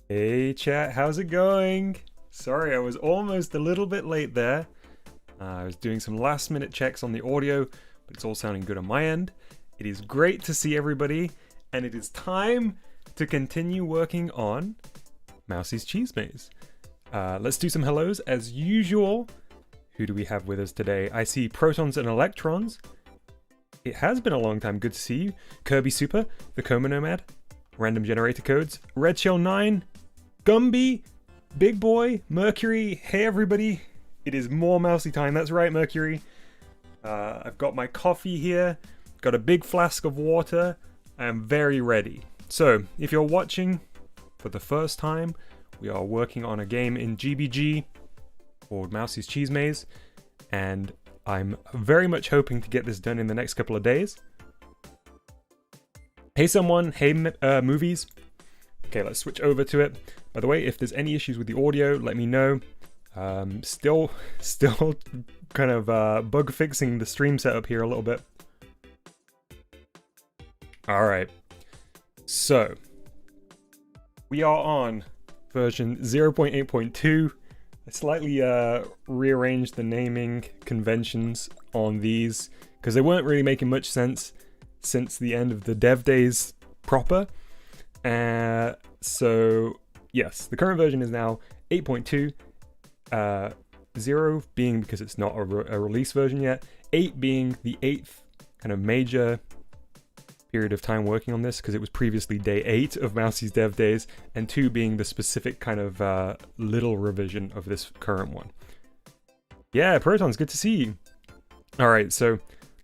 Hey chat, how's it going? Sorry, I was almost a little bit late there. I was doing some last minute checks on the audio, but it's all sounding good on my end. It is great to see everybody, and it is time to continue working on Mousey's Cheese Maze. Let's do some hellos as usual. Who do we have with us today? I see protons and electrons. It has been a long time, good to see you. Kirby Super, the Coma Nomad, Random Generator Codes, Red Shell 9, Gumby, Big Boy, Mercury. Hey everybody, it is more Mousey time. That's right, Mercury. I've got my coffee here, got a big flask of water. I am very ready. So, if you're watching for the first time, we are working on a game in GBG called Mousey's Cheese Maze, and I'm very much hoping to get this done in the next couple of days. Hey someone, hey movies. Okay, let's switch over to it. By the way, if there's any issues with the audio, let me know. Still kind of bug fixing the stream setup here a little bit. Alright, so we are on version 0.8.2. I slightly rearranged the naming conventions on these because they weren't really making much sense since the end of the dev days proper. So yes, the current version is now 8.2, 0 being because it's not a release version yet, 8 being the 8th kind of major period of time working on this because it was previously day 8 of Mousey's dev days, and 2 being the specific kind of little revision of this current one. Yeah, Protons, good to see you. Alright, so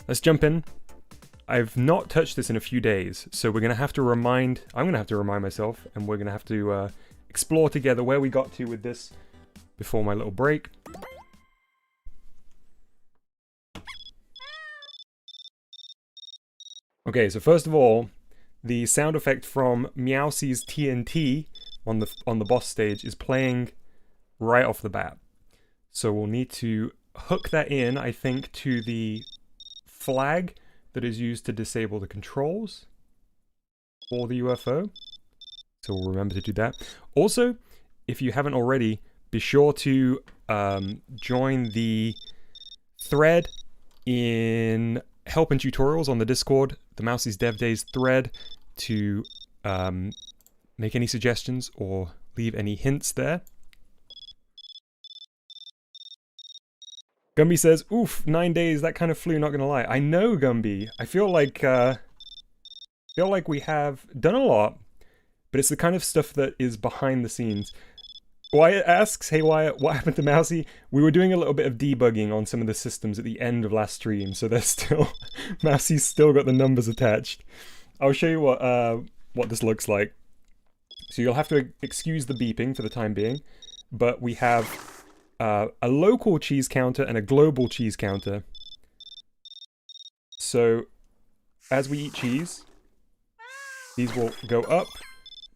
let's jump in. I've not touched this in a few days, so I'm going to have to remind myself, and we're going to have to explore together where we got to with this before my little break. Okay, so first of all, the sound effect from Mousey's TNT on the boss stage is playing right off the bat. So we'll need to hook that in, I think, to the flag that is used to disable the controls for the UFO. So we'll remember to do that. Also, if you haven't already, be sure to join the thread in help and tutorials on the Discord, the Mousey's Dev Days thread, to make any suggestions or leave any hints there. Gumby says, oof, 9 days, that kind of flew, not gonna lie. I know, Gumby. I feel like we have done a lot, but it's the kind of stuff that is behind the scenes. Wyatt asks, hey Wyatt, what happened to Mousey? We were doing a little bit of debugging on some of the systems at the end of last stream, so there's still, Mousey's still got the numbers attached. I'll show you what this looks like. So you'll have to excuse the beeping for the time being, but we have a local cheese counter and a global cheese counter. So as we eat cheese, these will go up,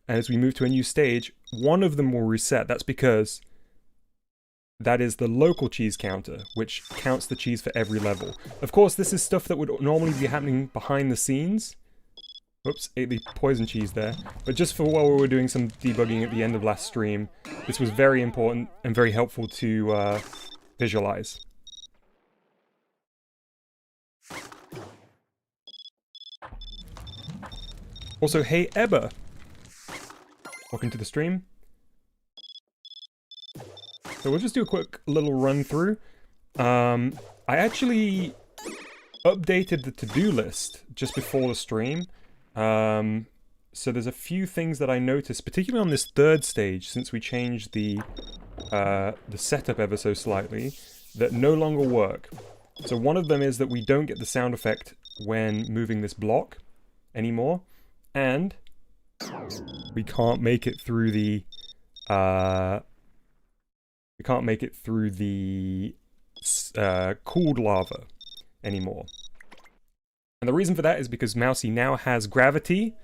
and as we move to a new stage, one of them will reset. That's because that is the local cheese counter, which counts the cheese for every level. Of course, this is stuff that would normally be happening behind the scenes. Whoops, ate the poison cheese there. But just for while we were doing some debugging at the end of last stream, this was very important and very helpful to visualize. Also, hey Ebba! Welcome to the stream. So we'll just do a quick little run through. I actually updated the to-do list just before the stream. So there's a few things that I noticed, particularly on this third stage, since we changed the setup ever so slightly, that no longer work. So one of them is that we don't get the sound effect when moving this block anymore, and we can't make it through the cooled lava anymore. And the reason for that is because Mousey now has gravity,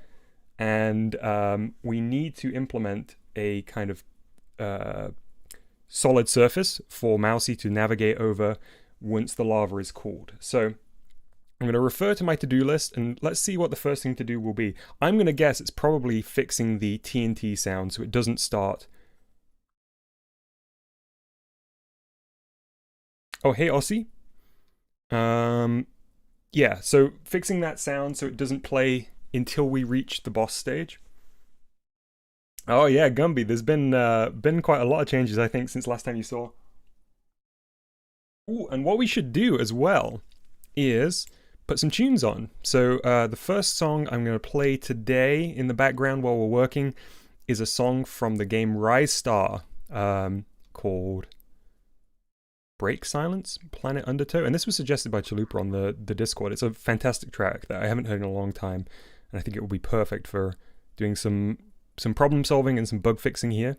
and we need to implement a kind of solid surface for Mousey to navigate over once the lava is cooled. So I'm going to refer to my to-do list, and let's see what the first thing to do will be. I'm going to guess it's probably fixing the TNT sound so it doesn't start. Oh, hey, Aussie. Yeah, so fixing that sound so it doesn't play until we reach the boss stage. Oh yeah, Gumby, there's been quite a lot of changes, I think, since last time you saw. Ooh, and what we should do as well is put some tunes on. So the first song I'm going to play today in the background while we're working is a song from the game Rise Star called Break Silence, Planet Undertow. And this was suggested by Chalupa on the Discord. It's a fantastic track that I haven't heard in a long time. And I think it will be perfect for doing some problem solving and some bug fixing here.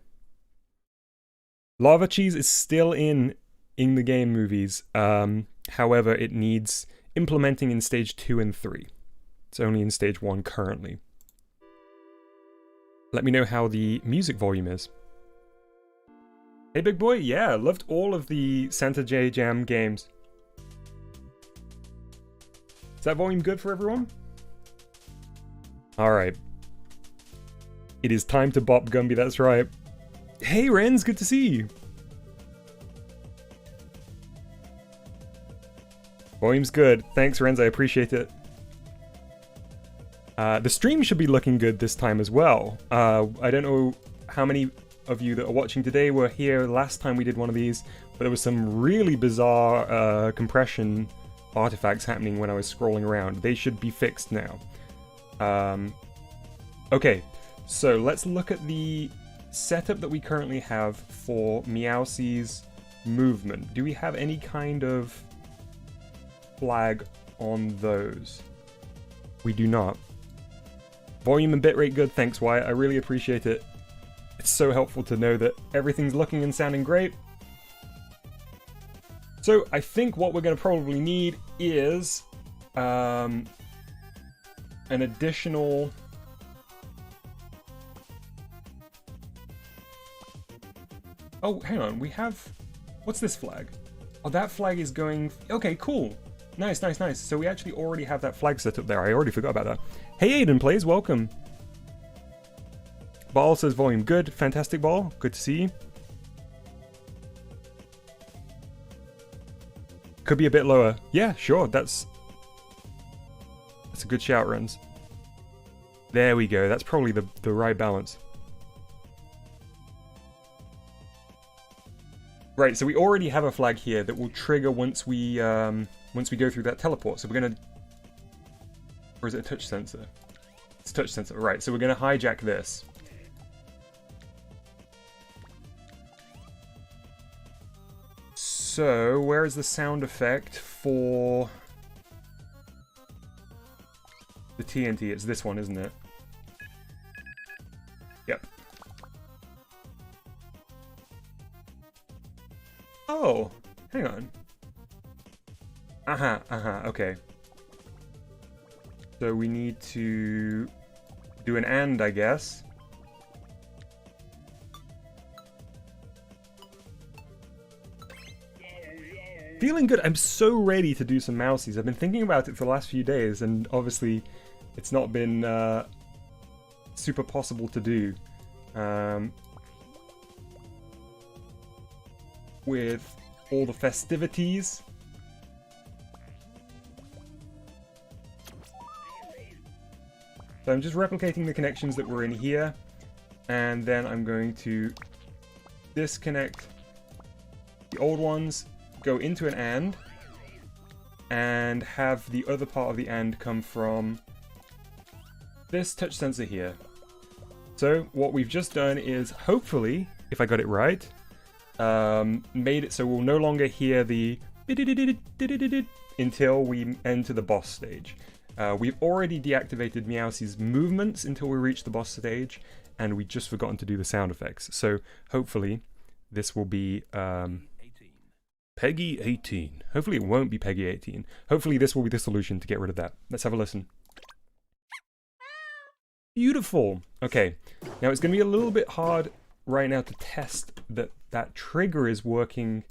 Lava Cheese is still in the game movies. However, it needs implementing in stage 2 and 3. It's only in stage 1 currently. Let me know how the music volume is. Hey big boy, yeah, loved all of the Santa J Jam games. Is that volume good for everyone? Alright. It is time to bop, Gumby, that's right. Hey Renz, good to see you. Volume's good. Thanks, Renz, I appreciate it. The stream should be looking good this time as well. I don't know how many of you that are watching today were here last time we did one of these, but there was some really bizarre compression artifacts happening when I was scrolling around. They should be fixed now. Okay, so let's look at the setup that we currently have for Mousey's movement. Do we have any kind of flag on those? We do not. Volume and bitrate good, thanks Wyatt, I really appreciate it. It's so helpful to know that everything's looking and sounding great. So I think what we're going to probably need is an additional... Oh, hang on, we have... What's this flag? Oh, that flag is going... Okay, cool. Nice, nice, nice. So we actually already have that flag set up there. I already forgot about that. Hey, Aiden Plays, welcome. Ball says volume good. Fantastic, Ball. Good to see you. Could be a bit lower. Yeah, sure. That's a good shout, Runs. There we go. That's probably the right balance. Right, so we already have a flag here that will trigger once we go through that teleport. So we're gonna... Or is it a touch sensor? It's a touch sensor. Right, so we're gonna hijack this. So, where is the sound effect for the TNT? It's this one, isn't it? Yep. Oh, hang on. Okay. So we need to do an and, I guess. Feeling good. I'm so ready to do some Mouseys. I've been thinking about it for the last few days, and obviously it's not been super possible to do. With all the festivities. So I'm just replicating the connections that were in here, and then I'm going to disconnect the old ones, go into an and have the other part of the and come from this touch sensor here. So what we've just done is, hopefully, if I got it right, made it so we'll no longer hear the until we enter the boss stage. We've already deactivated Meowsey's movements until we reach the boss stage, and we just forgotten to do the sound effects. So hopefully this will be Peggy 18. Hopefully it won't be Peggy 18. Hopefully this will be the solution to get rid of that. Let's have a listen. Beautiful. Okay, now it's going to be a little bit hard right now to test that that trigger is working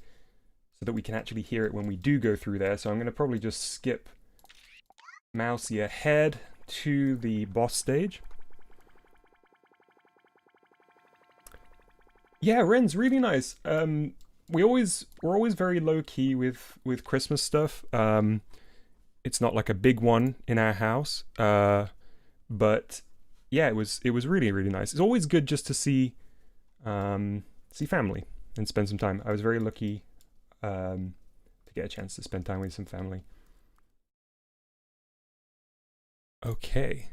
so that we can actually hear it when we do go through there. So I'm going to probably just skip Mousey ahead to the boss stage. Yeah, Ren's really nice. We're always very low key with Christmas stuff. It's not like a big one in our house. But yeah, it was really nice. It's always good just to see family and spend some time. I was very lucky to get a chance to spend time with some family. Okay,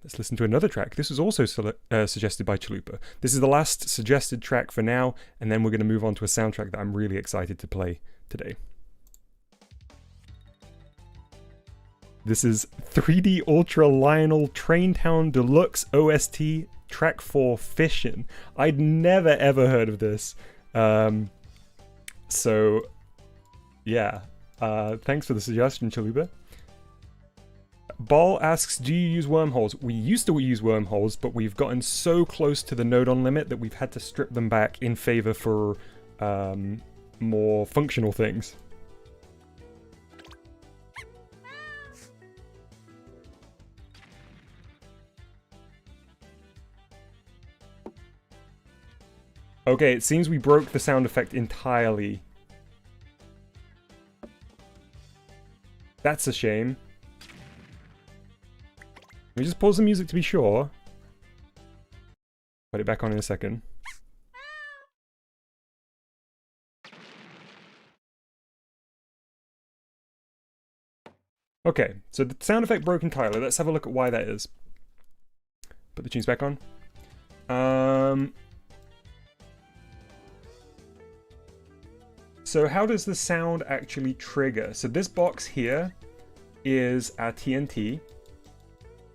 let's listen to another track. This was also suggested by Chalupa. This is the last suggested track for now, and then we're going to move on to a soundtrack that I'm really excited to play today. This is 3D Ultra Lionel Traintown Deluxe OST Track 4 Fishin'. I'd never ever heard of this. So, yeah. Thanks for the suggestion, Chalupa. Ball asks, do you use wormholes? We used to use wormholes, but we've gotten so close to the node on limit that we've had to strip them back in favor for more functional things. Okay, it seems we broke the sound effect entirely. That's a shame. Let me just pause the music to be sure. Put it back on in a second. Okay, so the sound effect broke entirely. Let's have a look at why that is. Put the tunes back on. So how does the sound actually trigger? So this box here is our TNT.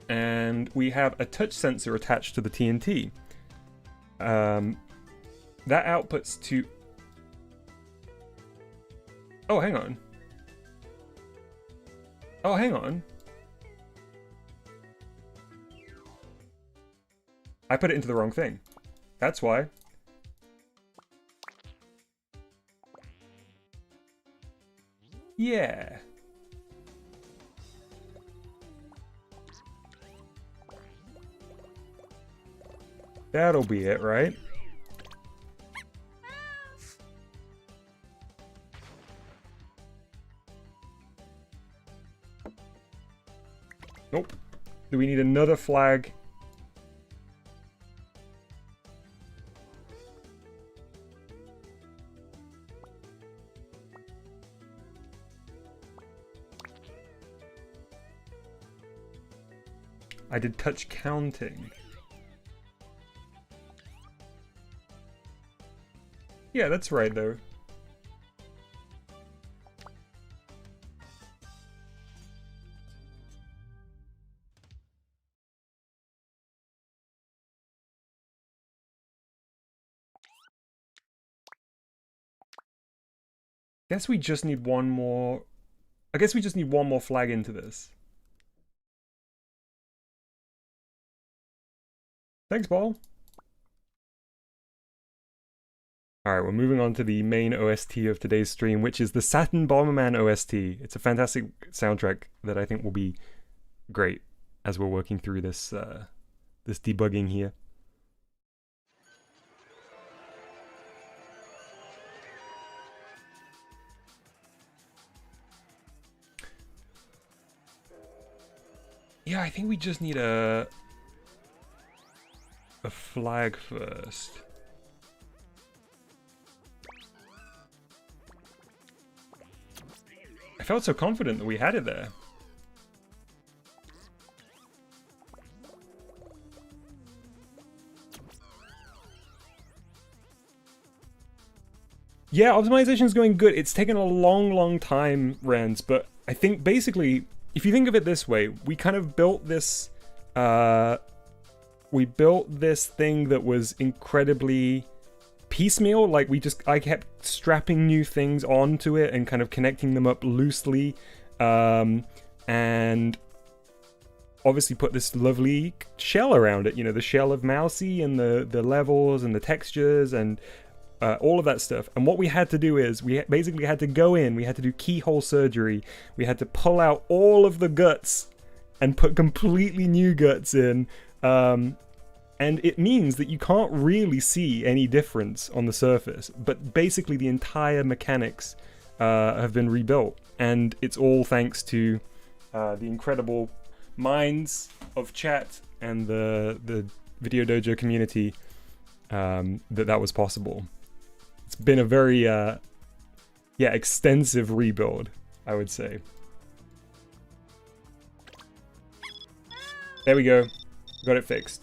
And we have a touch sensor attached to the TNT. That outputs to... Oh, hang on. Oh, hang on. I put it into the wrong thing. That's why. Yeah. That'll be it, right? Nope. Do we need another flag? I did touch counting. Yeah, that's right, though. Guess we just need one more... I guess we just need one more flag into this. Thanks, Ball. Alright, we're moving on to the main OST of today's stream, which is the Saturn Bomberman OST. It's a fantastic soundtrack that I think will be great as we're working through this this debugging here. Yeah, I think we just need a flag first. I felt so confident that we had it there. Yeah, optimization is going good. It's taken a long time, Rens, but I think basically, if you think of it this way, we kind of built this, we built this thing that was incredibly piecemeal. Like I kept strapping new things onto it and kind of connecting them up loosely, and obviously put this lovely shell around it. You know, the shell of Mousey and the levels and the textures and all of that stuff. And what we had to do is we basically had to go in, we had to do keyhole surgery, we had to pull out all of the guts and put completely new guts in. And it means that you can't really see any difference on the surface, but basically the entire mechanics have been rebuilt, and it's all thanks to the incredible minds of chat and the Video Dojo community that was possible. It's been a very extensive rebuild, I would say. There we go. Got it fixed.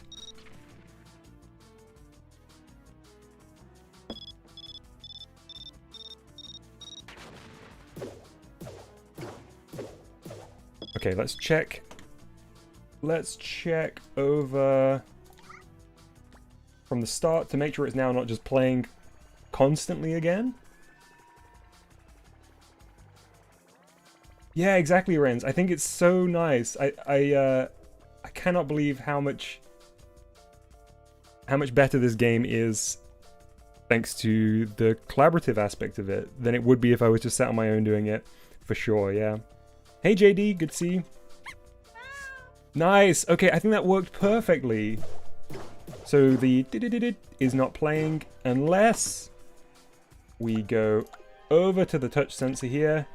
Okay, let's check. Let's check over from the start to make sure it's now not just playing constantly again. Yeah, exactly, Renz. I think it's so nice. I cannot believe how much better this game is thanks to the collaborative aspect of it than it would be if I was just sat on my own doing it, for sure, yeah. Hey JD, good to see you. Nice, okay, I think that worked perfectly. So the is not playing unless we go over to the touch sensor here,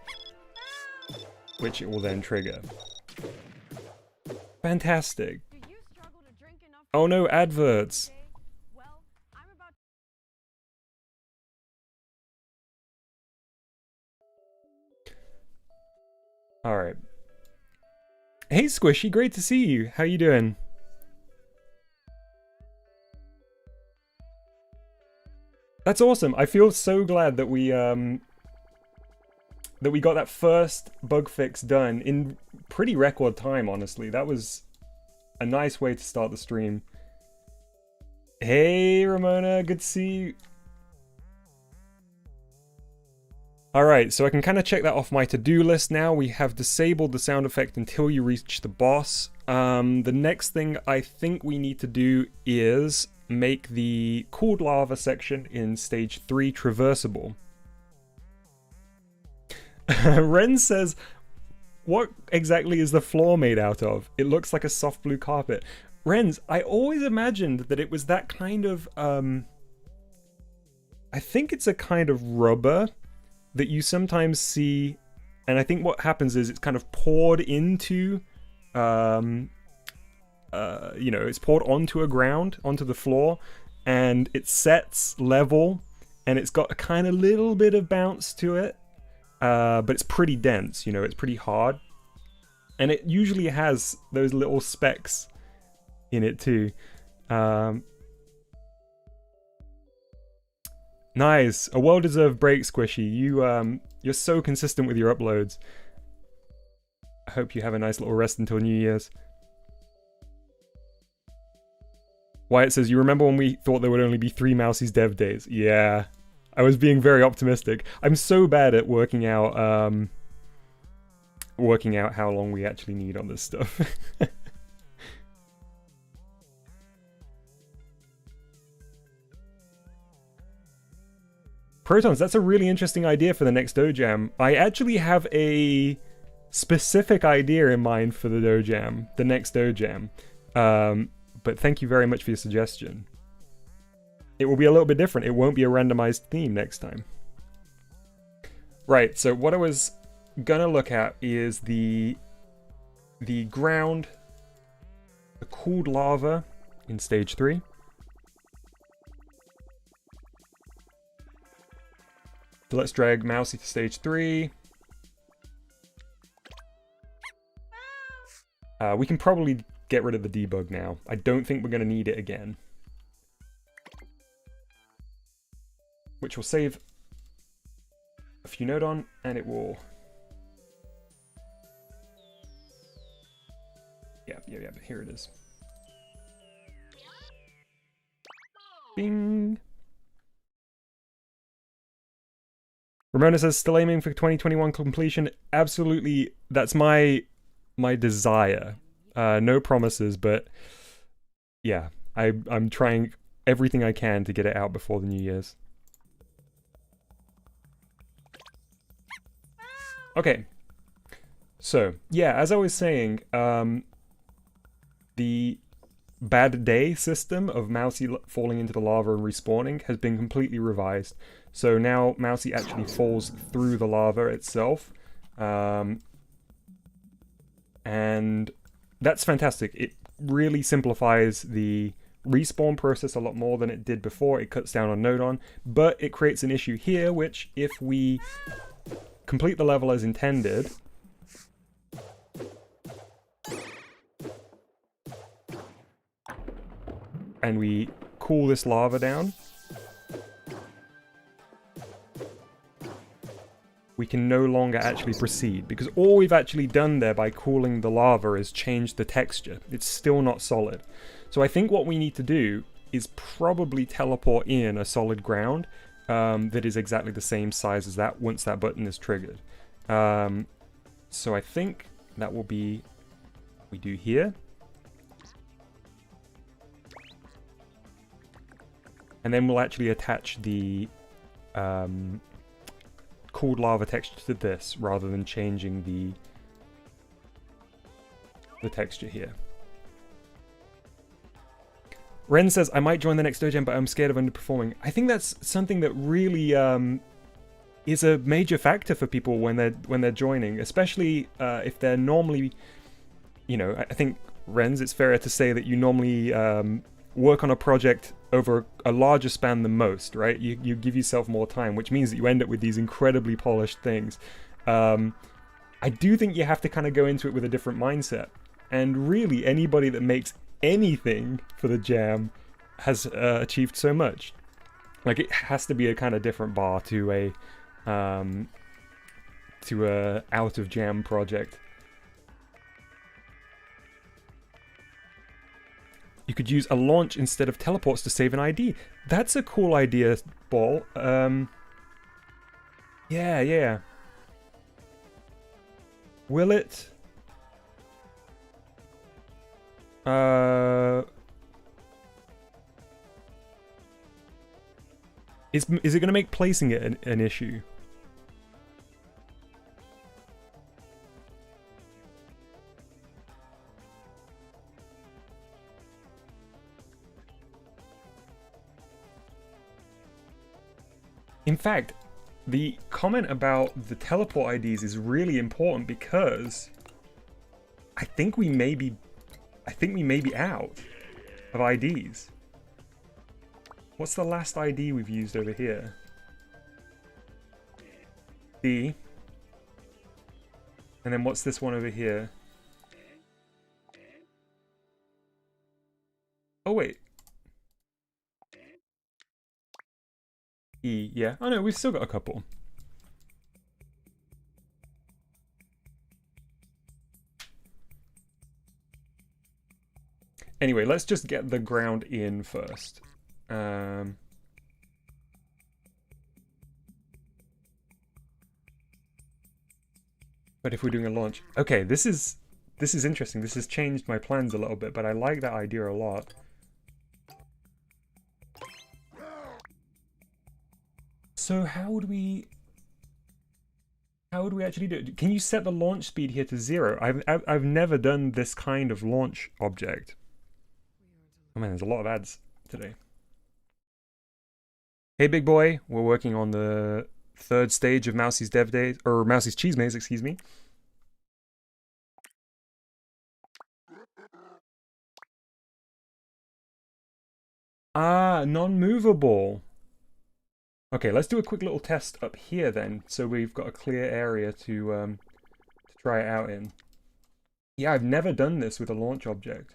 which it will then trigger. Fantastic. Oh no, adverts. Alright. Hey Squishy, great to see you. How you doing? That's awesome. I feel so glad that we got that first bug fix done in pretty record time, honestly. That was a nice way to start the stream. Hey Ramona, good to see you. Alright, so I can kind of check that off my to-do list now. We have disabled the sound effect until you reach the boss. The next thing I think we need to do is make the cooled lava section in stage 3 traversable. Ren says, what exactly is the floor made out of? It looks like a soft blue carpet. Renz, I always imagined that it was that kind of, I think it's a kind of rubber that you sometimes see, and I think what happens is it's kind of poured into, you know, it's poured onto a ground, onto the floor, and it sets level, and it's got a kind of little bit of bounce to it, but it's pretty dense, you know, it's pretty hard, and it usually has those little specks in it too. Nice, a well-deserved break, Squishy. You're so consistent with your uploads. I hope you have a nice little rest until New Year's. Wyatt says, you remember when we thought there would only be 3 Mousey's dev days? Yeah, I was being very optimistic. I'm so bad at working out how long we actually need on this stuff. Protons, that's a really interesting idea for the next Dojam. I actually have a specific idea in mind for the Dojam, the next Dojam. But thank you very much for your suggestion. It will be a little bit different. It won't be a randomized theme next time. Right, so what I was gonna look at is the ground, the cooled lava in stage 3. So let's drag Mousey to stage 3. We can probably get rid of the debug now. I don't think we're going to need it again. Which will save a few node on, and it will... Yeah, here it is. Bing! Ramona says, still aiming for 2021 completion. Absolutely, that's my desire. No promises, but yeah, I'm trying everything I can to get it out before the New Year's. Okay, So, yeah, as I was saying, the bad day system of Mousey falling into the lava and respawning has been completely revised. So now Mousey actually falls through the lava itself. And that's fantastic. It really simplifies the respawn process a lot more than it did before. It cuts down on node-on, but it creates an issue here, which if we complete the level as intended, and we cool this lava down, we can no longer actually proceed, because all we've actually done there by cooling the lava is change the texture. It's still not solid. So I think what we need to do is probably teleport in a solid ground that is exactly the same size as that once that button is triggered. So I think that will be what we do here. And then we'll actually attach the cooled lava texture to this rather than changing the texture here. Ren says, I might join the next dojo, but I'm scared of underperforming. I think that's something that really is a major factor for people when they're joining, especially if they're normally, you know, I think, Renz, it's fairer to say that you normally work on a project over a larger span than most, right? You give yourself more time, which means that you end up with these incredibly polished things. I do think you have to kind of go into it with a different mindset. And really, anybody that makes anything for the jam has achieved so much. Like, it has to be a kind of different bar to a out of jam project. You could use a launch instead of teleports to save an ID. That's a cool idea, Ball. Yeah. Will it? Is it going to make placing it an issue? In fact, the comment about the teleport IDs is really important because I think we may be out of IDs. What's the last ID we've used over here? D. And then what's this one over here? Oh wait. E, yeah. Oh no, we've still got a couple. Anyway, let's just get the ground in first. But if we're doing a launch... Okay, this is interesting. This has changed my plans a little bit, but I like that idea a lot. So how would we actually do it? Can you set the launch speed here to 0? I've never done this kind of launch object. Oh man, there's a lot of ads today. Hey big boy, we're working on the 3rd stage of Mousey's Dev Days, or Mousey's Cheese Maze, excuse me. Ah, non-movable. Okay, let's do a quick little test up here then, so we've got a clear area to try it out in. Yeah, I've never done this with a launch object.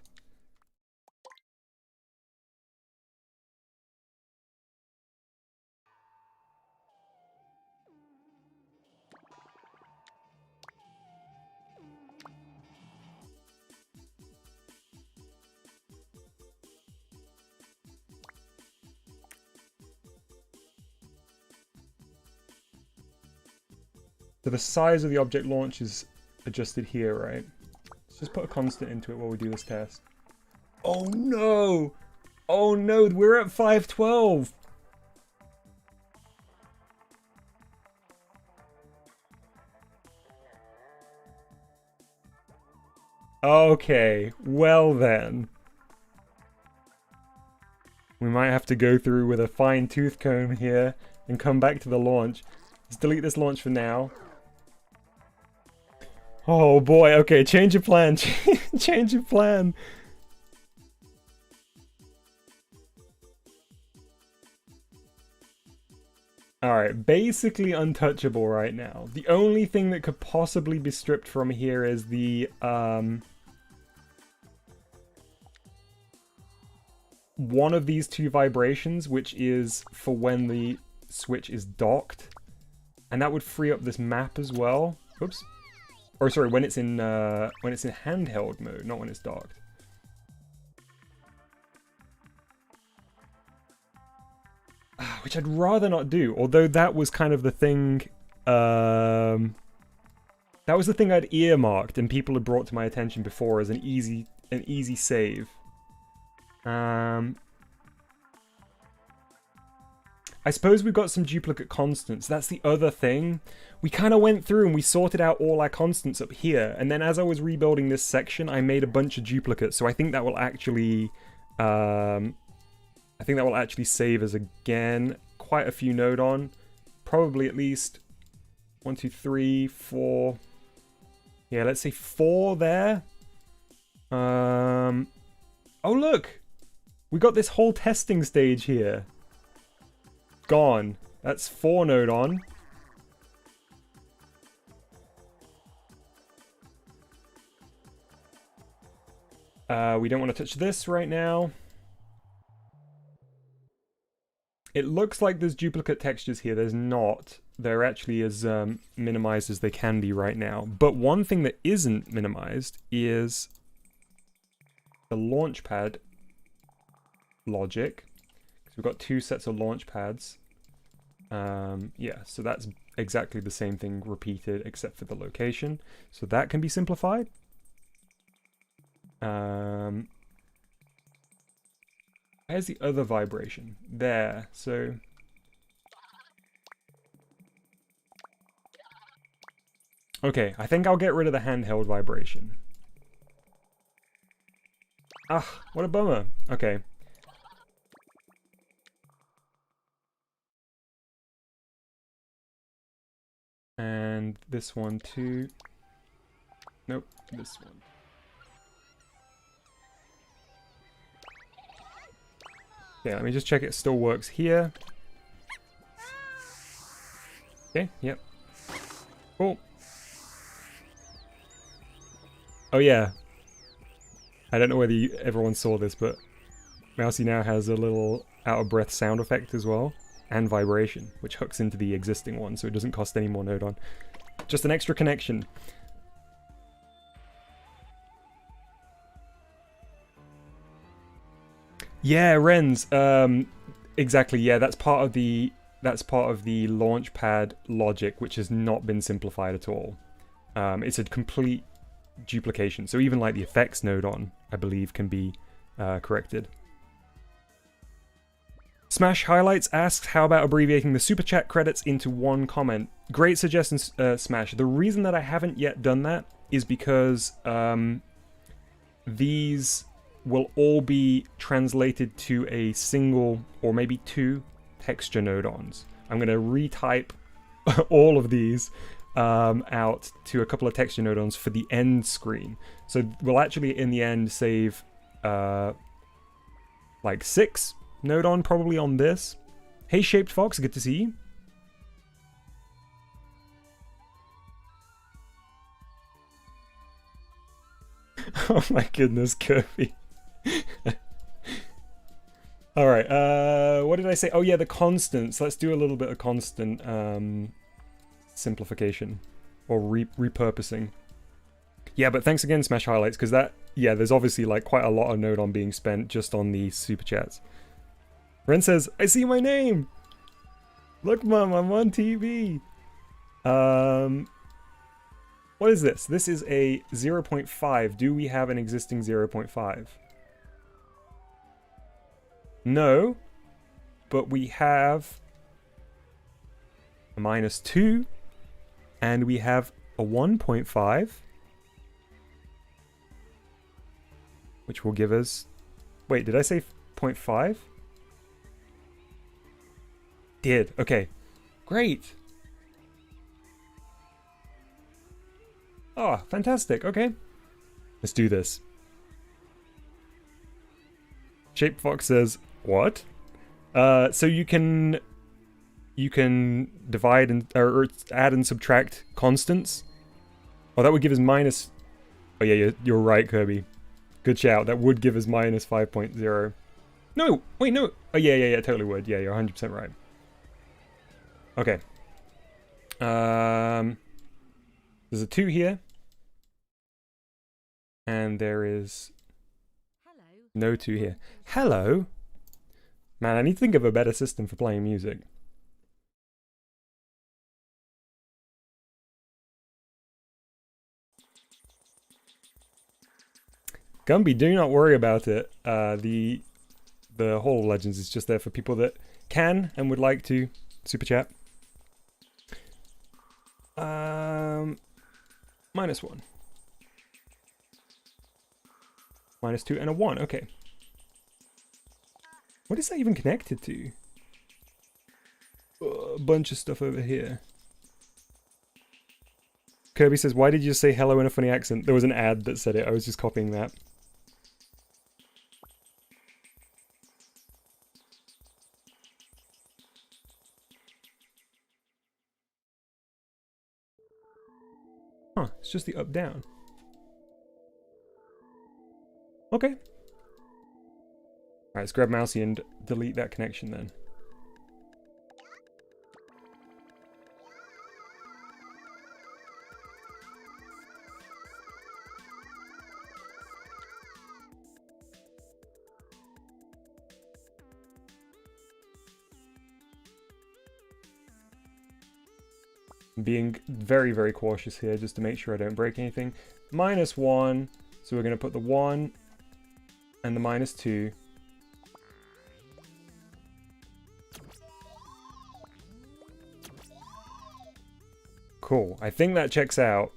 So the size of the object launch is adjusted here, right? Let's just put a constant into it while we do this test. Oh no! Oh no, we're at 512! Okay, well then. We might have to go through with a fine tooth comb here and come back to the launch. Let's delete this launch for now. Oh boy, okay, change your plan. Change your plan. Alright, basically untouchable right now. The only thing that could possibly be stripped from here is the, one of these two vibrations, which is for when the switch is docked. And that would free up this map as well. Oops. Or sorry, when it's in handheld mode, not when it's docked. Which I'd rather not do, although that was kind of the thing, that was the thing I'd earmarked and people had brought to my attention before as an easy save. I suppose we've got some duplicate constants. That's the other thing. We kind of went through and we sorted out all our constants up here, and then as I was rebuilding this section, I made a bunch of duplicates, so I think that will actually, save us again quite a few node on. Probably at least 1, 2, 3, 4. Yeah, let's say 4 there. Oh look! We got this whole testing stage here. Gone. That's 4 node on. We don't want to touch this right now. It looks like there's duplicate textures here. There's not. They're actually as minimized as they can be right now. But one thing that isn't minimized is the launchpad logic. So we've got 2 sets of launch pads. Yeah, so that's exactly the same thing repeated except for the location. So that can be simplified. Where's the other vibration? There, so... Okay, I think I'll get rid of the handheld vibration. Ah, what a bummer. Okay. And this one too. Nope, this one. Yeah, let me just check it still works here. Okay, yep. Cool. Oh yeah. I don't know whether everyone saw this, but Mousey now has a little out-of-breath sound effect as well. And vibration, which hooks into the existing one, so it doesn't cost any more node on. Just an extra connection. Yeah, Rens. Exactly. Yeah, that's part of the launchpad logic, which has not been simplified at all. It's a complete duplication. So even like the effects node on, I believe, can be corrected. Smash Highlights asks, how about abbreviating the super chat credits into one comment? Great suggestion, Smash. The reason that I haven't yet done that is because these will all be translated to a single or maybe 2 texture node-ons. I'm going to retype all of these out to a couple of texture node-ons for the end screen. So we'll actually, in the end, save like 6 node-on probably on this. Hey, Shaped Fox, good to see you. Oh my goodness, Kirby. Alright, what did I say? Oh yeah, the constants. Let's do a little bit of constant simplification. Or repurposing. Yeah, but thanks again, Smash Highlights, because that... Yeah, there's obviously like quite a lot of node on being spent just on the super chats. Ren says, I see my name! Look, Mom, I'm on TV! What is this? This is a 0.5. Do we have an existing 0.5? No, but we have a -2, and we have a 1.5. which will give us... Wait, did I say 0.5? Did. Okay. Great. Oh, fantastic. Okay. Let's do this. Shapefox says, what? So you can divide and or add and subtract constants. Oh, that would give us minus... Oh yeah, you're right, Kirby. Good shout. That would give us minus 5.0. No, wait, no. Oh yeah, totally would. Yeah, you're 100% right. Okay. There's a 2 here. And there is no 2 here. Hello? Man, I need to think of a better system for playing music. Gumby, do not worry about it. The Hall of Legends is just there for people that can and would like to super chat. -1. -2 and a 1, okay. What is that even connected to? A bunch of stuff over here. Kirby says, why did you say hello in a funny accent? There was an ad that said it, I was just copying that. Huh, it's just the up-down. Okay. Alright, let's grab Mousey and delete that connection then. Being very, very cautious here just to make sure I don't break anything. -1, so we're going to put the 1 and the -2. Cool, I think that checks out.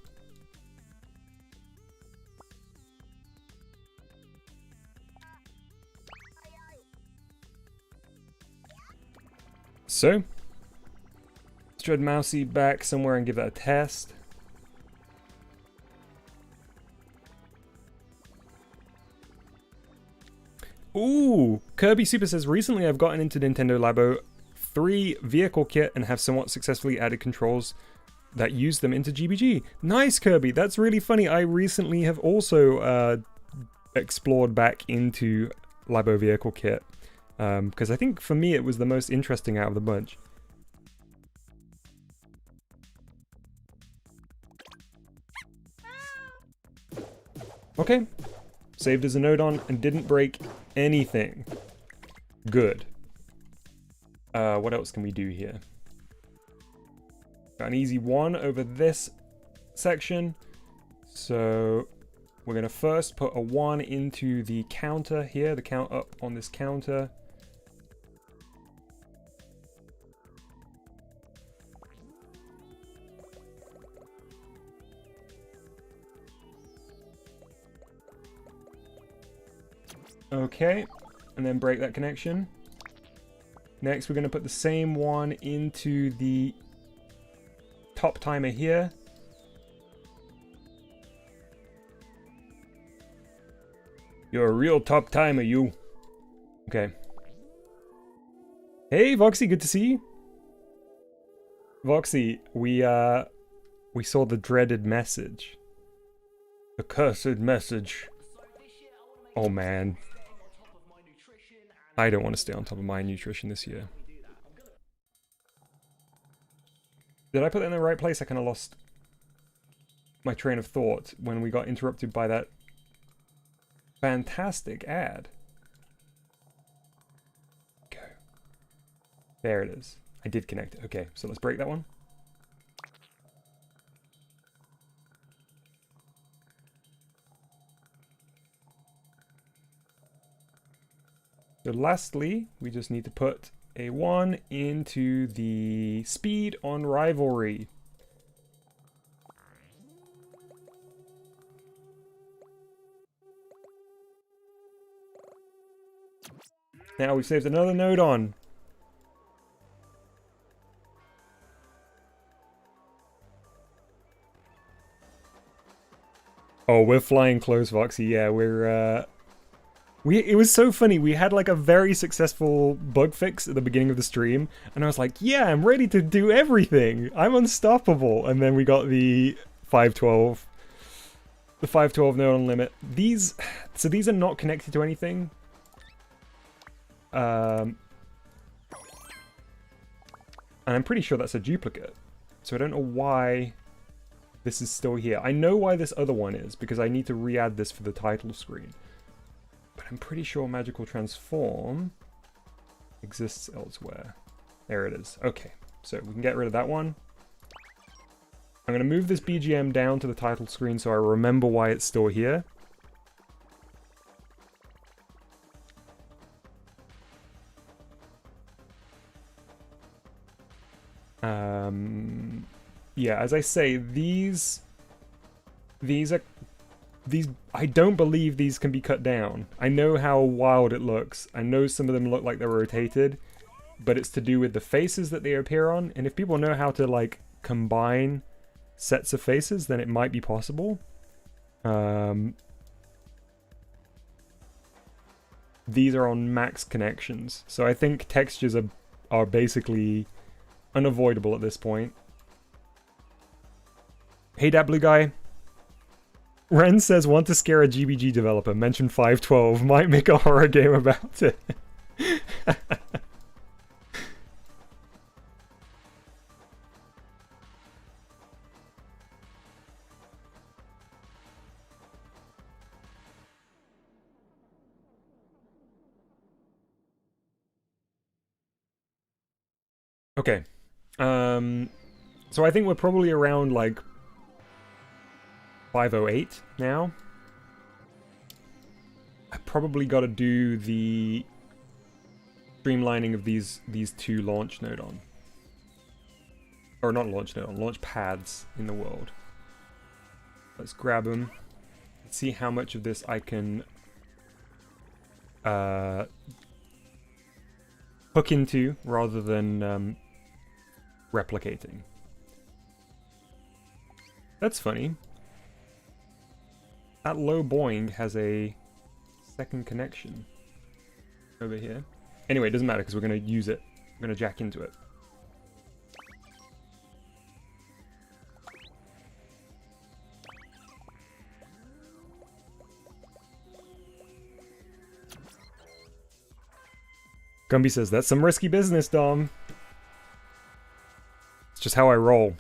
So, let's dread Mousey back somewhere and give that a test. Ooh, Kirby Super says, recently I've gotten into Nintendo Labo 3 vehicle kit and have somewhat successfully added controls that use them into GBG. Nice, Kirby, that's really funny. I recently have also explored back into Labo vehicle kit. Because I think for me it was the most interesting out of the bunch. Okay, saved as a node on and didn't break anything. Good. What else can we do here? Got an easy 1 over this section. So we're going to first put a 1 into the counter here, the count up on this counter. Okay, and then break that connection. Next, we're going to put the same 1 into the top timer here. You're a real top timer, you. Okay. Hey, Voxy, good to see you. Voxy, we saw the dreaded message. The cursed message. Oh, man. I don't want to stay on top of my nutrition this year. Did I put that in the right place? I kind of lost my train of thought when we got interrupted by that fantastic ad. Go. There it is. I did connect it. Okay, so let's break that one. So lastly, we just need to put a 1 into the speed on rivalry. Now we've saved another node on. Oh, we're flying close, Voxy. Yeah, it was so funny. We had like a very successful bug fix at the beginning of the stream, and I was like, yeah, I'm ready to do everything. I'm unstoppable. And then we got the 512. The 512 node on limit. These are not connected to anything. And I'm pretty sure that's a duplicate. So I don't know why this is still here. I know why this other one is, because I need to re-add this for the title screen. But I'm pretty sure Magical Transform exists elsewhere. There it is. Okay, so we can get rid of that one. I'm going to move this BGM down to the title screen so I remember why it's still here. Yeah, as I say, these I don't believe these can be cut down. I know how wild it looks. I know some of them look like they're rotated, but it's to do with the faces that they appear on, and if people know how to like combine sets of faces, then it might be possible. These are on max connections, so I think textures are basically unavoidable at this point. Hey, that blue guy. Ren says, want to scare a GBG developer. Mention 512. Might make a horror game about it. Okay. So I think we're probably around like 508 now. I probably got to do the streamlining of these two launch node on. Or not launch node on, launch pads in the world. Let's grab them. Let's see how much of this I can hook into rather than replicating. That's funny. That low boing has a second connection over here. Anyway, it doesn't matter because we're going to use it. We're going to jack into it. Gumby says, that's some risky business, Dom. It's just how I roll.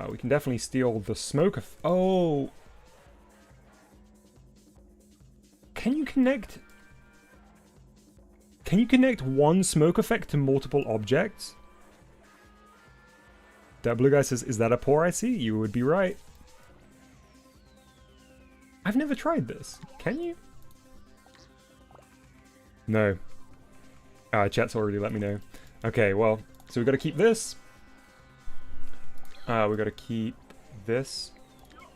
We can definitely steal the smoke. Oh! Can you connect one smoke effect to multiple objects? That blue guy says, is that a pore I see? You would be right. I've never tried this. Can you? No. Chat's already let me know. Okay, well, so we've got to keep this. We've got to keep this.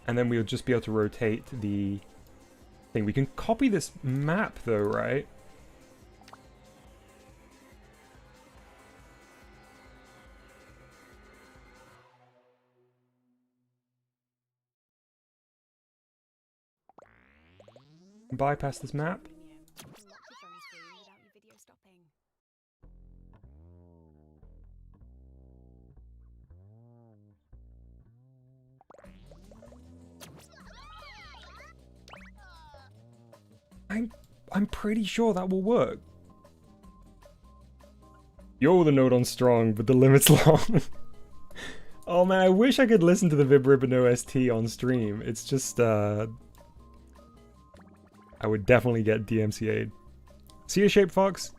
And then we'll just be able to rotate the thing. We can copy this map though, right? Bypass this map. I'm pretty sure that will work. Yo, the node on strong, but the limit's long. Oh man, I wish I could listen to the Vib Ribbon OST on stream. It's just, I would definitely get DMCA'd. See a shape, Fox?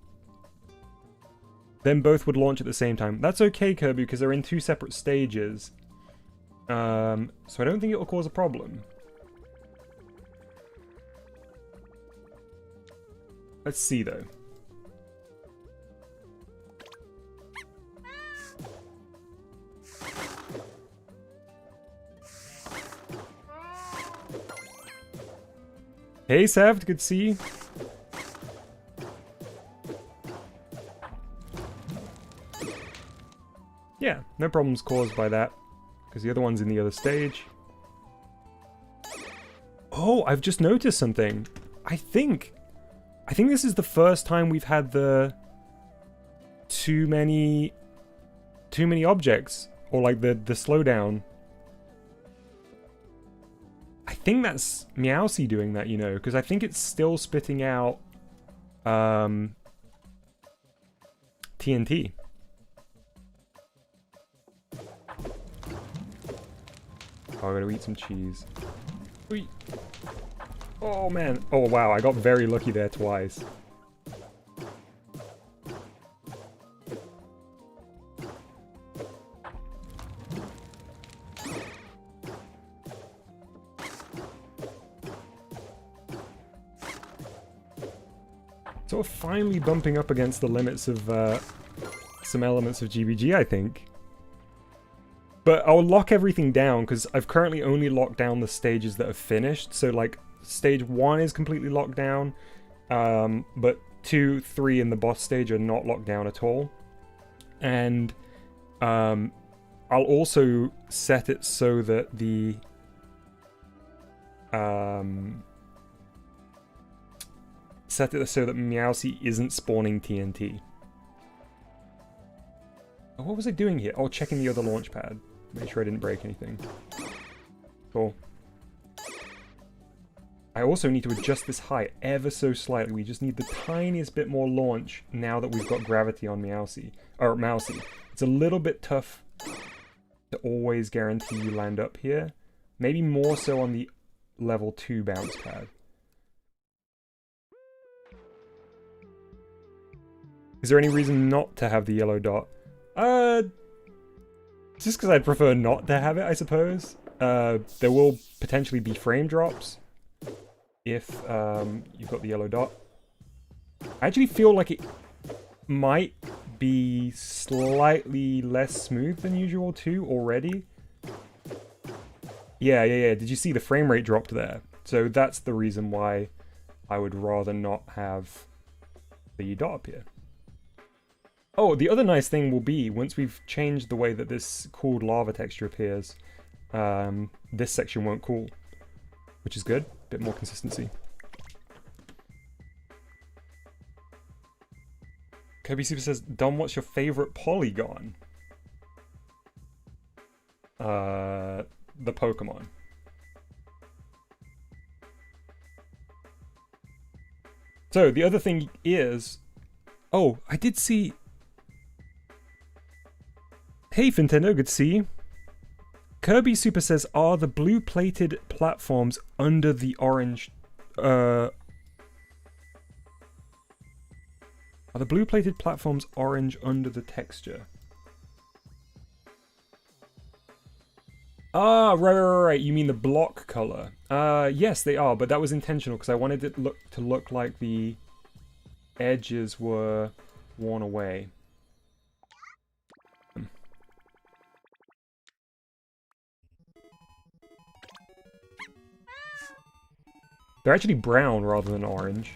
Then both would launch at the same time. That's okay, Kirby, because they're in two separate stages. So I don't think it will cause a problem. Let's see, though. Hey, Saved, good to see you. Yeah, no problems caused by that, because the other one's in the other stage. Oh, I've just noticed something. I think this is the first time we've had the too many objects, or like the slowdown. I think that's Mousey doing that, you know, because I think it's still spitting out TNT. Oh, I gotta eat some cheese. Whee. Oh man. Oh wow, I got very lucky there twice. Sort of finally bumping up against the limits of some elements of GBG, I think. But I'll lock everything down, because I've currently only locked down the stages that are finished. So, like, stage 1 is completely locked down, but 2, 3, and the boss stage are not locked down at all. And I'll also set it so that the... set it so that Mousey isn't spawning TNT. Oh, what was I doing here? Oh, checking the other launch pad. Make sure I didn't break anything. Cool. I also need to adjust this height ever so slightly. We just need the tiniest bit more launch now that we've got gravity on Mousey. Or Mousey. It's a little bit tough to always guarantee you land up here. Maybe more so on the level 2 bounce pad. Is there any reason not to have the yellow dot? Just because I'd prefer not to have it, I suppose. There will potentially be frame drops if you've got the yellow dot. I actually feel like it might be slightly less smooth than usual too already. Yeah. Did you see the frame rate dropped there? So that's the reason why I would rather not have the dot up here. Oh, the other nice thing will be, once we've changed the way that this cooled lava texture appears, this section won't cool, which is good. Bit more consistency. Kirby Super says, Dom, what's your favorite polygon? The Pokemon. So, the other thing is... Oh, I did see... Hey, Fintendo, good to see you. Kirby Super says, are the blue-plated platforms under the orange... Are the blue-plated platforms orange under the texture? Ah, right. You mean the block color. Yes, they are, but that was intentional, because I wanted it to look like the edges were worn away. They're actually brown rather than orange.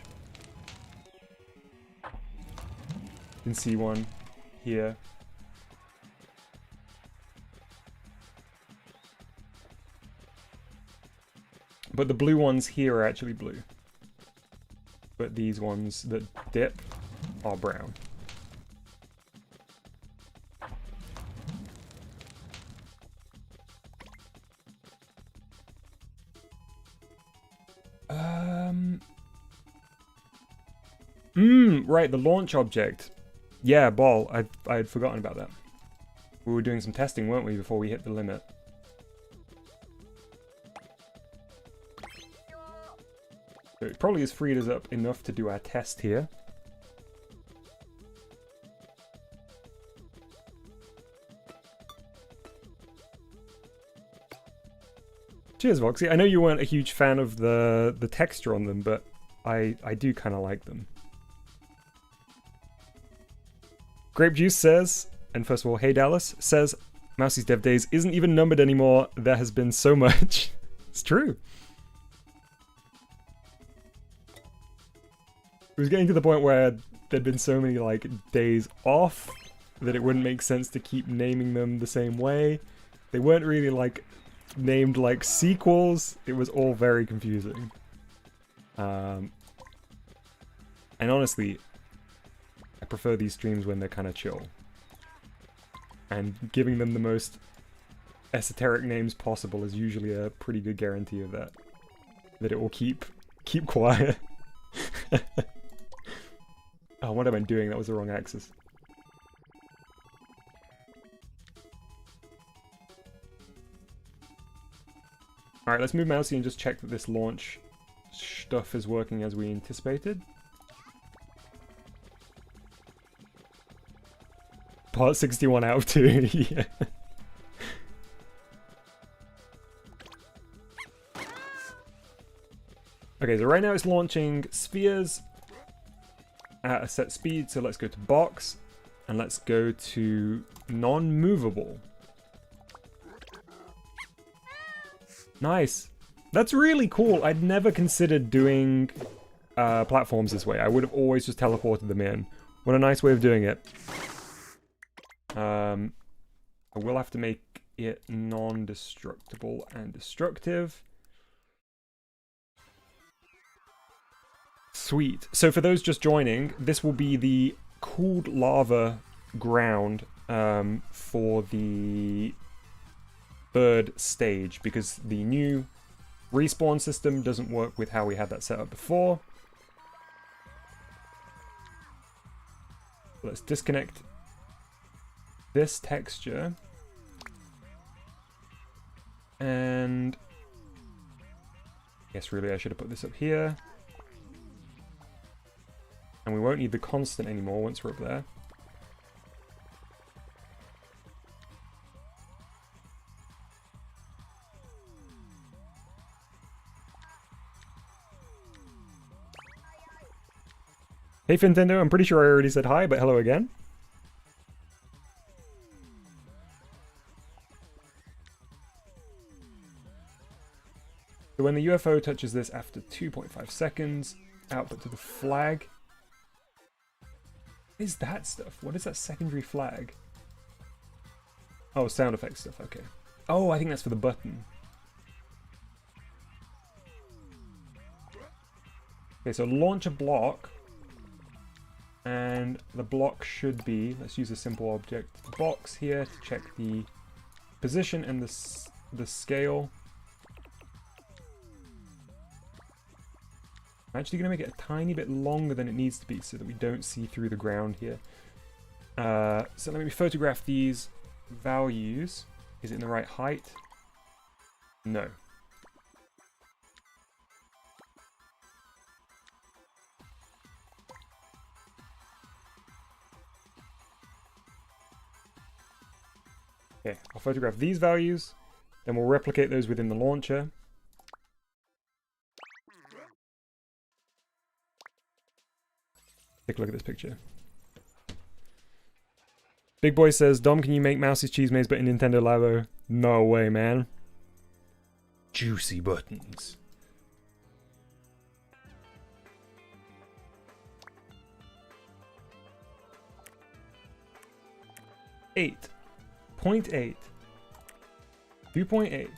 You can see one here. But the blue ones here are actually blue. But these ones that dip are brown. Right, the launch object. Yeah, Ball, I had forgotten about that. We were doing some testing, weren't we, before we hit the limit? So it probably has freed us up enough to do our test here. Cheers, Voxy. I know you weren't a huge fan of the texture on them, but I do kind of like them. Grape Juice says, and first of all, hey Dallas, says, Mousey's dev days isn't even numbered anymore. There has been so much. It's true. It was getting to the point where there'd been so many, like, days off that it wouldn't make sense to keep naming them the same way. They weren't really, like, named like sequels. It was all very confusing. And honestly, I prefer these streams when they're kind of chill. And giving them the most esoteric names possible is usually a pretty good guarantee of that. That it will keep quiet. Oh, what am I doing? That was the wrong axis. Alright, let's move Mousey and just check that this launch stuff is working as we anticipated. Part 61 out of 2, yeah. Okay, so right now it's launching spheres at a set speed, so let's go to box, and let's go to non-movable. Nice. That's really cool. I'd never considered doing platforms this way. I would have always just teleported them in. What a nice way of doing it. I will have to make it non-destructible and destructive. Sweet. So for those just joining, this will be the cooled lava ground for the third stage, because the new respawn system doesn't work with how we had that set up before. Let's disconnect this texture. And I guess really I should have put this up here. And we won't need the constant anymore once we're up there. Hey Fintendo, I'm pretty sure I already said hi, but hello again. So when the UFO touches this after 2.5 seconds, output to the flag. What is that stuff? What is that secondary flag? Oh, sound effect stuff, okay. Oh, I think that's for the button. Okay, so launch a block. And the block should be, let's use a simple object box here to check the position and the scale. I'm actually going to make it a tiny bit longer than it needs to be so that we don't see through the ground here. So let me photograph these values. Is it in the right height? No. Okay, I'll photograph these values, then we'll replicate those within the launcher. Take a look at this picture. Big Boy says, Dom, can you make Mousey's cheese maze but in Nintendo Labo? No way, man. Juicy buttons. Eight. 0.8. 2.8.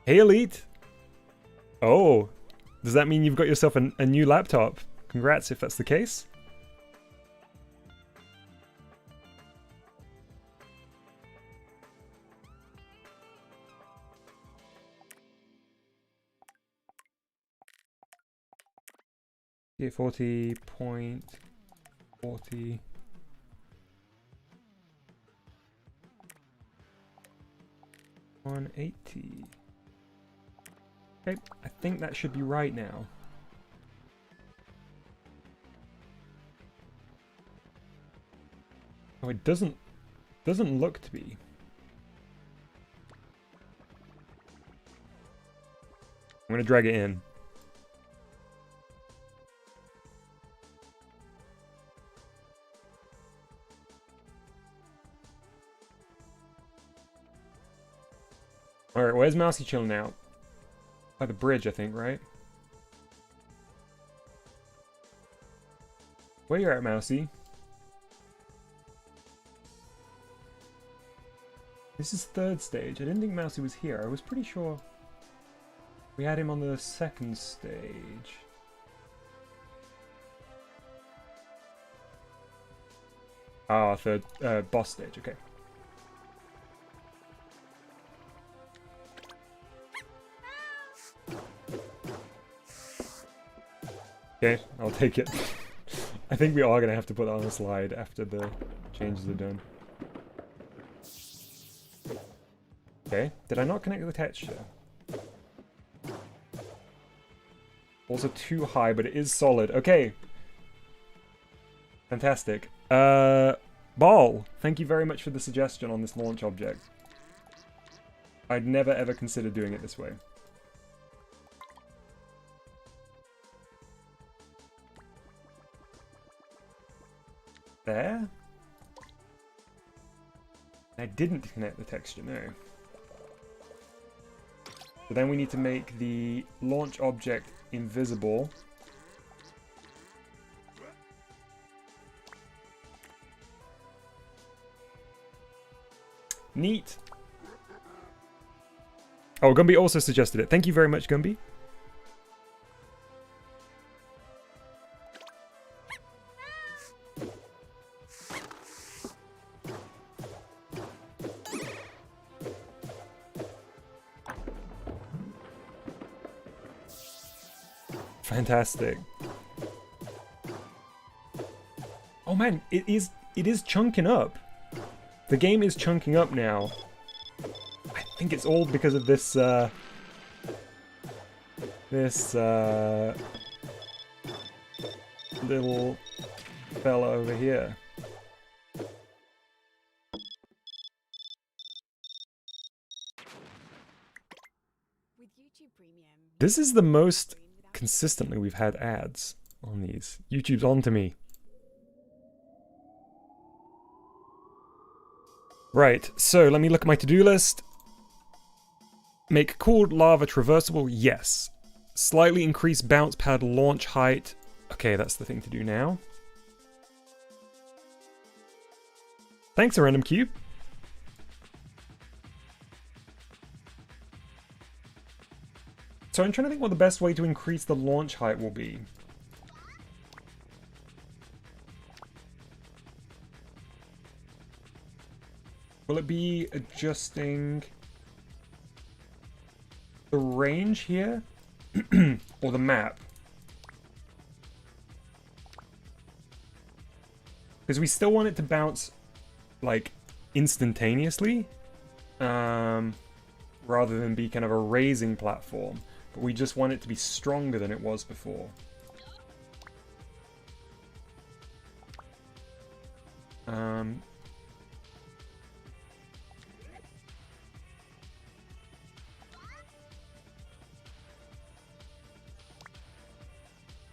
Hey, Elite. Oh, does that mean you've got yourself a new laptop? Congrats if that's the case. Yeah, 40.40. 180. Okay, I think that should be right now. Oh, it doesn't look to be. I'm gonna drag it in. Alright, where's Mousey chilling out? By the bridge, I think, right? Where you at, Mousey? This is third stage. I didn't think Mousey was here. I was pretty sure we had him on the second stage. Ah, third boss stage. Okay. Okay, I'll take it. I think we are going to have to put that on a slide after the changes are done. Okay, did I not connect the texture? Also too high, but it is solid. Okay. Fantastic. Ball, thank you very much for the suggestion on this launch object. I'd never ever consider doing it this way. There? I didn't connect the texture, no. So then we need to make the launch object invisible. Neat. Oh, Gumby also suggested it. Thank you very much, Gumby. Fantastic. Oh man, it is chunking up. The game is chunking up now. I think it's all because of this little fella over here. This is the most consistently we've had ads on these. YouTube's on to me. Right, so let me look at my to-do list. Make cooled lava traversable, yes. Slightly increase bounce pad launch height. Okay, that's the thing to do now. Thanks, a random cube. So I'm trying to think what the best way to increase the launch height will be. Will it be adjusting the range here? Or the map? Because we still want it to bounce, like, instantaneously. Rather than be kind of a raising platform. But we just want it to be stronger than it was before.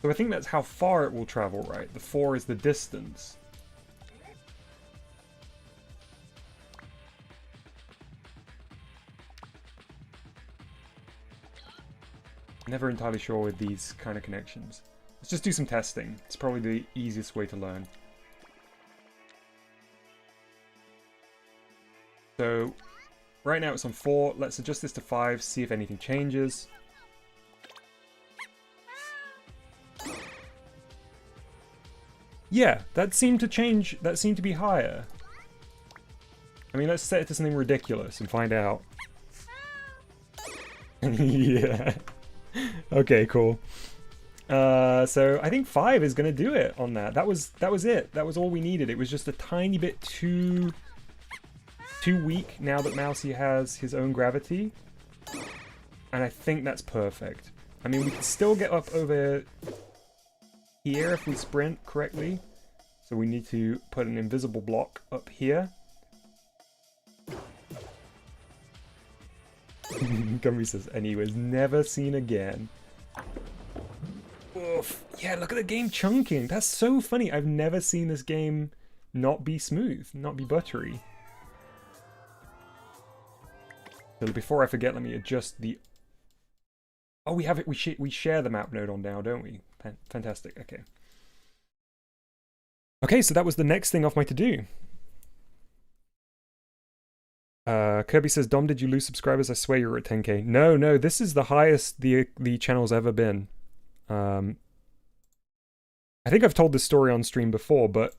So I think that's how far it will travel, right? The 4 is the distance. Never entirely sure with these kind of connections. Let's just do some testing. It's probably the easiest way to learn. So, right now it's on 4. Let's adjust this to 5, see if anything changes. Yeah, that seemed to change. That seemed to be higher. I mean, let's set it to something ridiculous and find out. Yeah. Okay, cool. So I think 5 is gonna do it on that. That was it. That was all we needed. It was just a tiny bit too weak now that Mousey has his own gravity. And I think that's perfect. I mean, we can still get up over here if we sprint correctly. So we need to put an invisible block up here. Gumby says, and he was never seen again. Oof. Yeah, look at the game chunking. That's so funny. I've never seen this game not be smooth, not be buttery. So before I forget, let me adjust the... Oh, we have it. We share the map node on now, don't we? Fantastic. Okay. Okay, so that was the next thing off my to-do. Kirby says, Dom, did you lose subscribers? I swear you're at 10k. No, this is the highest the channel's ever been. I think I've told this story on stream before, but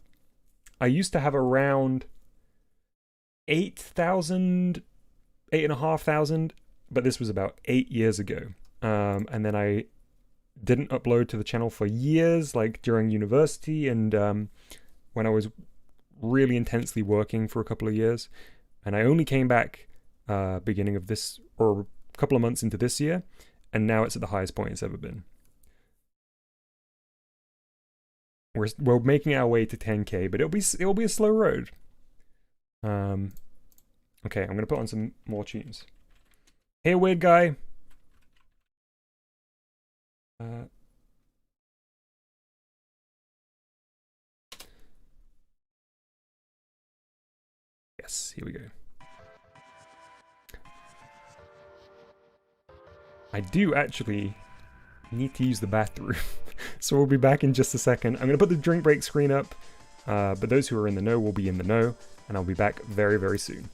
I used to have around 8,000, 8,500, but this was about 8 years ago. And then I didn't upload to the channel for years, like during university and when I was really intensely working for a couple of years. And I only came back beginning of this, or a couple of months into this year, and now it's at the highest point it's ever been. We're making our way to 10k, but it'll be a slow road. Okay, I'm gonna put on some more tunes. Hey, weird guy. Yes, here we go. I do actually need to use the bathroom, so we'll be back in just a second. I'm going to put the drink break screen up, but those who are in the know will be in the know, and I'll be back very, very soon.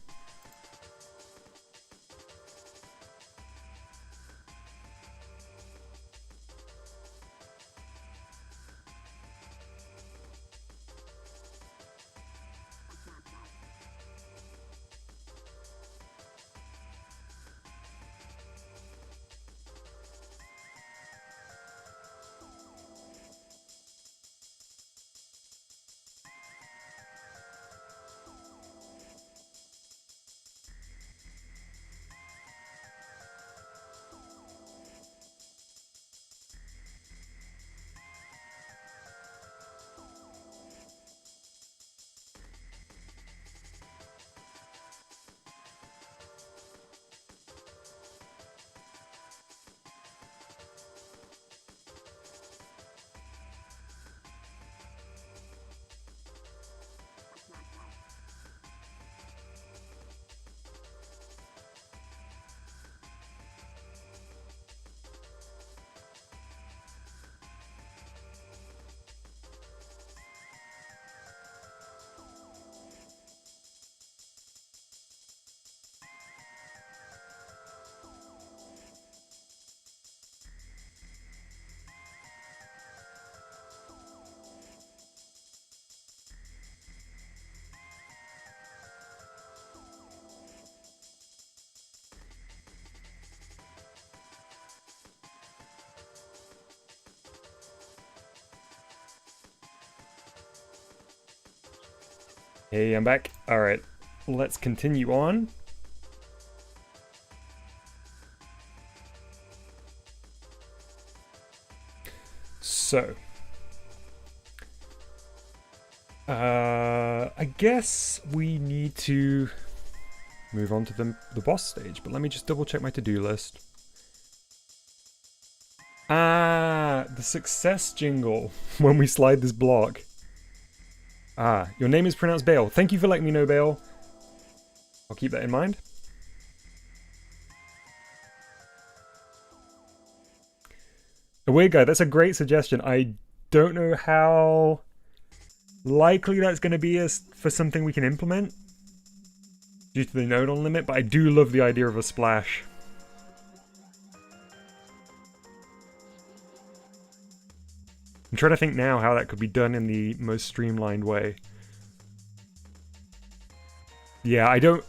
Hey, I'm back. All right, let's continue on. So, I guess we need to move on to the boss stage, but let me just double check my to-do list. Ah, the success jingle when we slide this block. Ah, your name is pronounced Bale. Thank you for letting me know, Bale. I'll keep that in mind. A weird guy, that's a great suggestion. I don't know how likely that's going to be for something we can implement due to the node on limit, but I do love the idea of a splash. I'm trying to think now how that could be done in the most streamlined way. Yeah, I don't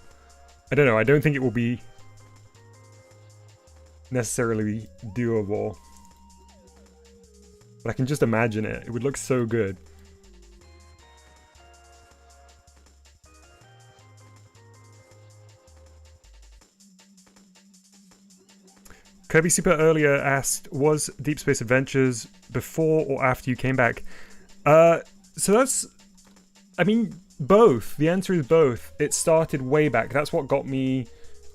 know. I don't think it will be necessarily doable. But I can just imagine it. It would look so good. Kirby Super earlier asked, was Deep Space Adventures before or after you came back? So that's... I mean, both. The answer is both. It started way back. That's what got me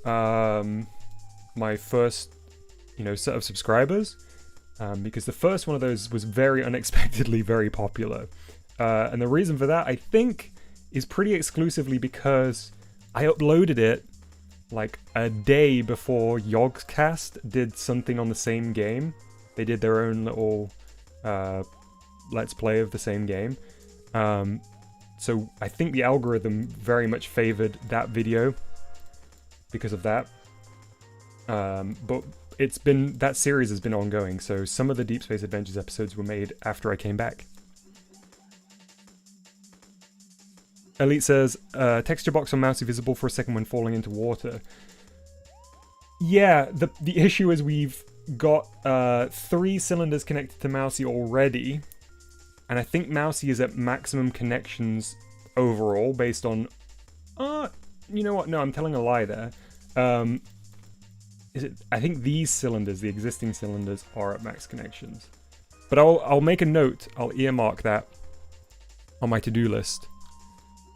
my first, set of subscribers. Because the first one of those was very unexpectedly very popular. And the reason for that, I think, is pretty exclusively because I uploaded it like a day before Yogscast did something on the same game. They did their own little let's play of the same game. So I think the algorithm very much favored that video because of that. But that series has been ongoing, so some of the Deep Space Adventures episodes were made after I came back. Elite says, texture box on Mousey visible for a second when falling into water. Yeah, the issue is we've got 3 cylinders connected to Mousey already, and I think Mousey is at maximum connections overall based on... you know what? No, I'm telling a lie there. I think these cylinders, the existing cylinders, are at max connections. But I'll make a note. I'll earmark that on my to-do list.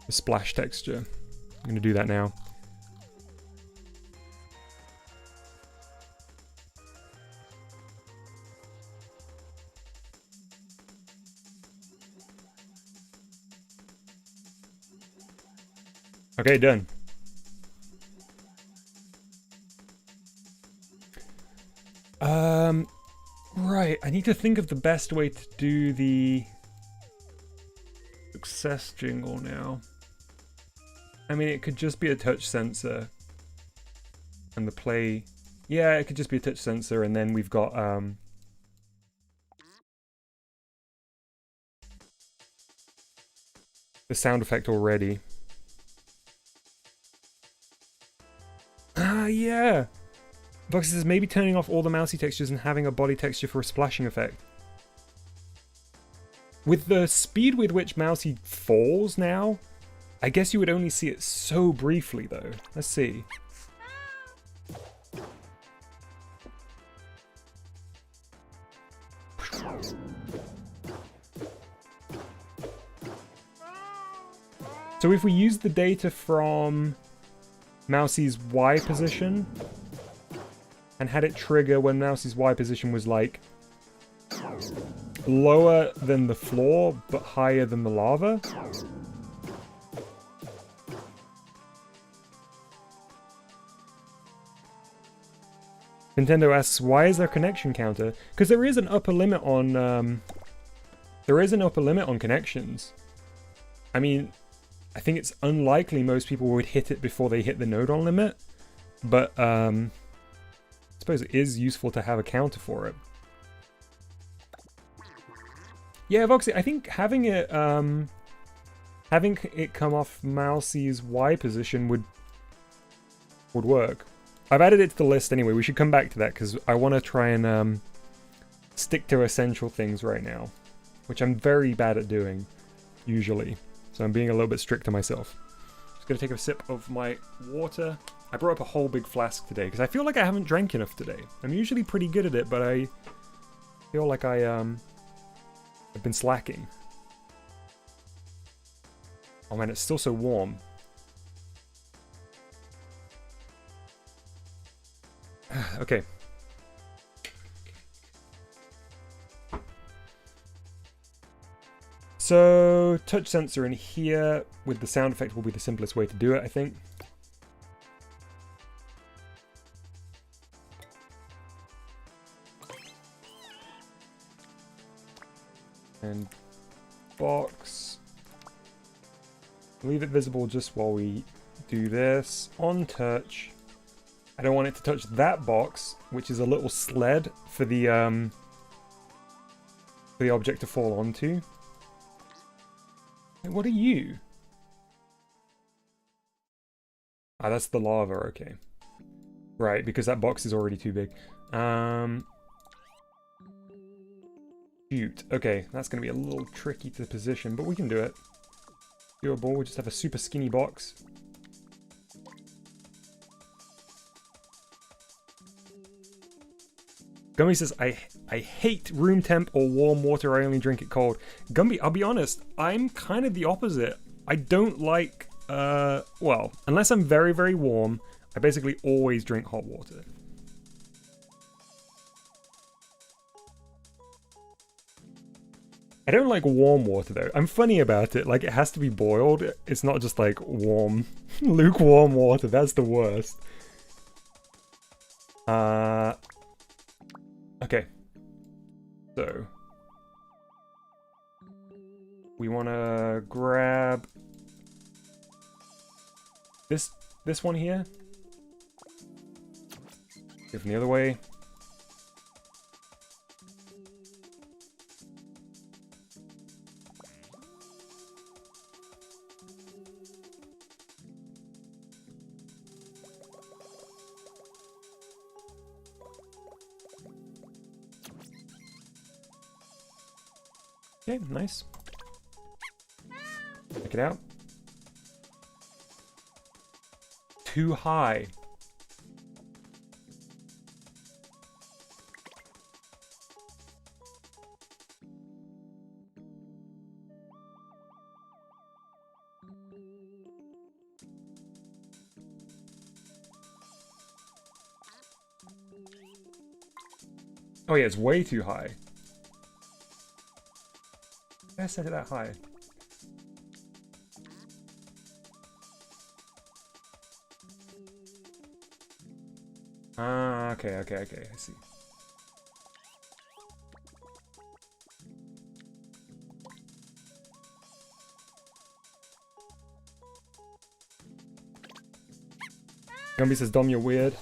The splash texture. I'm going to do that now. Okay, done. Right, I need to think of the best way to do the success jingle now. I mean, it could just be a touch sensor. And the play... Yeah, it could just be a touch sensor, and then we've got, the sound effect already. Ah, yeah! Vox says maybe turning off all the Mousey textures and having a body texture for a splashing effect. With the speed with which Mousey falls now, I guess you would only see it so briefly though. Let's see. So if we use the data from Mousey's Y position and had it trigger when Mousey's Y position was like lower than the floor but higher than the lava. Nintendo asks, why is there a connection counter? Because there is an upper limit on connections. I mean, I think it's unlikely most people would hit it before they hit the node on limit, but I suppose it is useful to have a counter for it. Yeah, Voxy, I think having it come off Mousey's Y position would work. I've added it to the list anyway. We should come back to that because I want to try and stick to essential things right now, which I'm very bad at doing usually. So I'm being a little bit strict to myself. Just gonna take a sip of my water. I brought up a whole big flask today because I feel like I haven't drank enough today. I'm usually pretty good at it, but I feel like I've been slacking. Oh man, it's still so warm. Okay. So, touch sensor in here with the sound effect will be the simplest way to do it, I think. And box. Leave it visible just while we do this. On touch. I don't want it to touch that box, which is a little sled for the object to fall onto. What are you? Ah, that's the lava, okay. Right, because that box is already too big. Shoot. Okay, that's going to be a little tricky to position, but we can do it. Doable, we'll just have a super skinny box. Gumby says, I hate room temp or warm water, I only drink it cold. Gumby, I'll be honest, I'm kind of the opposite. I don't like, well, unless I'm very, very warm, I basically always drink hot water. I don't like warm water though. I'm funny about it, like it has to be boiled. It's not just like warm, lukewarm water, that's the worst. Okay. So. We want to grab this one here. Go from the other way. Okay, nice. Check it out. Too high. Oh yeah, it's way too high. I set it that high. Ah, okay, I see. Gumby says, Dom, you're weird.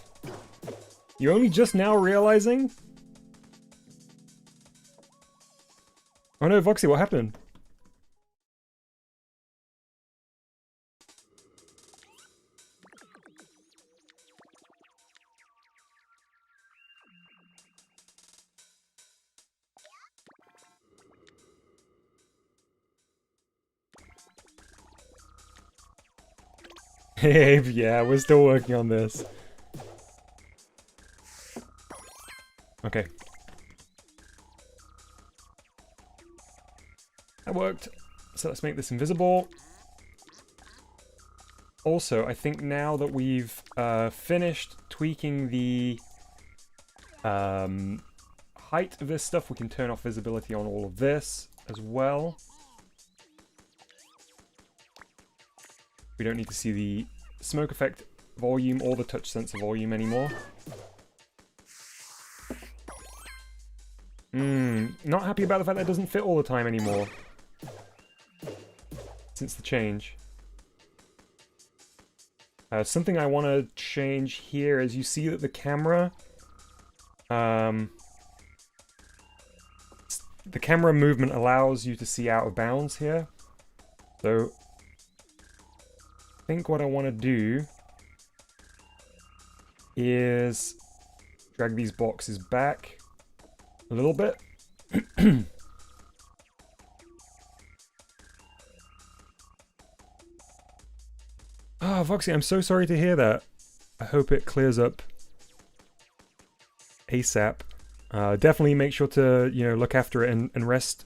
You only just now realizing? Oh no, Voxy, what happened? Hey, yeah, we're still working on this. Okay. That worked. So let's make this invisible. Also, I think now that we've finished tweaking the height of this stuff, we can turn off visibility on all of this as well. We don't need to see the smoke effect volume or the touch sensor volume anymore. Not happy about the fact that it doesn't fit all the time anymore. Since the change. Something I want to change here is you see that the camera... the camera movement allows you to see out of bounds here. So... I think what I want to do is drag these boxes back a little bit. Ah, Voxy, I'm so sorry to hear that. I hope it clears up ASAP. Definitely make sure to, you know, look after it and rest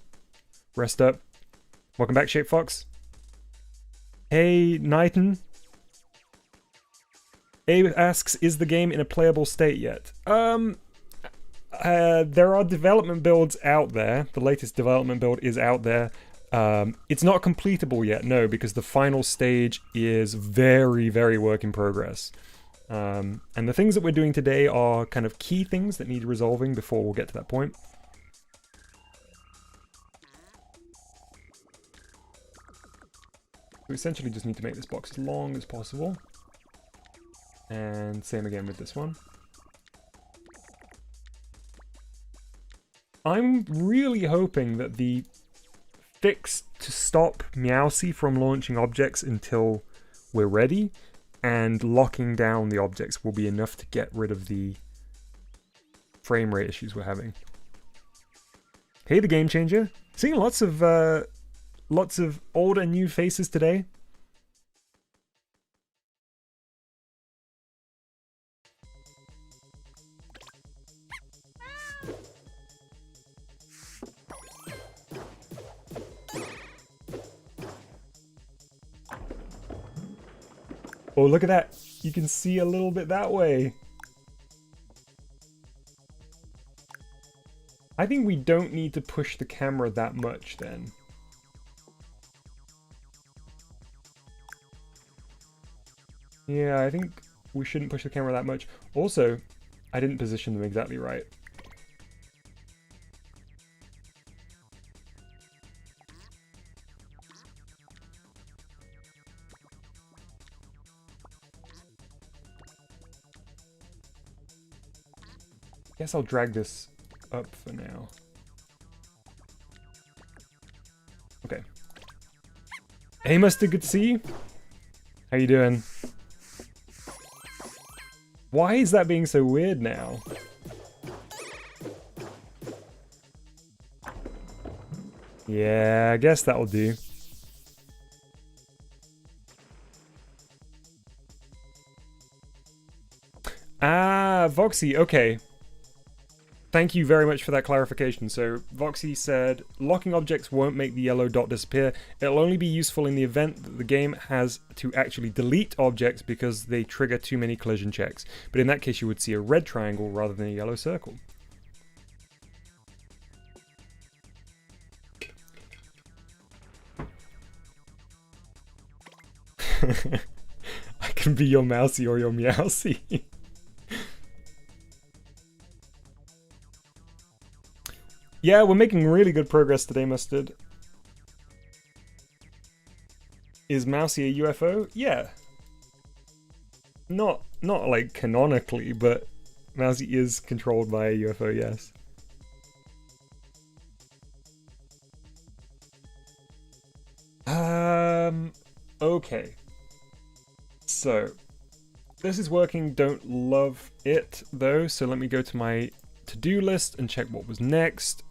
up. Welcome back, Shape Fox. Hey, Knighton. Abe asks, is the game in a playable state yet? There are development builds out there. The latest development build is out there. It's not completable yet, no, because the final stage is very, very work in progress. And the things that we're doing today are kind of key things that need resolving before we'll get to that point. We essentially just need to make this box as long as possible. And same again with this one. I'm really hoping that the fix to stop Mousey from launching objects until we're ready and locking down the objects will be enough to get rid of the frame rate issues we're having. Hey, the Game Changer. Seeing lots of old and new faces today. Oh, look at that. You can see a little bit that way. I think we don't need to push the camera that much then. Yeah, I think we shouldn't push the camera that much. Also, I didn't position them exactly right. Guess I'll drag this up for now. Okay. Hey, Mustard, good to see you. How you doing? Why is that being so weird now? Yeah, I guess that'll do. Ah, Voxy, okay. Thank you very much for that clarification. So, Voxy said, locking objects won't make the yellow dot disappear. It'll only be useful in the event that the game has to actually delete objects because they trigger too many collision checks. But in that case, you would see a red triangle rather than a yellow circle. I can be your Mousey or your Meowsy. Yeah, we're making really good progress today, Mustard. Is Mousey a UFO? Yeah. Not like canonically, but Mousey is controlled by a UFO, yes. Okay. So, this is working, don't love it though, so let me go to my to-do list and check what was next.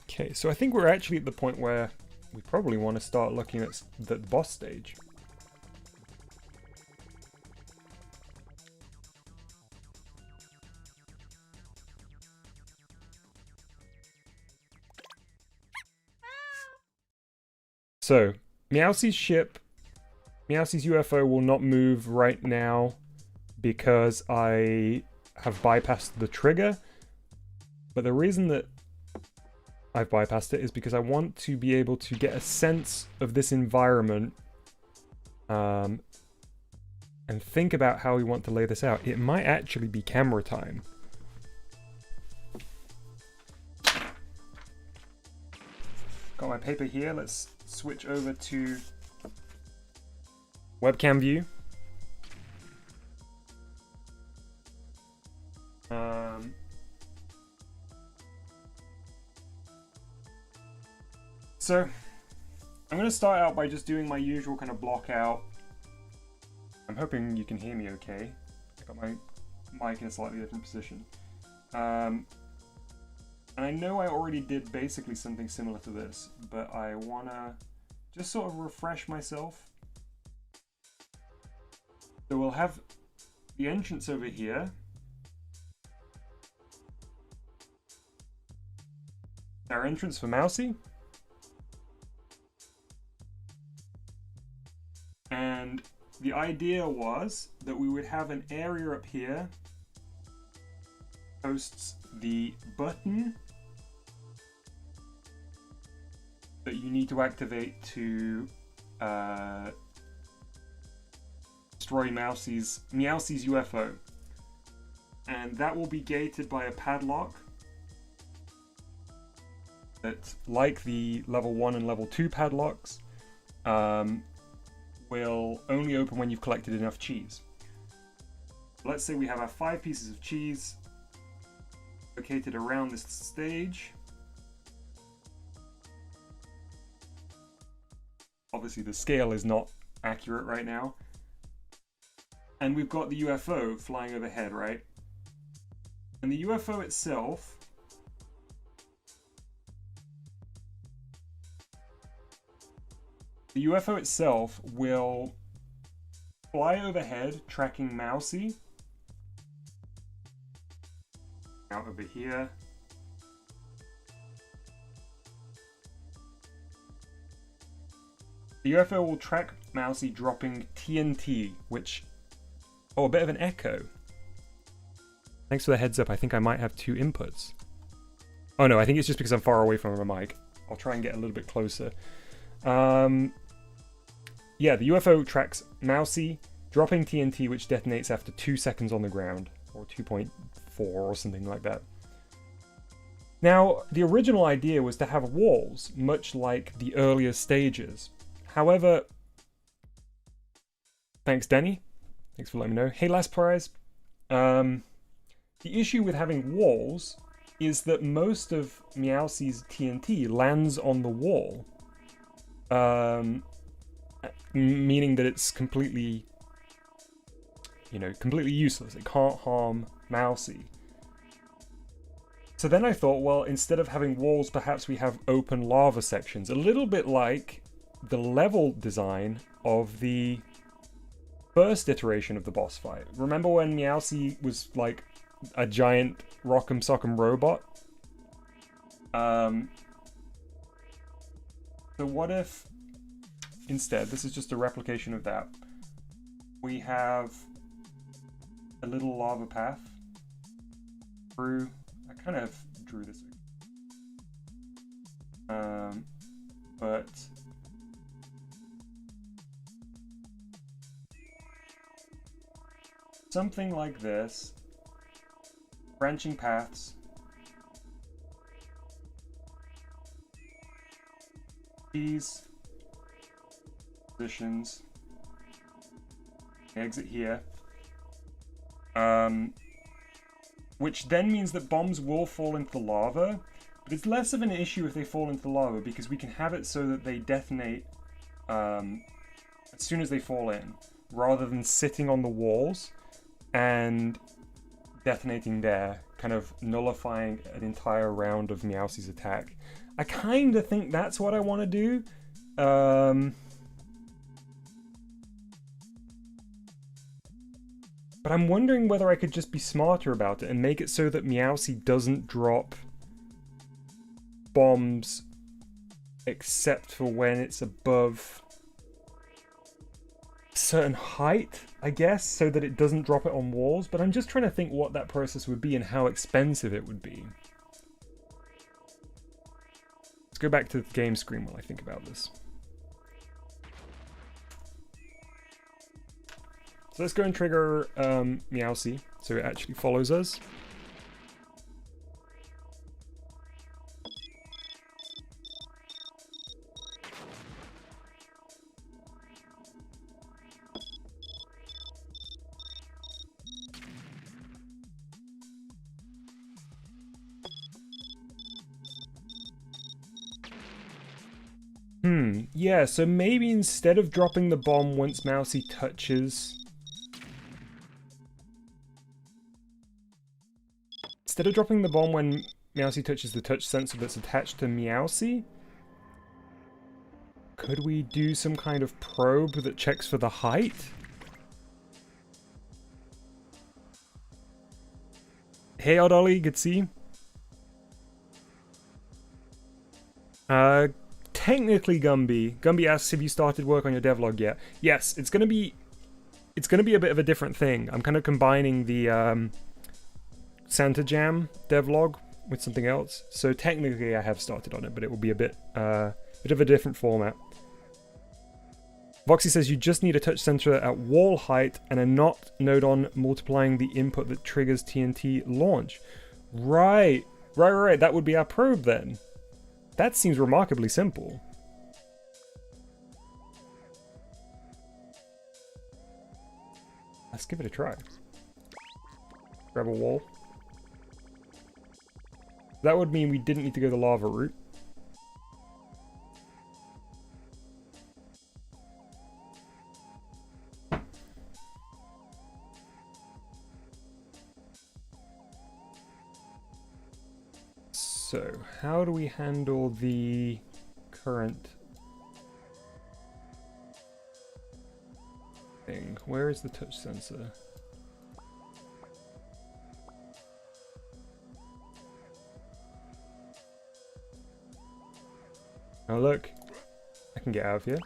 Okay, so I think we're actually at the point where we probably want to start looking at the boss stage. So, Meowsey's ship, Meowsey's UFO will not move right now because I have bypassed the trigger. But the reason that I've bypassed it is because I want to be able to get a sense of this environment and think about how we want to lay this out. It might actually be camera time. Got my paper here. Let's switch over to webcam view. So, I'm going to start out by just doing my usual kind of block out. I'm hoping you can hear me okay. I got my mic in a slightly different position. And I know I already did basically something similar to this, but I want to just sort of refresh myself. So we'll have the entrance over here. Our entrance for Mousey. And the idea was that we would have an area up here hosts the button that you need to activate to destroy Meowsey's UFO. And that will be gated by a padlock that, like the level 1 and level 2 padlocks, will only open when you've collected enough cheese. Let's say we have our 5 pieces of cheese located around this stage. Obviously the scale is not accurate right now. And we've got the UFO flying overhead, right? And the UFO itself will fly overhead, tracking Mousey. Out over here. The UFO will track Mousey dropping TNT, which... Oh, a bit of an echo. Thanks for the heads up. I think I might have 2 inputs. Oh no, I think it's just because I'm far away from my mic. I'll try and get a little bit closer. Yeah, the UFO tracks Mousey dropping TNT, which detonates after 2 seconds on the ground. or 2.4 or something like that. Now, the original idea was to have walls, much like the earlier stages. However, thanks, Danny. Thanks for letting me know. Hey, Last Prize. The issue with having walls is that most of Mousey's TNT lands on the wall. Meaning that it's completely, completely useless. It can't harm Mousey. So then I thought, well, instead of having walls, perhaps we have open lava sections. A little bit like the level design of the first iteration of the boss fight. Remember when Mousey was like a giant rock'em sock'em robot? So what if instead, this is just a replication of that, we have a little lava path through. I kind of drew this, but something like this, branching paths, these positions, exit here, which then means that bombs will fall into the lava, but it's less of an issue if they fall into the lava because we can have it so that they detonate as soon as they fall in, rather than sitting on the walls and detonating there, kind of nullifying an entire round of Mousey's attack. I kind of think that's what I want to do. But I'm wondering whether I could just be smarter about it and make it so that Mousey doesn't drop bombs except for when it's above a certain height, I guess, so that it doesn't drop it on walls. But I'm just trying to think what that process would be and how expensive it would be. Let's go back to the game screen while I think about this. So let's go and trigger Mousey so it actually follows us. Yeah, so maybe instead of dropping the bomb once Mousey touches... Instead of dropping the bomb when Mousey touches the touch sensor that's attached to Mousey, could we do some kind of probe that checks for the height? Hey, Odd Ollie, good to see you. Technically, Gumby asks, have you started work on your devlog yet? Yes, it's gonna be a bit of a different thing. I'm kind of combining the Santa Jam devlog with something else. So technically I have started on it, but it will be a bit of a different format. Voxy says you just need a touch sensor at wall height and a not node on multiplying the input that triggers TNT launch. Right. That would be our probe then. That seems remarkably simple. Let's give it a try. Grab a wall. That would mean we didn't need to go the lava route. So, how do we handle the current thing? Where is the touch sensor? Oh look, I can get out of here.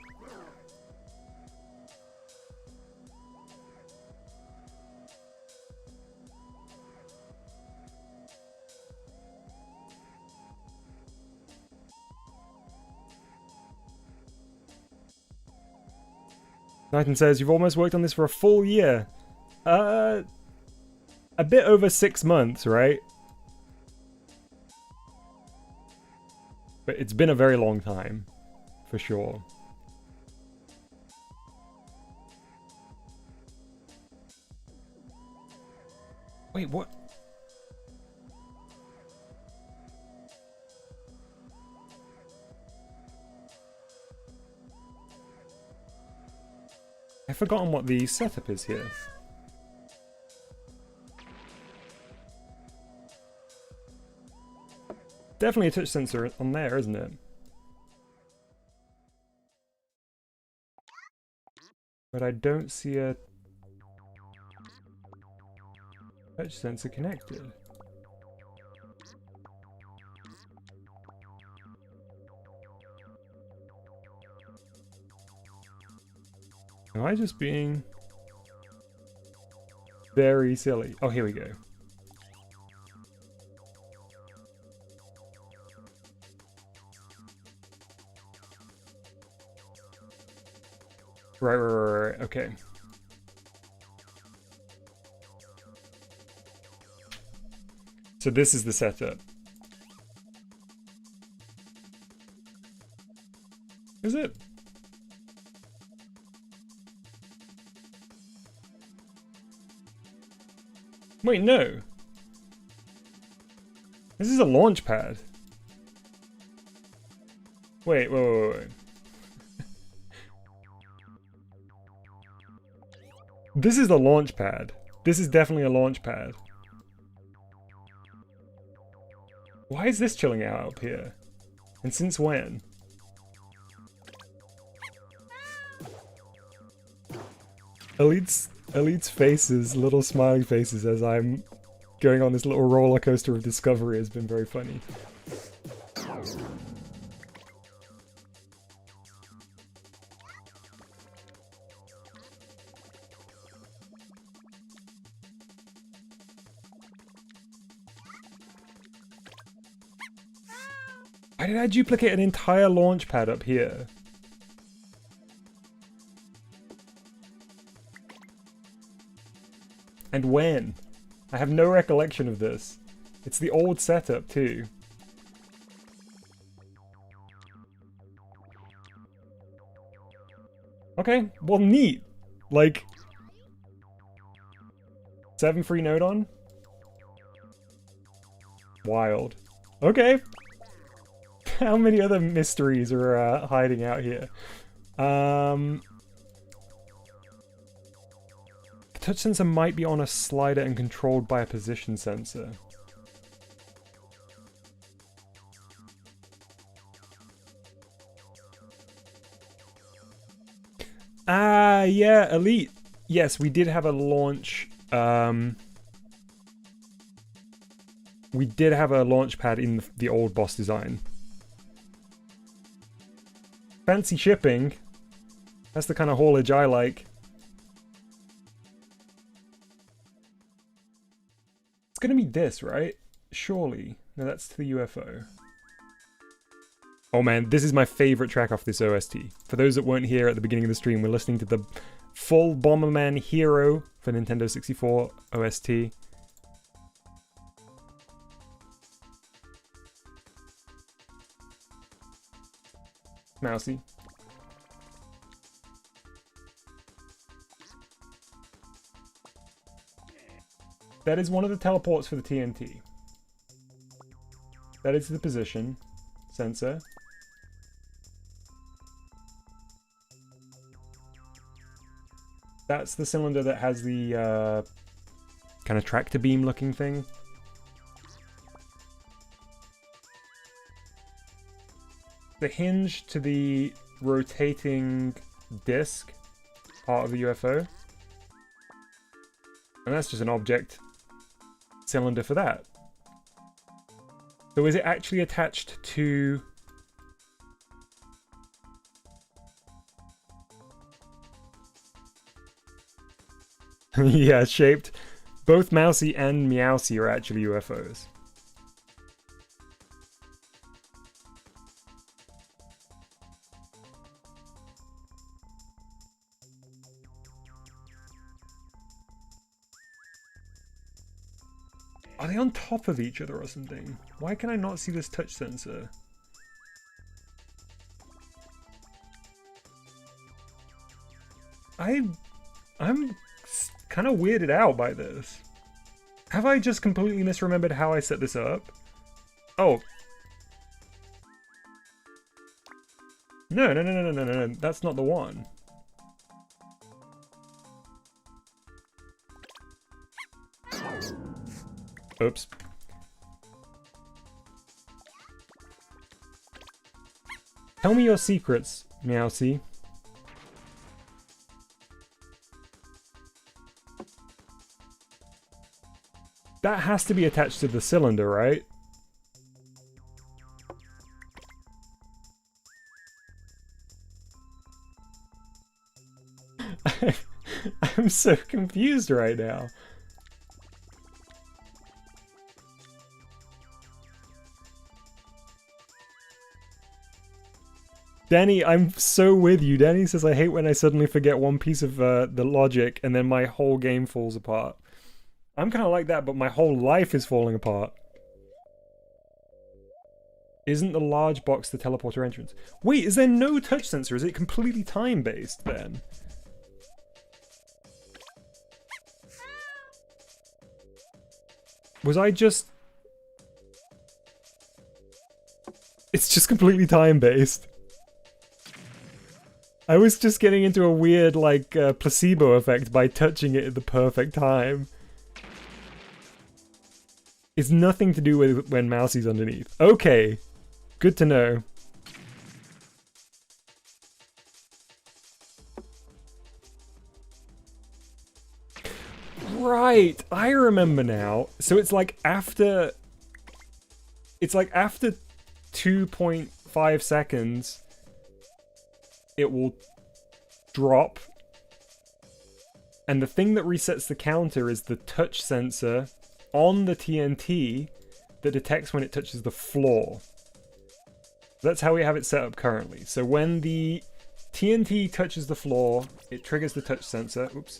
Nathan says, you've almost worked on this for a full year. I a bit over 6 months, right? But it's been a very long time, for sure. Wait, what? I've forgotten what the setup is here. Definitely a touch sensor on there, isn't it? But I don't see a touch sensor connected. Am I just being very silly? Oh, here we go. Right, okay. So this is the setup. Is it? Wait, no. This is a launch pad. Wait. This is the launch pad. This is definitely a launch pad. Why is this chilling out up here? And since when? Elite's faces, little smiley faces as I'm going on this little roller coaster of discovery has been very funny. Why did I duplicate an entire launch pad up here? And when? I have no recollection of this. It's the old setup too. Okay, well neat. Like 7 free node on? Wild. Okay. How many other mysteries are hiding out here? The touch sensor might be on a slider and controlled by a position sensor. Ah, yeah, Elite. Yes, we did have a launch. We did have a launch pad in the old boss design. Fancy shipping. That's the kind of haulage I like. It's gonna be this, right? Surely. No, that's to the UFO. Oh man, this is my favorite track off this OST. For those that weren't here at the beginning of the stream, we're listening to the full Bomberman Hero for Nintendo 64 OST. Mousey. That is one of the teleports for the TNT. That is the position sensor. That's the cylinder that has the kind of tractor beam looking thing. The hinge to the rotating disc part of the UFO. And that's just an object cylinder for that. So is it actually attached to... Yeah, shaped. Both Mousey and Meowsey are actually UFOs. Are they on top of each other or something? Why can I not see this touch sensor? I'm kind of weirded out by this. Have I just completely misremembered how I set this up? Oh. No, no, no, no, no, no, no, that's not the one. Oops. Tell me your secrets, Mousey. That has to be attached to the cylinder, right? I'm so confused right now. Danny, I'm so with you. Danny says, I hate when I suddenly forget one piece of the logic and then my whole game falls apart. I'm kind of like that, but my whole life is falling apart. Isn't the large box the teleporter entrance? Wait, is there no touch sensor? Is it completely time-based then? Was I just... It's just completely time-based. I was just getting into a weird, like, placebo effect by touching it at the perfect time. It's nothing to do with when Mousey's underneath. Okay. Good to know. Right, I remember now. So it's like after... It's like after 2.5 seconds, it will drop. And the thing that resets the counter is the touch sensor on the TNT that detects when it touches the floor. That's how we have it set up currently. So when the TNT touches the floor, it triggers the touch sensor. Oops.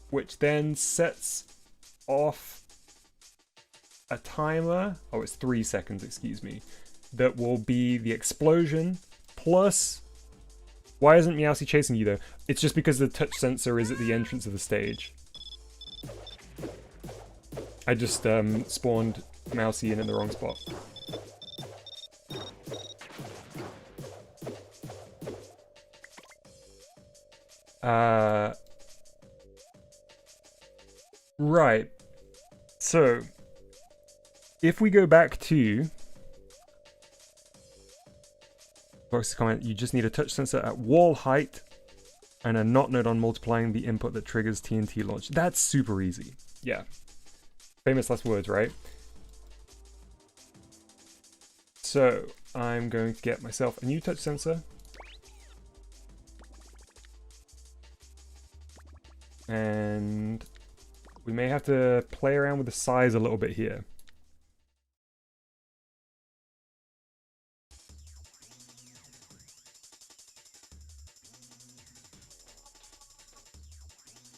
Which then sets off a timer. Oh, it's 3 seconds, excuse me. That will be the explosion plus... Why isn't Mousey chasing you though? It's just because the touch sensor is at the entrance of the stage. I just spawned Mousey in the wrong spot. Right. So, if we go back to... Box comment, you just need a touch sensor at wall height and a not node on multiplying the input that triggers TNT launch. That's super easy. Yeah. Famous last words, right? So, I'm going to get myself a new touch sensor. And we may have to play around with the size a little bit here.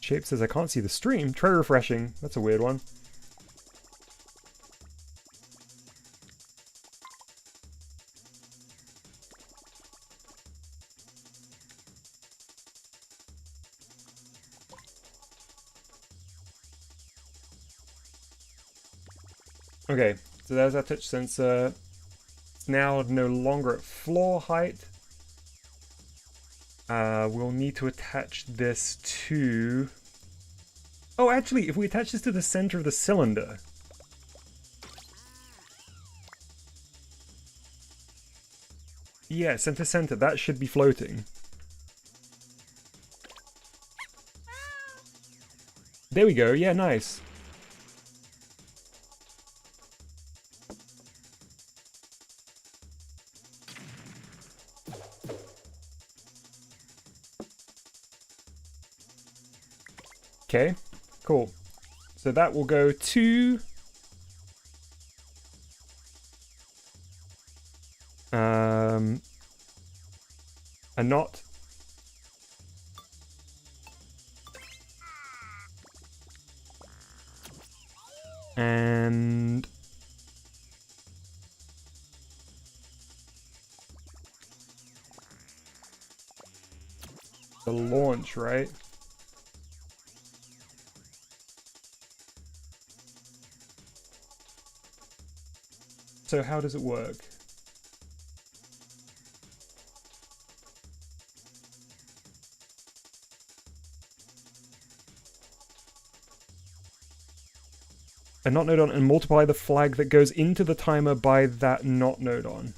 Shape says I can't see the stream. Try refreshing. That's a weird one. Okay, so there's our touch sensor. It's now no longer at floor height. We'll need to attach this to... Oh, actually, if we attach this to the center of the cylinder... Yeah, center center, that should be floating. There we go, yeah, nice. Okay, cool. So that will go to... a knot. And the launch, right? So how does it work? A not node on and multiply the flag that goes into the timer by that not node on.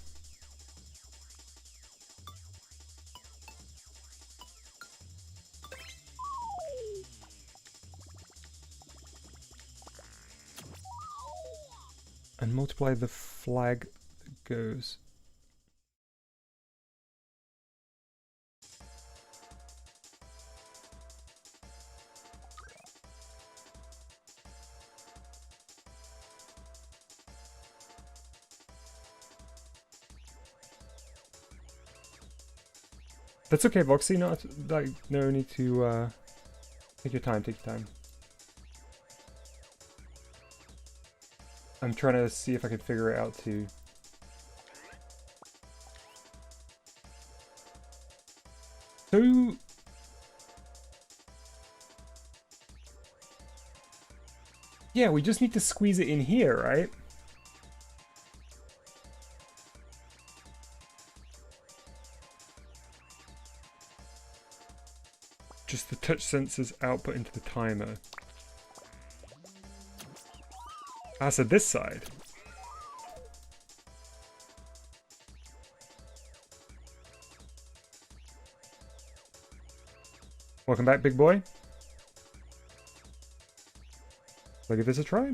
And multiply the flag that goes. That's okay, Voxy. Not like no need to take your time. Take your time. I'm trying to see if I can figure it out too. So yeah, we just need to squeeze it in here, right? Just the touch sensor's output into the timer. Ah, so this side. Welcome back, big boy. I'll give this a try.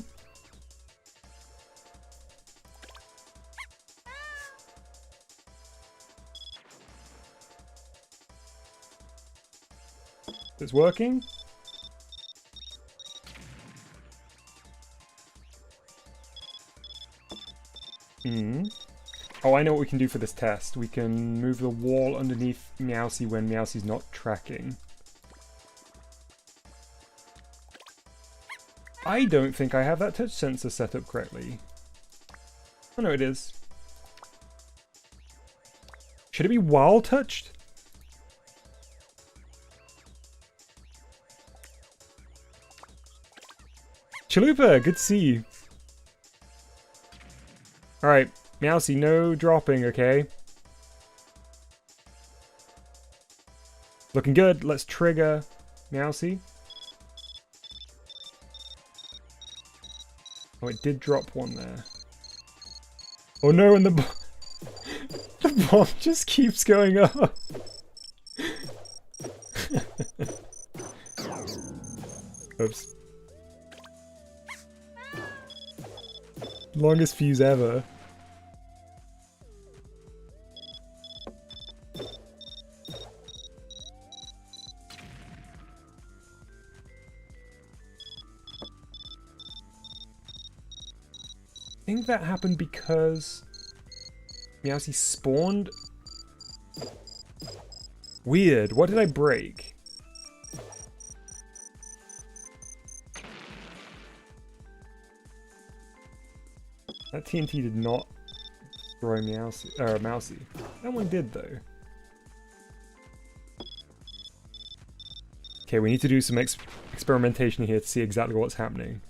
It's working. Oh, I know what we can do for this test. We can move the wall underneath Mousey when Mousey's not tracking. I don't think I have that touch sensor set up correctly. Oh no, it is. Should it be while touched? Chalupa, good to see you. Alright, Mousey, no dropping, okay? Looking good. Let's trigger Mousey. Oh, it did drop one there. Oh no, and the bomb just keeps going up. Oops. Longest fuse ever. I think that happened because Mousey spawned. Weird. What did I break? That TNT did not destroy Mousey. That one did though. Okay, we need to do some experimentation here to see exactly what's happening.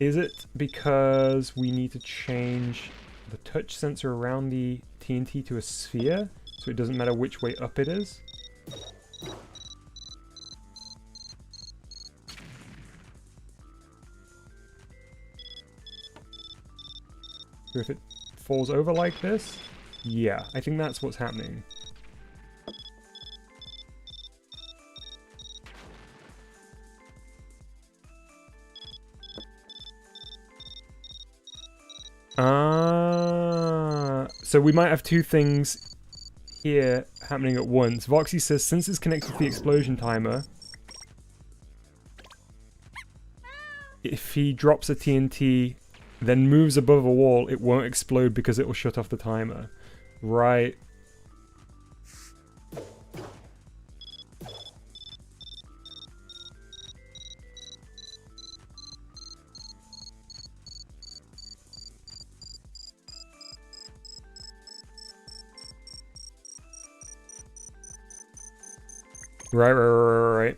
Is it because we need to change the touch sensor around the TNT to a sphere, so it doesn't matter which way up it is? So if it falls over like this, yeah, I think that's what's happening. So we might have two things here happening at once. Voxy says, since it's connected to the explosion timer, if he drops a TNT, then moves above a wall, it won't explode because it will shut off the timer. Right. Right.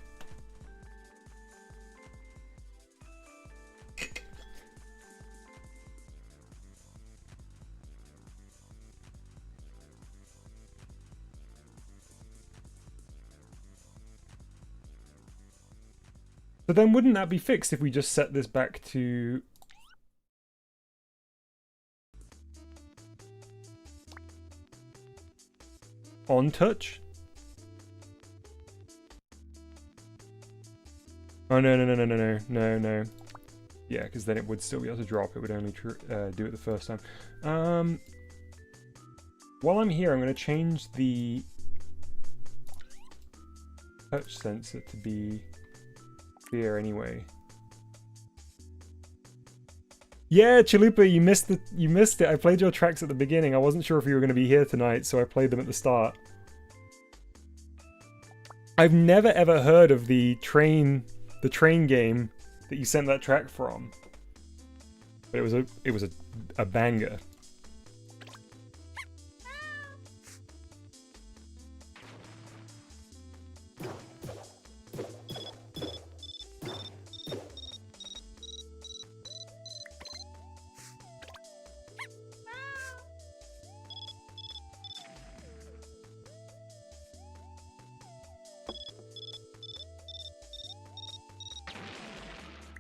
But then wouldn't that be fixed if we just set this back to... on touch? Oh, no. Yeah, because then it would still be able to drop. It would only do it the first time. While I'm here, I'm going to change the touch sensor to be here anyway. Yeah, Chalupa, you missed it. I played your tracks at the beginning. I wasn't sure if you were going to be here tonight, so I played them at the start. I've never ever heard of the train game that you sent that track from. But it was a banger.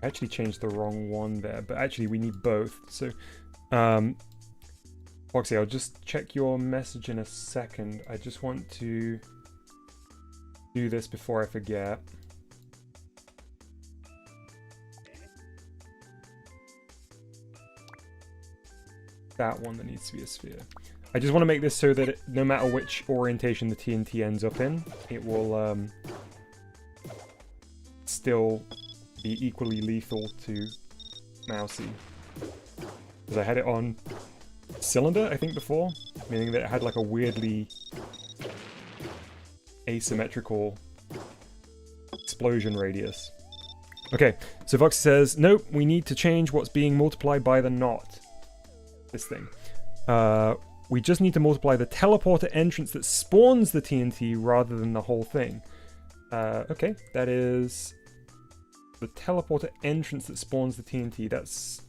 I actually changed the wrong one there, but actually we need both. So, Foxy, I'll just check your message in a second. I just want to do this before I forget. That one that needs to be a sphere. I just want to make this so that no matter which orientation the TNT ends up in, it will still be equally lethal to Mousey. Because I had it on cylinder, I think, before, meaning that it had like a weirdly asymmetrical explosion radius. Okay, so Fox says, nope, we need to change what's being multiplied by the knot. This thing. We just need to multiply the teleporter entrance that spawns the TNT rather than the whole thing. Okay, that is the teleporter entrance that spawns the TNT. That's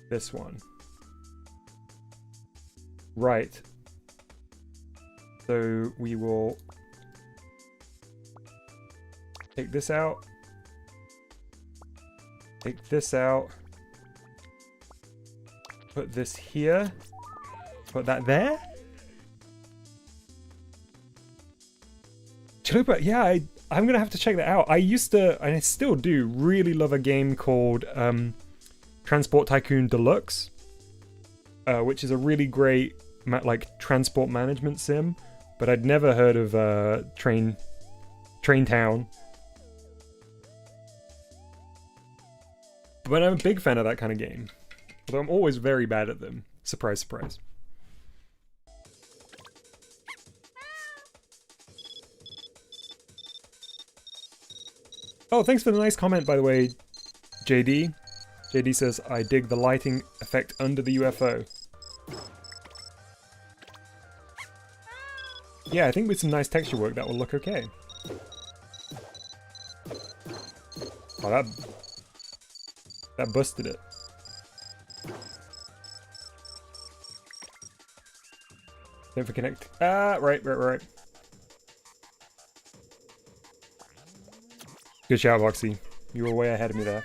this one. Right. So we will take this out. Take this out. Put this here. Put that there. Chalupa, yeah, I'm gonna have to check that out. I used to, and I still do, really love a game called Transport Tycoon Deluxe, which is a really great like transport management sim. But I'd never heard of Train Town. But I'm a big fan of that kind of game. Although I'm always very bad at them. Surprise, surprise. Oh, thanks for the nice comment, by the way, JD. JD says, I dig the lighting effect under the UFO. Yeah, I think with some nice texture work, that will look okay. Oh, that busted it. Don't forget connect. Ah, right. Good shout, Boxy. You were way ahead of me there.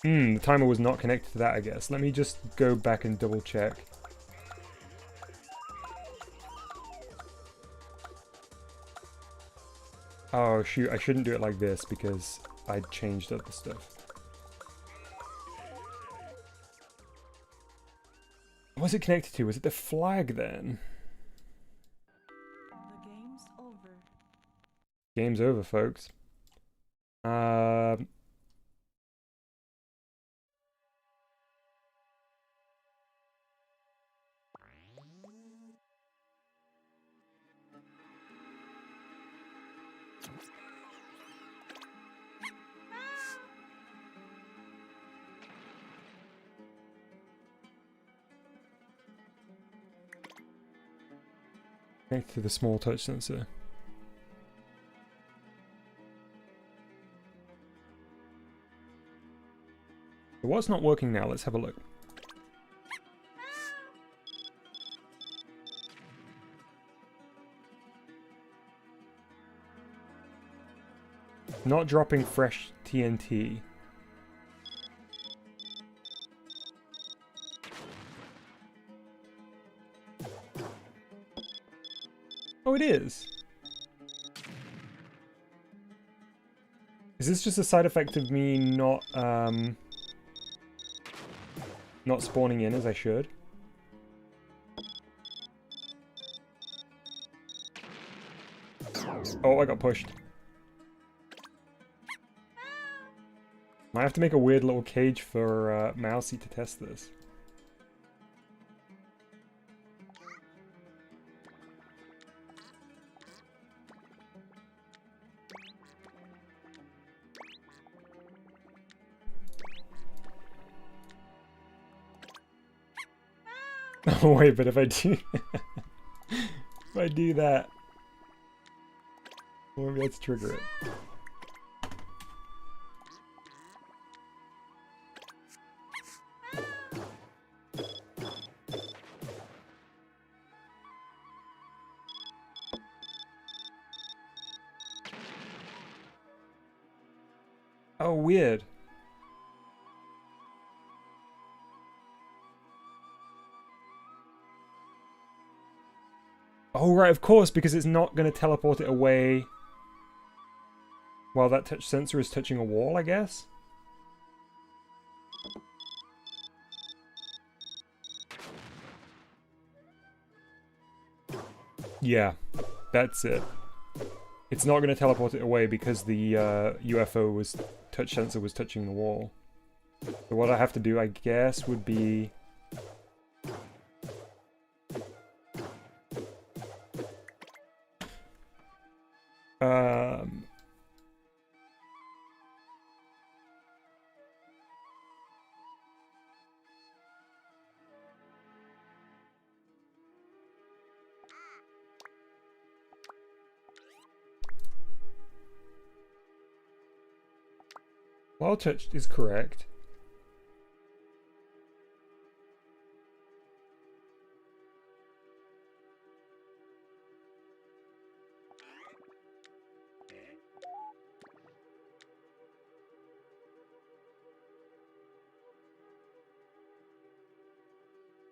The timer was not connected to that, I guess. Let me just go back and double check. Oh shoot, I shouldn't do it like this because I changed up the stuff. What was it connected to? Was it the flag then? The game's over. Game's over, folks. Connect to the small touch sensor. So what's not working now? Let's have a look. Not dropping fresh TNT. Oh, it is. Is this just a side effect of me not spawning in as I should? Oh, I got pushed. Might have to make a weird little cage for Mousey to test this. Oh wait, but if I do if I do that, maybe let's trigger it. Oh, weird. Oh, right, of course, because it's not going to teleport it away while that touch sensor is touching a wall, I guess? Yeah, that's it. It's not going to teleport it away because the UFO was touch sensor was touching the wall. So what I have to do, I guess, would be... While touch is correct.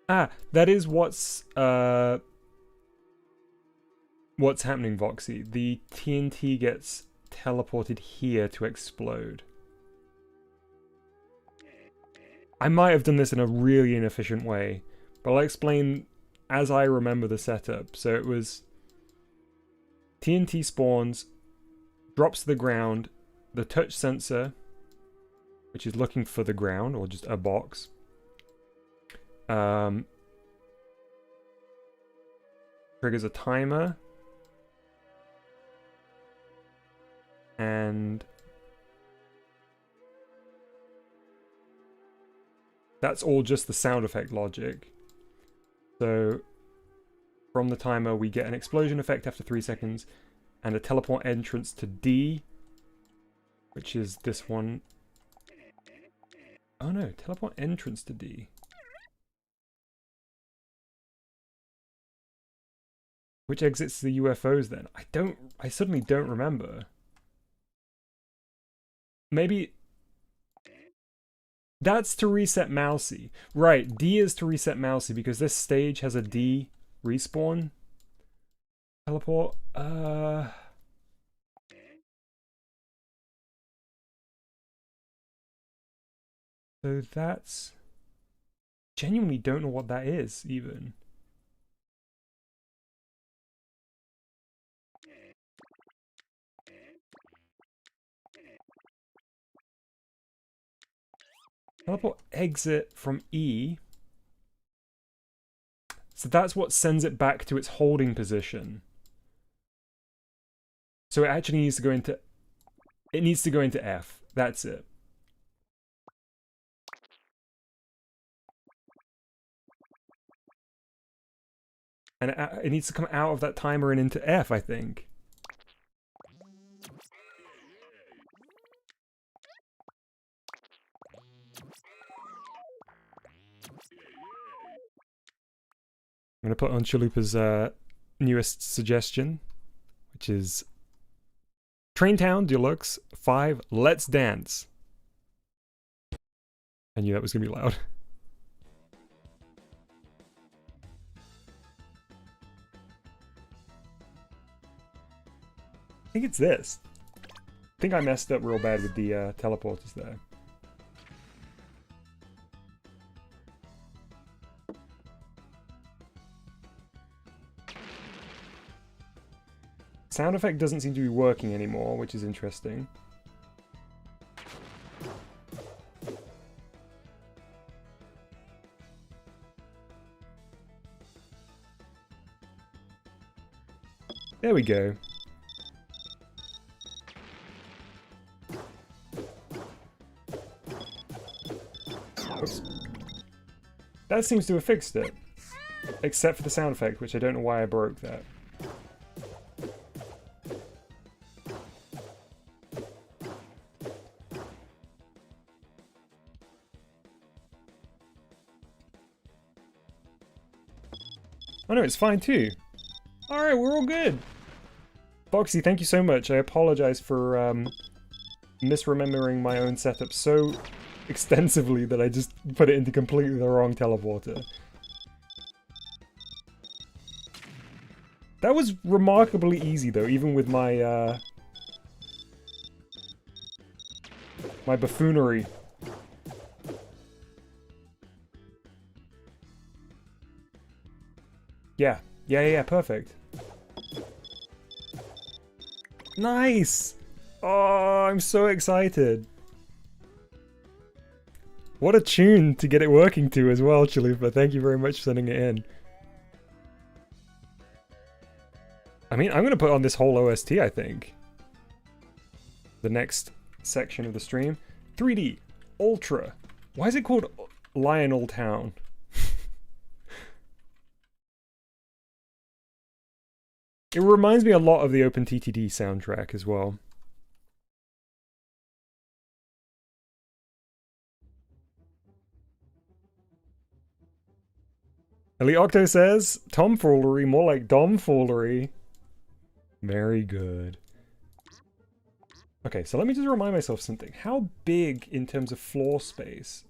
Ah, that is what's happening, Voxy. The TNT gets teleported here to explode. I might have done this in a really inefficient way, but I'll explain as I remember the setup. So it was TNT spawns, drops to the ground, the touch sensor, which is looking for the ground, or just a box, triggers a timer, and that's all just the sound effect logic. So from the timer we get an explosion effect after 3 seconds and a teleport entrance to D, which is this one. Oh no, teleport entrance to D. Which exits the UFOs then? I suddenly don't remember. Maybe that's to reset Mousey. Right, D is to reset Mousey because this stage has a D respawn teleport. So that's... Genuinely don't know what that is, even. Teleport exit from E. So that's what sends it back to its holding position. So it actually needs to go into... It needs to go into F. That's it. And it needs to come out of that timer and into F, I think. I'm going to put on Chalupa's newest suggestion, which is Train Town Deluxe 5 Let's Dance. I knew that was going to be loud. I think it's this. I think I messed up real bad with the teleporters there. Sound effect doesn't seem to be working anymore, which is interesting. There we go. Oops. That seems to have fixed it. Except for the sound effect, which I don't know why I broke that. Oh no, it's fine too. Alright, we're all good. Boxy, thank you so much. I apologize for misremembering my own setup so extensively that I just put it into completely the wrong teleporter. That was remarkably easy though, even with my my buffoonery. Yeah, perfect. Nice! Oh, I'm so excited. What a tune to get it working to as well, Chalupa. Thank you very much for sending it in. I mean, I'm going to put on this whole OST, I think. The next section of the stream. 3D, Ultra. Why is it called Lionel Town? It reminds me a lot of the OpenTTD soundtrack as well. Elite Octo says, tomfoolery, more like domfoolery. Very good. Okay, so let me just remind myself something. How big in terms of floor space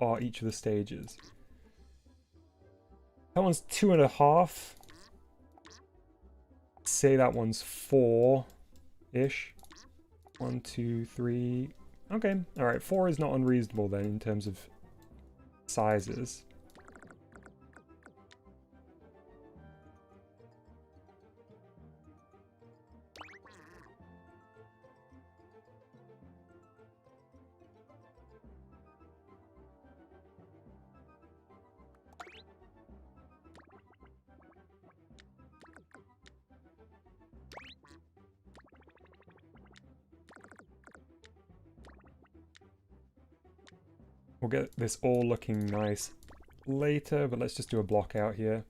are each of the stages? That one's 2.5. Say that one's 4-ish. 1, 2, 3. Okay, alright, 4 is not unreasonable then in terms of sizes. We'll get this all looking nice later, but let's just do a block out here.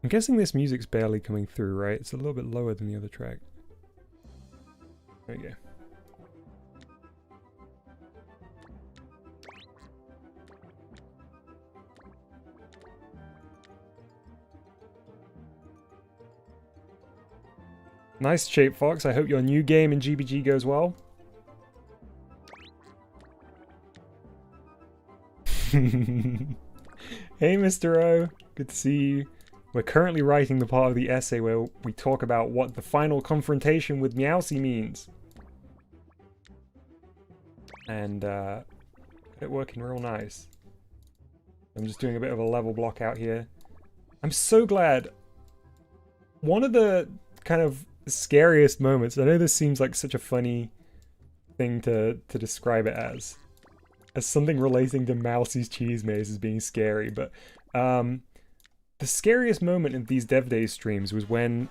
I'm guessing this music's barely coming through, right? It's a little bit lower than the other track. There we go. Nice shape, Fox. I hope your new game in GBG goes well. Hey, Mr. O. Good to see you. We're currently writing the part of the essay where we talk about what the final confrontation with Mousey means. And, got it working real nice. I'm just doing a bit of a level block out here. I'm so glad. One of the kind of scariest moments, I know this seems like such a funny thing to describe it as, as something relating to Mousey's cheese maze as being scary, but the scariest moment in these Dev Days streams was when...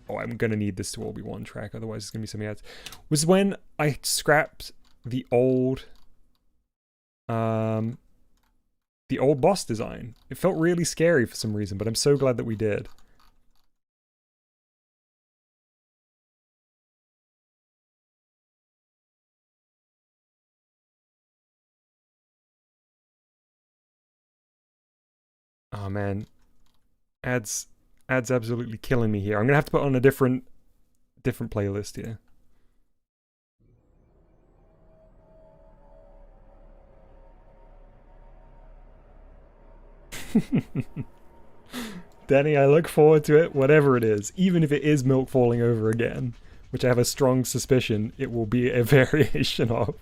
Oh, I'm gonna need this to all be one track, otherwise it's gonna be something else. Was when I scrapped the old boss design. It felt really scary for some reason, but I'm so glad that we did. Oh man, ads absolutely killing me here. I'm gonna have to put on a different playlist here. Danny, I look forward to it, whatever it is, even if it is milk falling over again, which I have a strong suspicion it will be a variation of.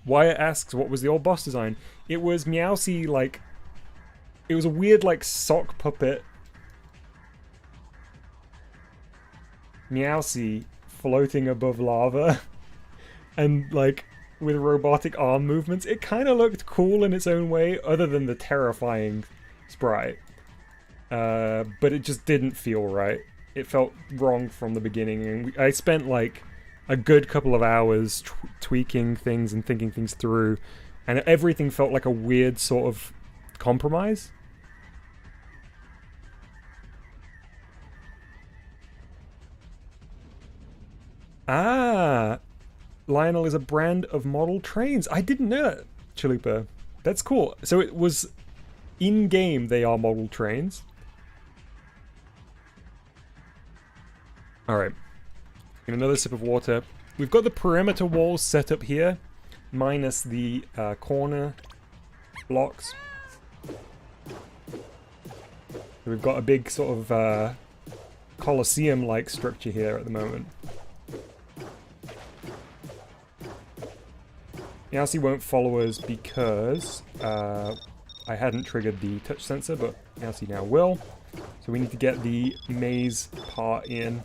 Wyatt asks, what was the old boss design? It was Meowsy, like... It was a weird, like, sock puppet. Meowsy floating above lava. And, like, with robotic arm movements. It kind of looked cool in its own way, other than the terrifying sprite. But it just didn't feel right. It felt wrong from the beginning. And I spent, like... a good couple of hours tweaking things and thinking things through, and everything felt like a weird sort of compromise. Ah, Lionel is a brand of model trains. I didn't know that, Chalupa. That's cool. So it was in-game they are model trains. Alright. Another sip of water. We've got the perimeter walls set up here, minus the corner blocks. So we've got a big sort of Colosseum-like structure here at the moment. Meowsy won't follow us because I hadn't triggered the touch sensor, but Meowsy now will. So we need to get the maze part in.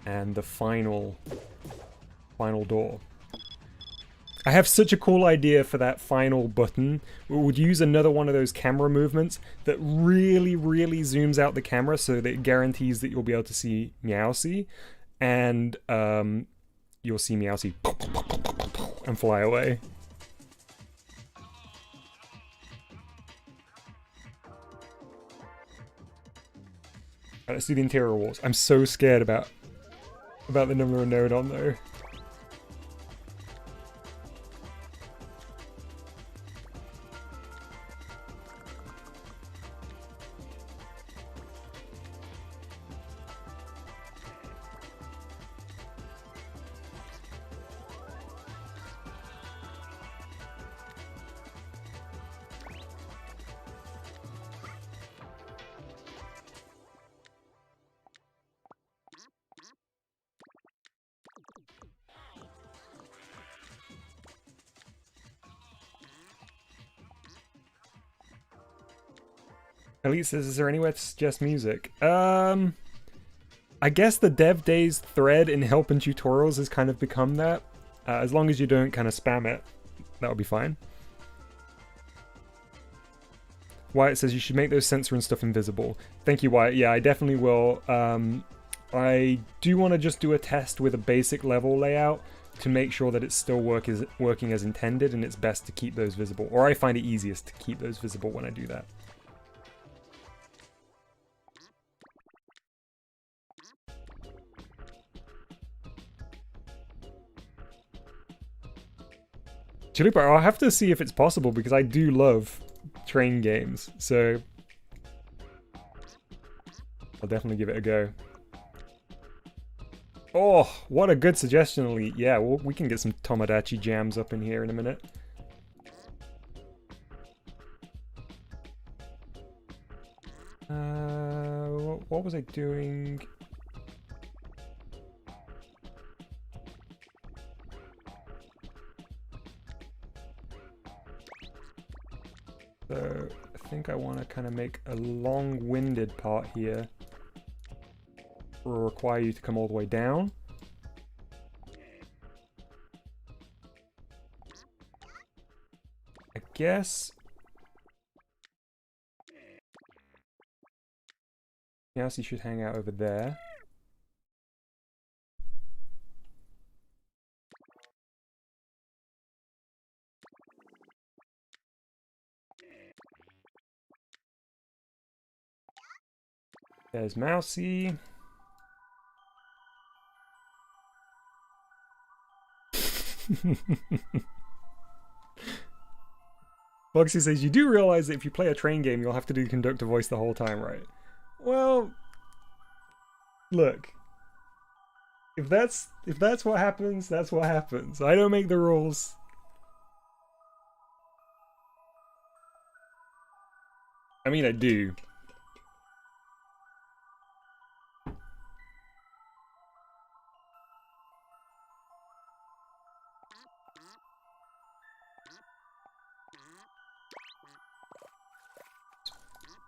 And the final door. I have such a cool idea for that final button. We would use another one of those camera movements that really, really zooms out the camera so that it guarantees that you'll be able to see Meowsy. And you'll see Meowsy and fly away. Right, let's do the interior walls. I'm so scared about the number of node on there. Elite says, is there anywhere to suggest music? I guess the Dev Days thread in help and tutorials has kind of become that. As long as you don't kind of spam it, that'll be fine. Wyatt says you should make those sensor and stuff invisible. Thank you, Wyatt. Yeah, I definitely will. I do want to just do a test with a basic level layout to make sure that it's still working as intended, and it's best to keep those visible. Or I find it easiest to keep those visible when I do that. Chalupa, I'll have to see if it's possible because I do love train games, so I'll definitely give it a go. Oh, what a good suggestion, Elite. Yeah, well, we can get some Tomodachi jams up in here in a minute. What was I doing? So I think I want to kind of make a long-winded part here. require you to come all the way down. I guess... Mousey should hang out over there. There's Mousey. Foxy says, you do realize that if you play a train game, you'll have to do conductor voice the whole time, right? Well, look. If that's what happens, that's what happens. I don't make the rules. I mean, I do.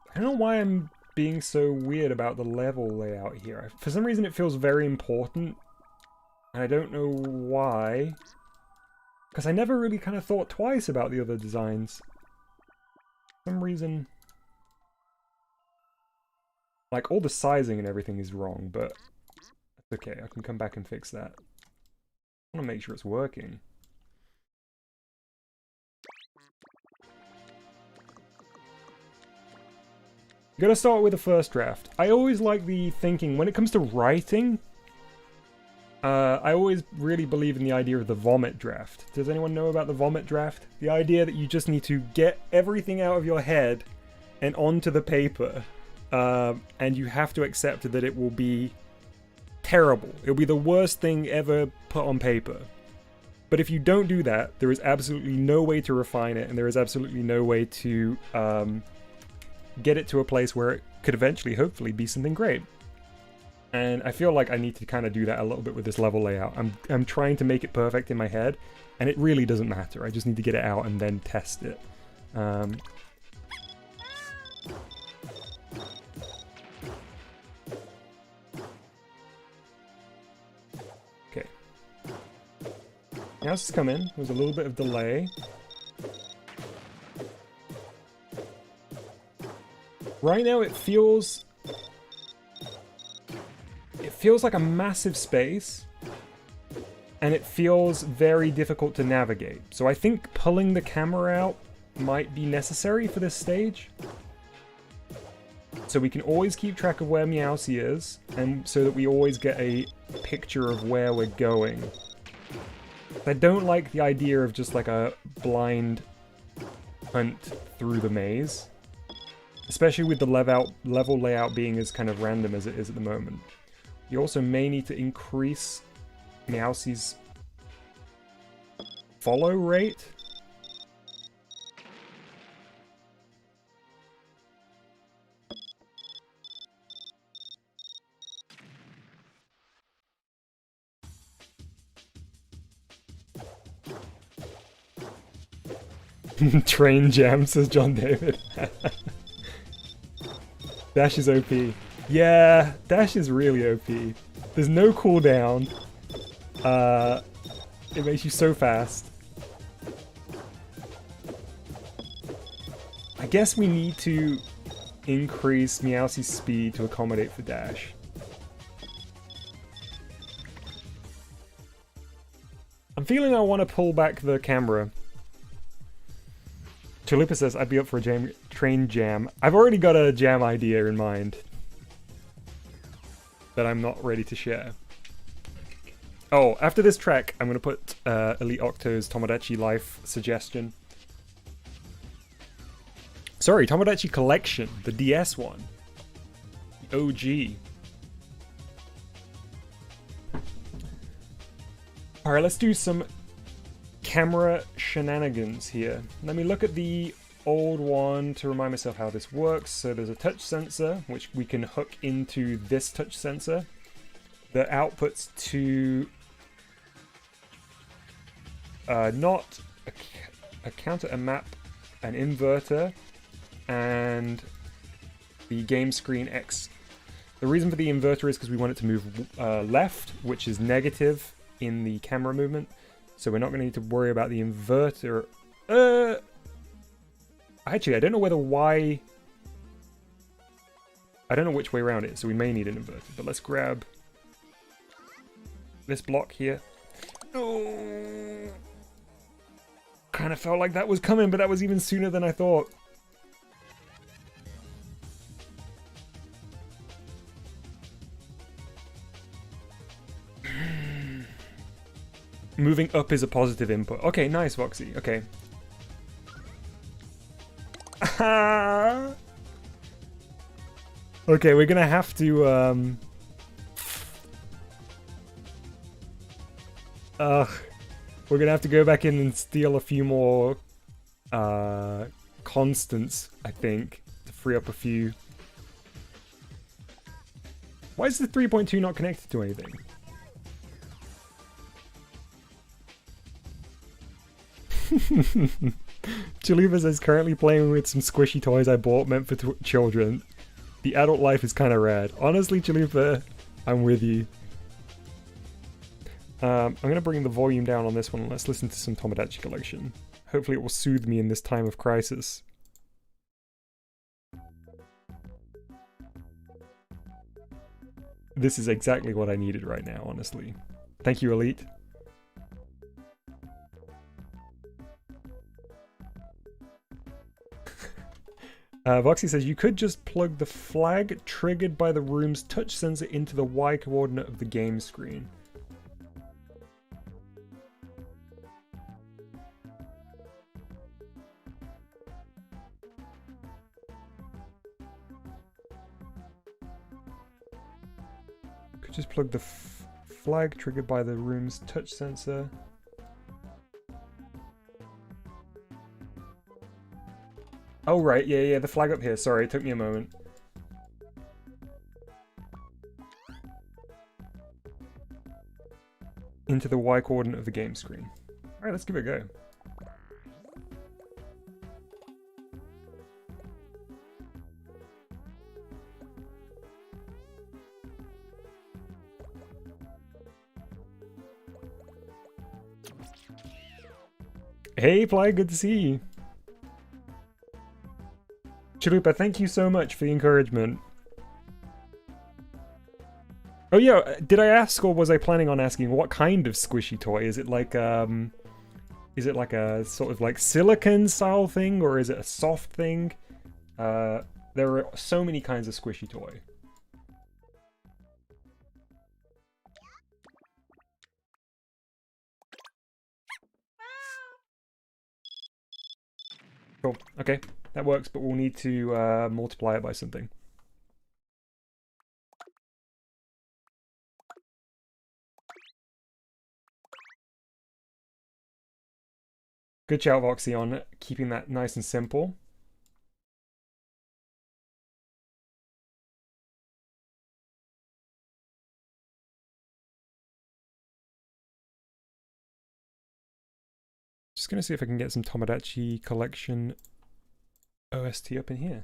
I don't know why I'm being so weird about the level layout here. For some reason it feels very important. And I don't know why. Because I never really kind of thought twice about the other designs. For some reason... Like, all the sizing and everything is wrong, but... That's okay, I can come back and fix that. I want to make sure it's working. Gotta start with the first draft. I always like the thinking, when it comes to writing, I always really believe in the idea of the vomit draft. Does anyone know about the vomit draft? The idea that you just need to get everything out of your head and onto the paper, and you have to accept that it will be terrible. It'll be the worst thing ever put on paper. But if you don't do that, there is absolutely no way to refine it, and there is absolutely no way to get it to a place where it could eventually, hopefully, be something great. And I feel like I need to kind of do that a little bit with this level layout. I'm trying to make it perfect in my head, and it really doesn't matter. I just need to get it out and then test it. Okay. Now it's come in. There's a little bit of delay. Right now it feels like a massive space, and it feels very difficult to navigate. So I think pulling the camera out might be necessary for this stage. So we can always keep track of where Mousey is, and so that we always get a picture of where we're going. I don't like the idea of just like a blind hunt through the maze. Especially with the level layout being as kind of random as it is at the moment. You also may need to increase Mousey's follow rate. Train jam, says John David. Dash is OP. Yeah, Dash is really OP. There's no cooldown. It makes you so fast. I guess we need to increase Mousey's speed to accommodate for Dash. I'm feeling I want to pull back the camera. Chalupa says, I'd be up for a train jam. I've already got a jam idea in mind that I'm not ready to share. Oh, after this track, I'm going to put Elite Octo's Tomodachi Life suggestion. Sorry, Tomodachi Collection, the DS one. The OG. Alright, let's do some camera shenanigans here. Let me look at the old one to remind myself how this works. So there's a touch sensor, which we can hook into this touch sensor. The outputs to not a counter, a map, an inverter, and the game screen X The reason for the inverter is because we want it to move left, which is negative in the camera movement. So we're not going to need to worry about the inverter. Actually, I don't know whether Y... I don't know which way around it is, so we may need an inverter. But let's grab this block here. Oh, kind of felt like that was coming, but that was even sooner than I thought. Moving up is a positive input. Okay, nice, Voxy. Okay. Okay, we're gonna have to, we're gonna have to go back in and steal a few more, constants, I think, to free up a few. Why is the 3.2 not connected to anything? Chalupa says, currently playing with some squishy toys I bought meant for children. The adult life is kind of rad. Honestly, Chalupa, I'm with you. I'm going to bring the volume down on this one and let's listen to some Tomodachi Collection. Hopefully it will soothe me in this time of crisis. This is exactly what I needed right now, honestly. Thank you, Elite. Voxy says, you could just plug the flag triggered by the room's touch sensor into the Y coordinate of the game screen. Could just plug the flag triggered by the room's touch sensor. Oh, right, yeah, the flag up here. Sorry, it took me a moment. Into the Y coordinate of the game screen. Alright, let's give it a go. Hey, Fly, good to see you. Chalupa, thank you so much for the encouragement. Oh yeah, did I ask or was I planning on asking what kind of squishy toy? Is it like a sort of like silicone style thing or is it a soft thing? There are so many kinds of squishy toy. Cool, okay. That works, but we'll need to multiply it by something. Good shout, Voxy, on keeping that nice and simple. Just gonna see if I can get some Tomodachi Collection OST up in here.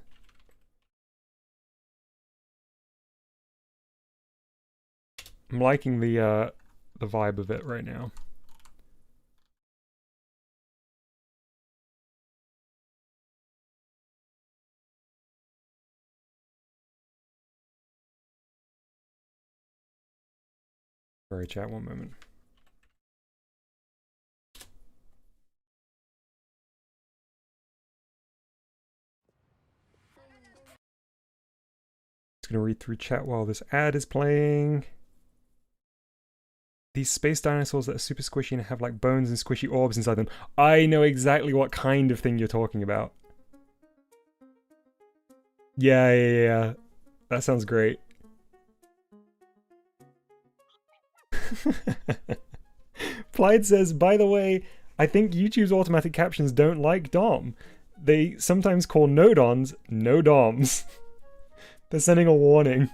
I'm liking the vibe of it right now. Sorry, chat, one moment. Just gonna read through chat while this ad is playing. These space dinosaurs that are super squishy and have like bones and squishy orbs inside them. I know exactly what kind of thing you're talking about. Yeah. That sounds great. Plied says, by the way, I think YouTube's automatic captions don't like Dom. They sometimes call no-dons no-doms. They're sending a warning.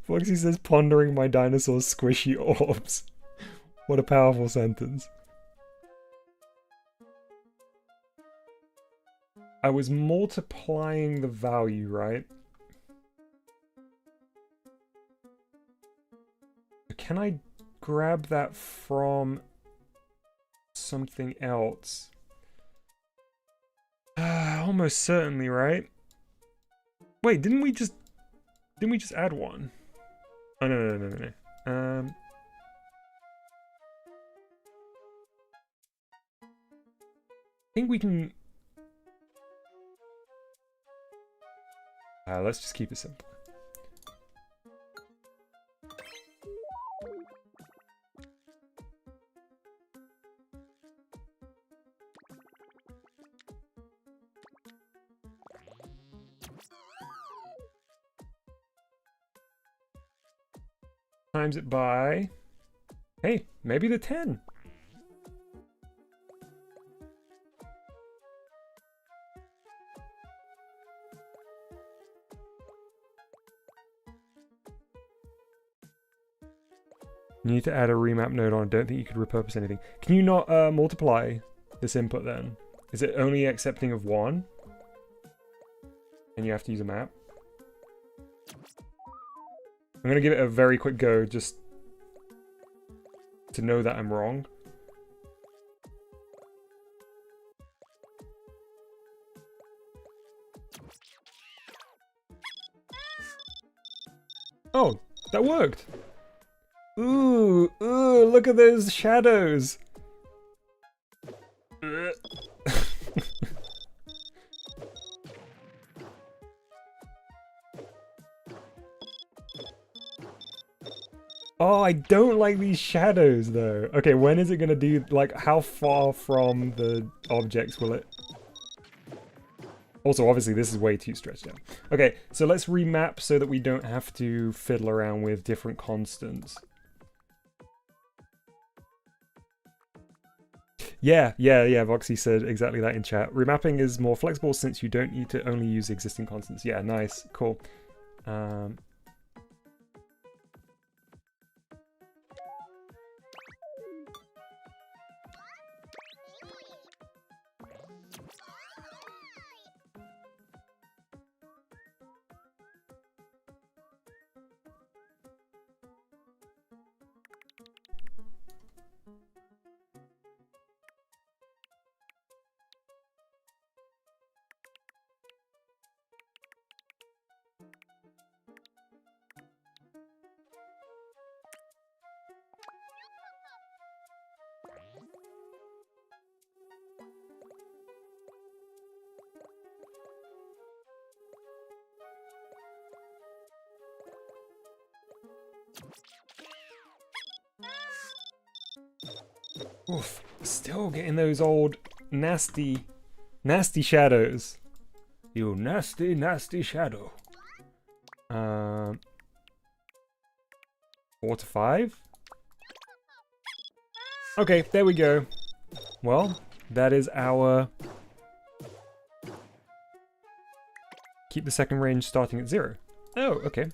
Foxy says, pondering my dinosaur's squishy orbs. What a powerful sentence. I was multiplying the value, right? Can I grab that from something else? Almost certainly, right? Wait, didn't we just add one? Oh no. I think we can. Let's just keep it simple. Times it by, hey, maybe the 10. You need to add a remap node on. I don't think you could repurpose anything. Can you not multiply this input then? Is it only accepting of 1? And you have to use a map? I'm going to give it a very quick go just to know that I'm wrong. Oh, that worked. Ooh, look at those shadows. Oh, I don't like these shadows though. Okay, when is it gonna do, like, how far from the objects will it? Also, obviously, this is way too stretched out. Okay, so let's remap so that we don't have to fiddle around with different constants. Yeah, Voxy said exactly that in chat. Remapping is more flexible since you don't need to only use existing constants. Yeah, nice, cool. Oof, still getting those old nasty shadows. You nasty shadow. 4 to 5? Okay, there we go. Well, that is our... Keep the second range starting at 0. Oh, okay.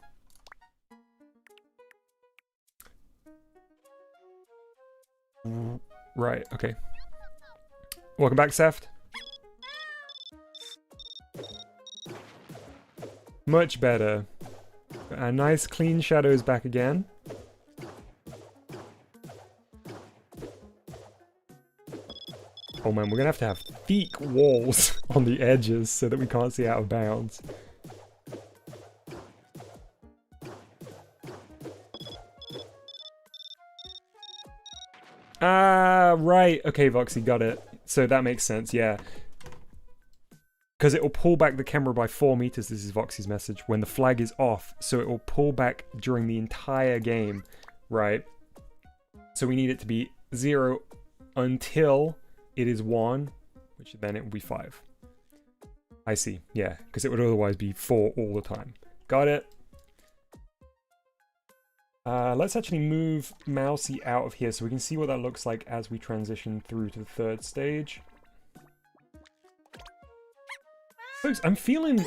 Right, okay. Welcome back, Seft. Much better. A nice clean shadows back again. Oh man, we're gonna have thick walls on the edges so that we can't see out of bounds. Ah, right. Okay, Voxy, got it. So that makes sense, yeah. Because it will pull back the camera by 4 meters, this is Voxy's message, when the flag is off. So it will pull back during the entire game, right? So we need it to be 0 until it is 1, which then it will be 5. I see, yeah, because it would otherwise be 4 all the time. Got it. Let's actually move Mousey out of here so we can see what that looks like as we transition through to the 3rd stage. Folks, I'm feeling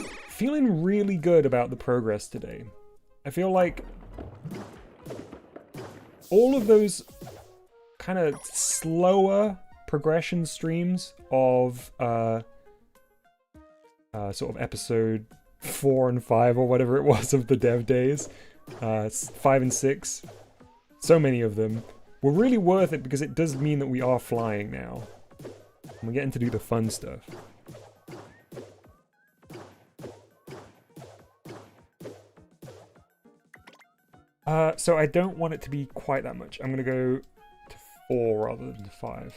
really good about the progress today. I feel like all of those kind of slower progression streams of sort of episode 4 and 5 or whatever it was of the dev days. 5 and 6. So many of them were really worth it because it does mean that we are flying now. And we're getting to do the fun stuff. So I don't want it to be quite that much. I'm going to go to 4 rather than 5.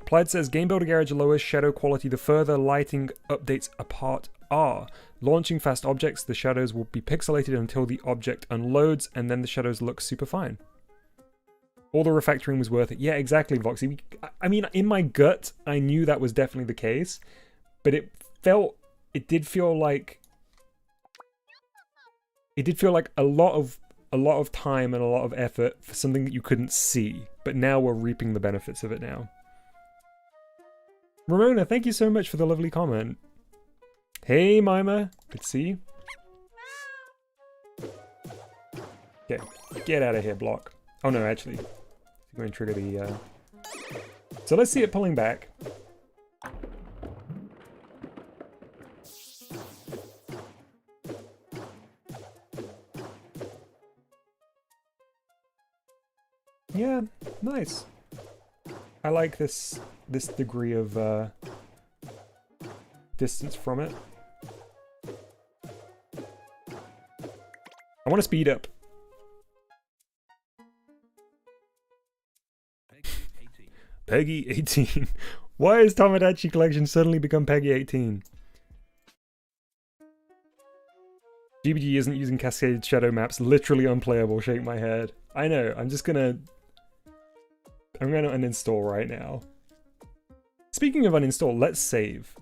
Applied says, Game Builder Garage lowers shadow quality the further lighting updates apart are. Launching fast objects, the shadows will be pixelated until the object unloads, and then the shadows look super fine. All the refactoring was worth it. Yeah, exactly, Voxy. I mean, in my gut, I knew that was definitely the case, but it did feel like a lot of time and a lot of effort for something that you couldn't see, but now we're reaping the benefits of it now. Ramona, thank you so much for the lovely comment. Hey, Mima. Good to see you. Okay, get out of here, block. Oh no, actually. I'm going to trigger the... So let's see it pulling back. Yeah, nice. I like this degree of distance from it. I want to speed up. Peggy 18. Why has Tomodachi Collection suddenly become Peggy 18? GBG isn't using cascaded shadow maps. Literally unplayable. Shake my head. I know. I'm gonna uninstall right now. Speaking of uninstall, let's save.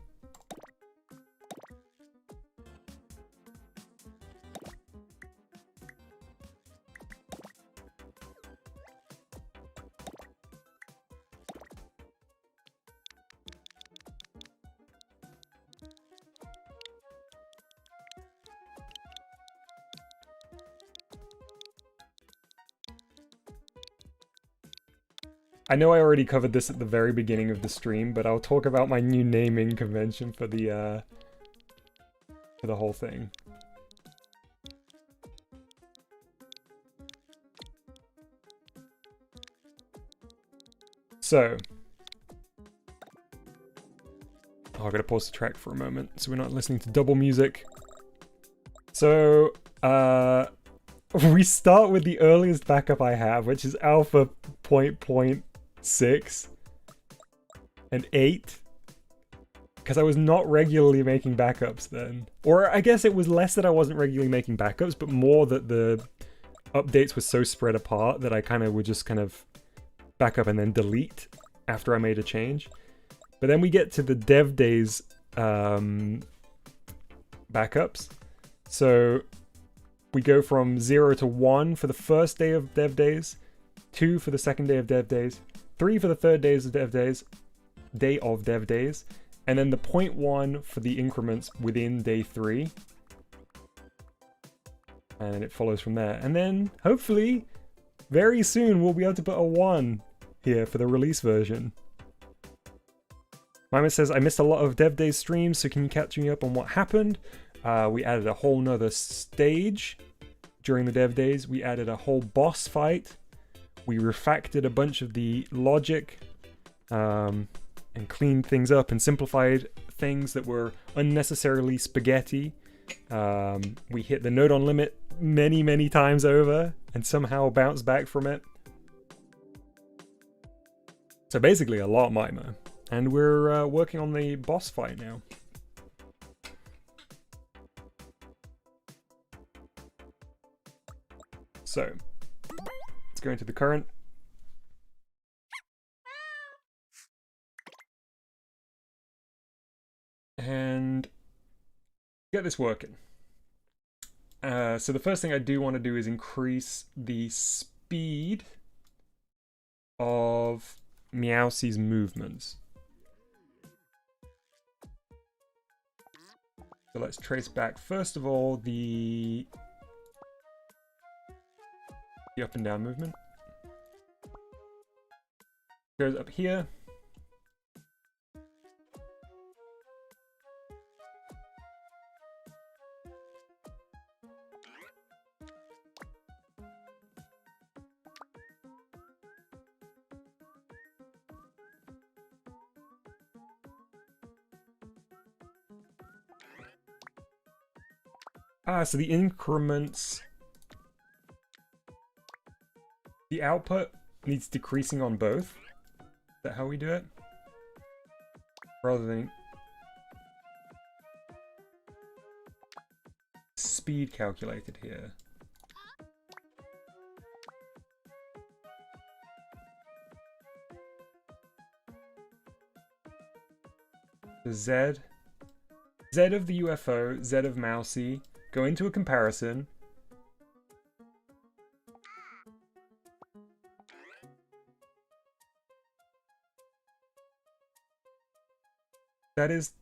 I know I already covered this at the very beginning of the stream, but I'll talk about my new naming convention for the whole thing. So, I gotta pause the track for a moment so we're not listening to double music. So, we start with the earliest backup I have, which is alpha 0.6 and 8, because I was not regularly making backups then. Or I guess it was less that I wasn't regularly making backups, but more that the updates were so spread apart that I would just back up and then delete after I made a change. But then we get to the dev days backups. So we go from 0 to 1 for the first day of dev days, 2 for the second day of dev days, 3 for the third day of dev days, and then the 0.1 for the increments within day 3. And it follows from there. And then, hopefully, very soon we'll be able to put a 1 here for the release version. Mima says, I missed a lot of dev days streams, so can you catch me up on what happened? We added a whole nother stage during the dev days. We added a whole boss fight. We refactored a bunch of the logic and cleaned things up and simplified things that were unnecessarily spaghetti. We hit the node on limit many times over and somehow bounced back from it. So basically a lot, Mima. And we're working on the boss fight now. So, let's go into the current. And get this working. So the first thing I do want to do is increase the speed of Mousey's movements. So let's trace back, first of all, the up and down movement. Goes up here. Ah, so the increments... The output needs decreasing on both. Is that how we do it? Rather than... Speed calculated here. The Z of the UFO, Z of Mousey, go into a comparison. That is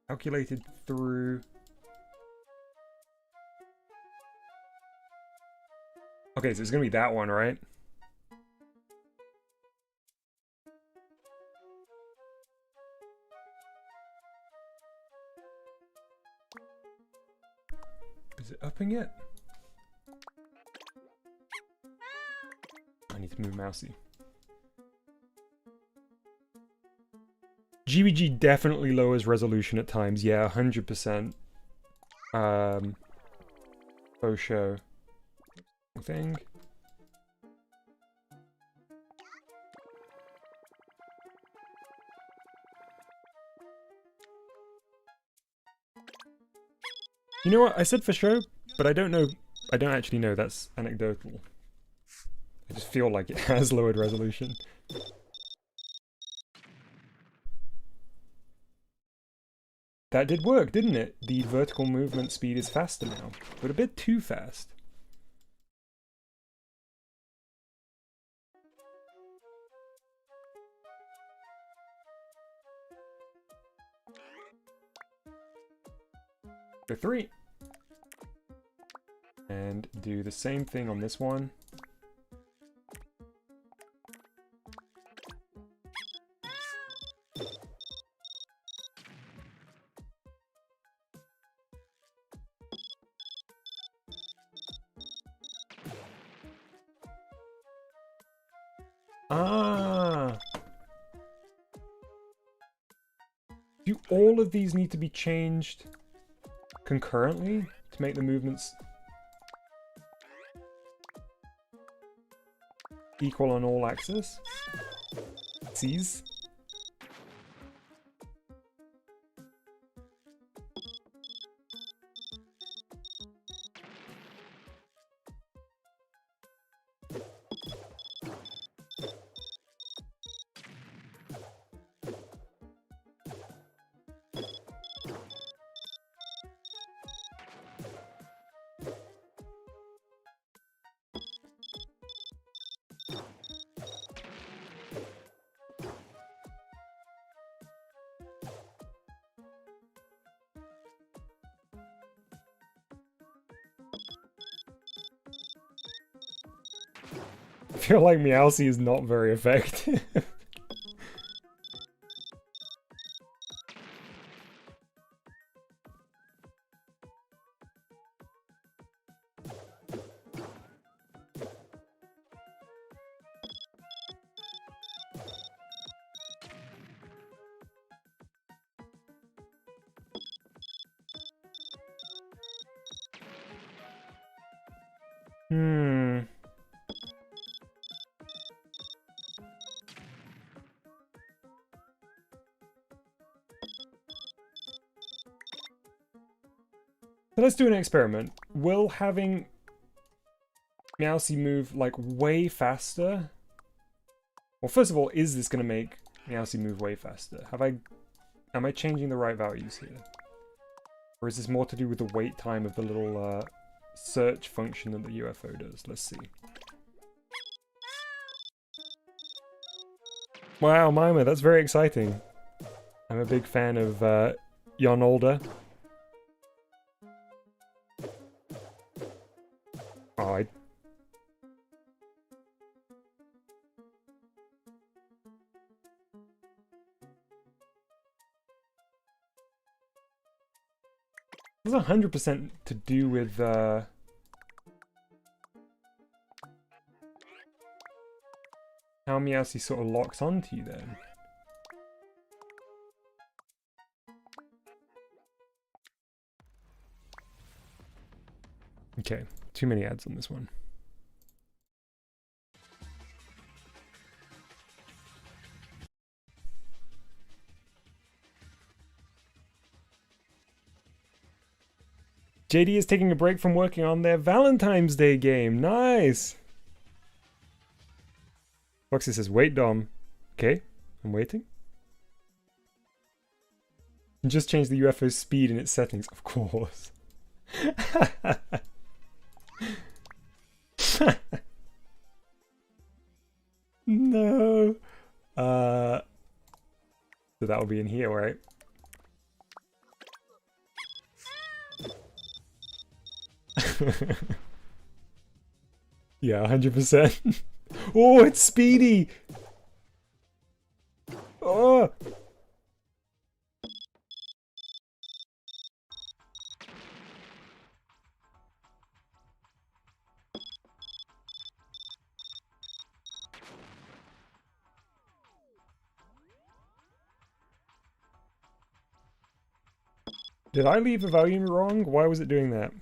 calculated through... Okay, so it's gonna be that one, right? Is it upping it? I need to move Mousey. GBG definitely lowers resolution at times. Yeah, 100%. Faux show. Thing. You know what? I said for show, but I don't know. I don't actually know. That's anecdotal. I just feel like it has lowered resolution. That did work, didn't it? The vertical movement speed is faster now, but a bit too fast. Go 3. And do the same thing on this one. Ah! Do all of these need to be changed concurrently to make the movements equal on all axes? C's? I feel like Mousey is not very effective. So let's do an experiment. Will having Mousey move like way faster? Well, first of all, is this going to make Mousey move way faster? Am I changing the right values here? Or is this more to do with the wait time of the little search function that the UFO does? Let's see. Wow, Mima, that's very exciting. I'm a big fan of Jon Older. Oh, It's 100% to do with how Mousey sort of locks onto you then. Okay, too many ads on this one. JD is taking a break from working on their Valentine's Day game. Nice! Foxy says, wait, Dom. Okay, I'm waiting. And just change the UFO's speed in its settings, of course. No. So that will be in here, right? Yeah, 100%. Oh, it's speedy. Oh. Did I leave the volume wrong? Why was it doing that?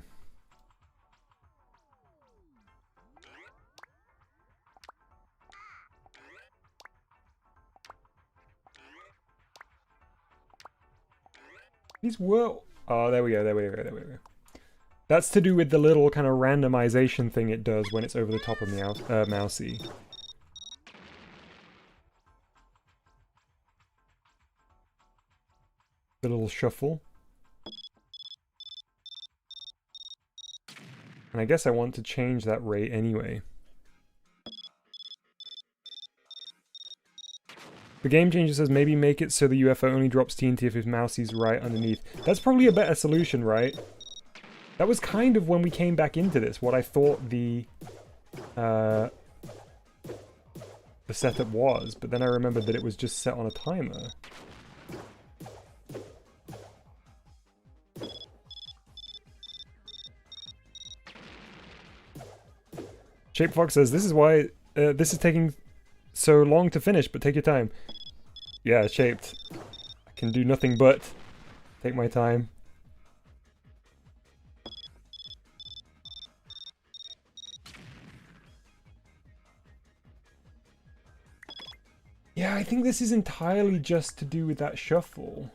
These were... Oh, there we go, there we go, there we go. That's to do with the little kind of randomization thing it does when it's over the top of Mousey. The little shuffle. And I guess I want to change that rate anyway. The game changer says maybe make it so the UFO only drops TNT if his Mousey's right underneath. That's probably a better solution, right? That was kind of when we came back into this, what I thought the setup was, but then I remembered that it was just set on a timer. Shape Fox says, this is why this is taking so long to finish, but take your time. Yeah, Shaped. I can do nothing but take my time. Yeah, I think this is entirely just to do with that shuffle.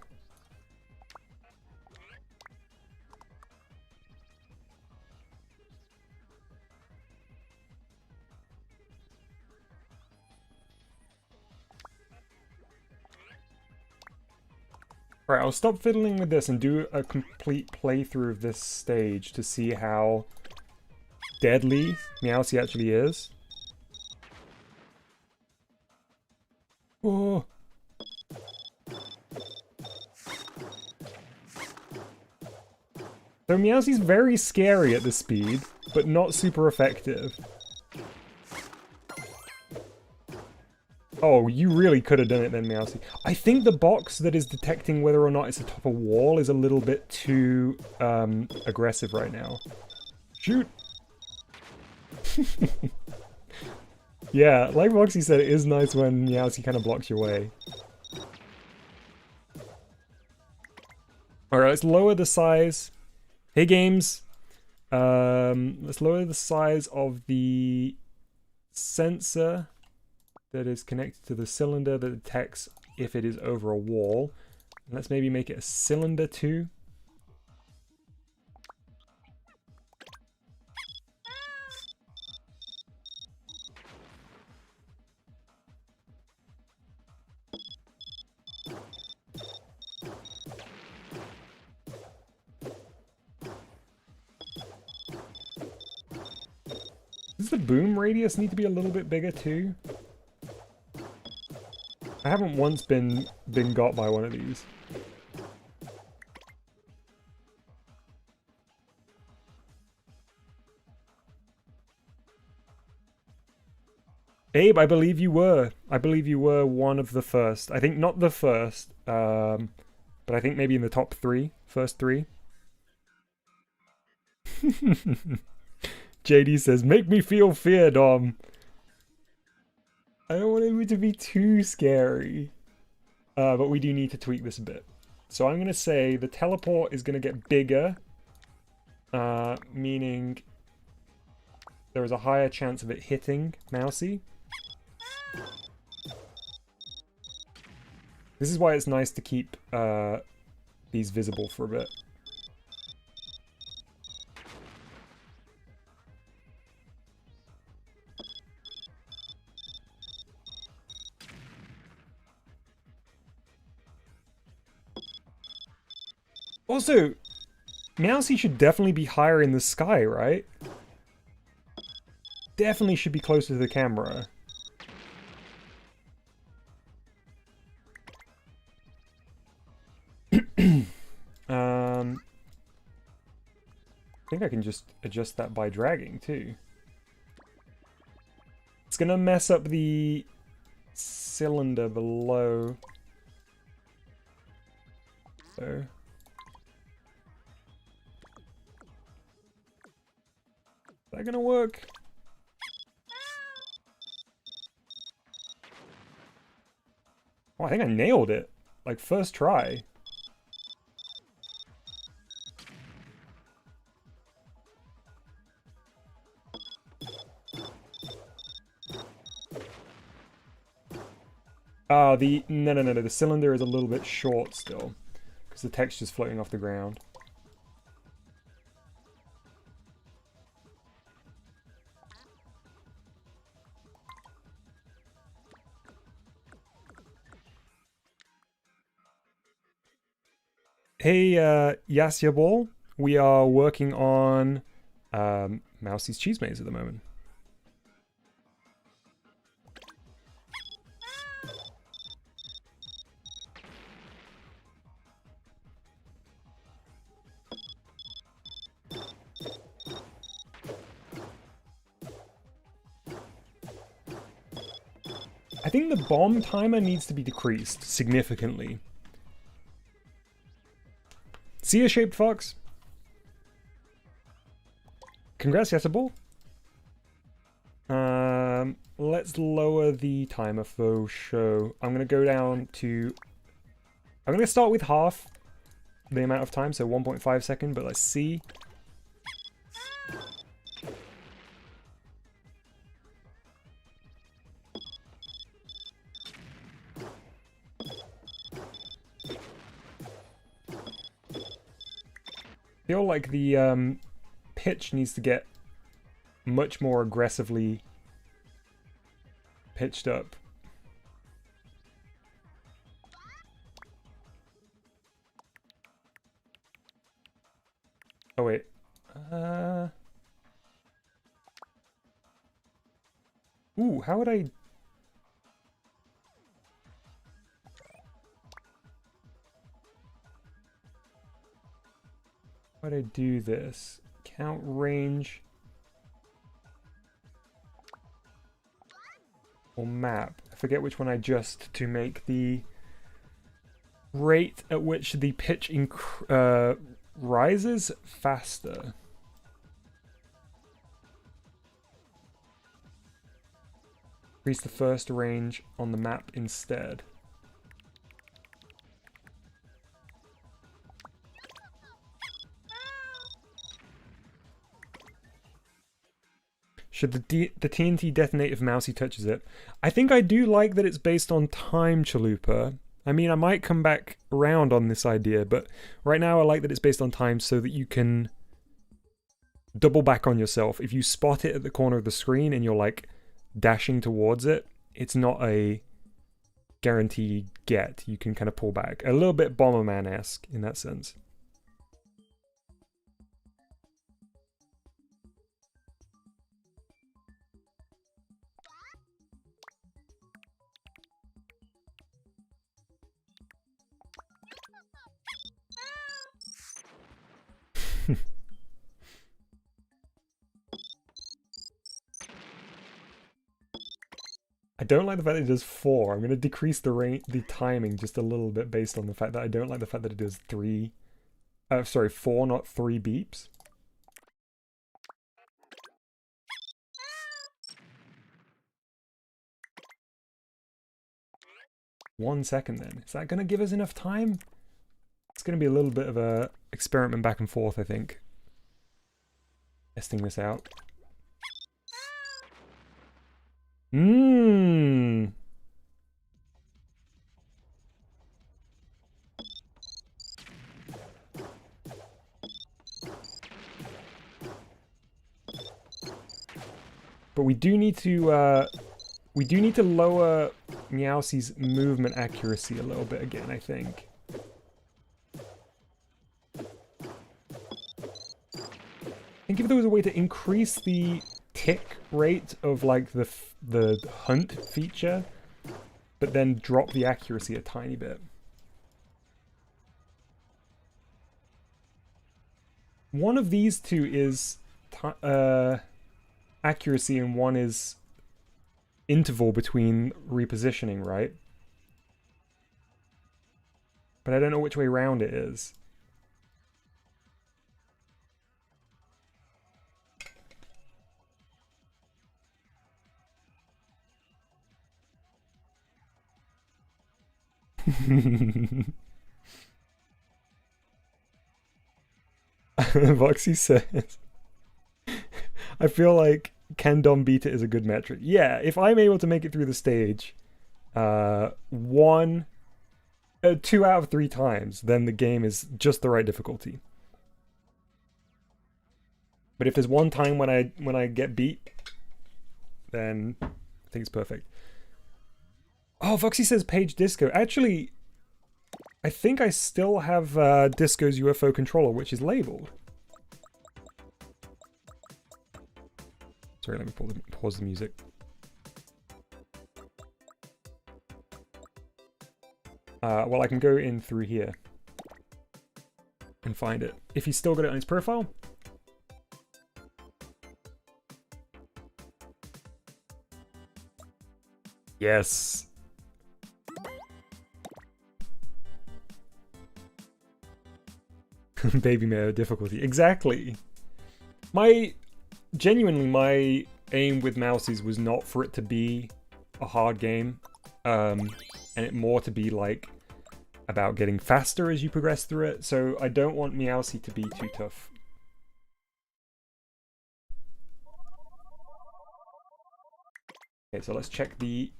Right, I'll stop fiddling with this and do a complete playthrough of this stage to see how deadly Mousey actually is. Oh. So Mousey's very scary at this speed, but not super effective. Oh, you really could have done it then, Mousey. I think the box that is detecting whether or not it's atop a wall is a little bit too aggressive right now. Shoot! Yeah, like Roxy said, it is nice when Mousey kind of blocks your way. Alright, let's lower the size. Hey, games! Let's lower the size of the sensor that is connected to the cylinder that detects if it is over a wall. And let's maybe make it a cylinder too. Does the boom radius need to be a little bit bigger too? I haven't once been got by one of these. Abe, I believe you were. I believe you were one of the first. I think not the first, but I think maybe in the top three, first three. JD says, make me feel fear, Dom. I don't want it to be too scary. But we do need to tweak this a bit. So I'm going to say the teleport is going to get bigger. Meaning there is a higher chance of it hitting Mousey. This is why it's nice to keep these visible for a bit. Also, Mousey should definitely be higher in the sky, right? Definitely should be closer to the camera. I think I can just adjust that by dragging too. It's gonna mess up the cylinder below. So is that gonna work? Oh, I think I nailed it. Like, first try. No, the cylinder is a little bit short still, because the texture's floating off the ground. Hey, Yasya Ball, we are working on Mousey's cheese maze at the moment. I think the bomb timer needs to be decreased significantly. See a shaped fox? Congrats, Yesable. Let's lower the timer for show. I'm gonna go down to... I'm gonna start with half the amount of time, so 1.5 seconds, but let's see. I feel like the pitch needs to get much more aggressively pitched up. Oh wait. Ooh, how would I... How would I do this? Count range. Or map. I forget which one I adjust to make the rate at which the pitch rises faster. Increase the first range on the map instead. Should the TNT detonate if Mousey touches it? I think I do like that it's based on time, Chalupa. I mean, I might come back around on this idea, but right now I like that it's based on time so that you can double back on yourself. If you spot it at the corner of the screen and you're like dashing towards it, it's not a guaranteed get. You can kind of pull back. A little bit Bomberman-esque in that sense. I don't like the fact that it does 4. I'm going to decrease the timing just a little bit based on the fact that I don't like the fact that it does 4, not 3 beeps. 1 second then. Is that going to give us enough time? It's going to be a little bit of a experiment back and forth, I think. Testing this out. Mmm. But we do need to lower Meowsey's movement accuracy a little bit again, I think. I think if there was a way to increase the tick rate of like the hunt feature, but then drop the accuracy a tiny bit. One of these two is accuracy and one is interval between repositioning, right? But I don't know which way round it is. Voxy says, I feel like can Dom beat it is a good metric. Yeah, if I'm able to make it through the stage 2 out of 3 times, then the game is just the right difficulty. But if there's one time when I get beat, then I think it's perfect. Oh, Voxy says Page Disco. Actually, I think I still have Disco's UFO controller, which is labeled. Sorry, let me pause the music. Well, I can go in through here and find it. If he's still got it on his profile. Yes. Baby mare difficulty. Exactly. Genuinely, my aim with Mousey's was not for it to be a hard game, and it more to be like about getting faster as you progress through it. So I don't want Meowsey to be too tough. Okay, so let's check the...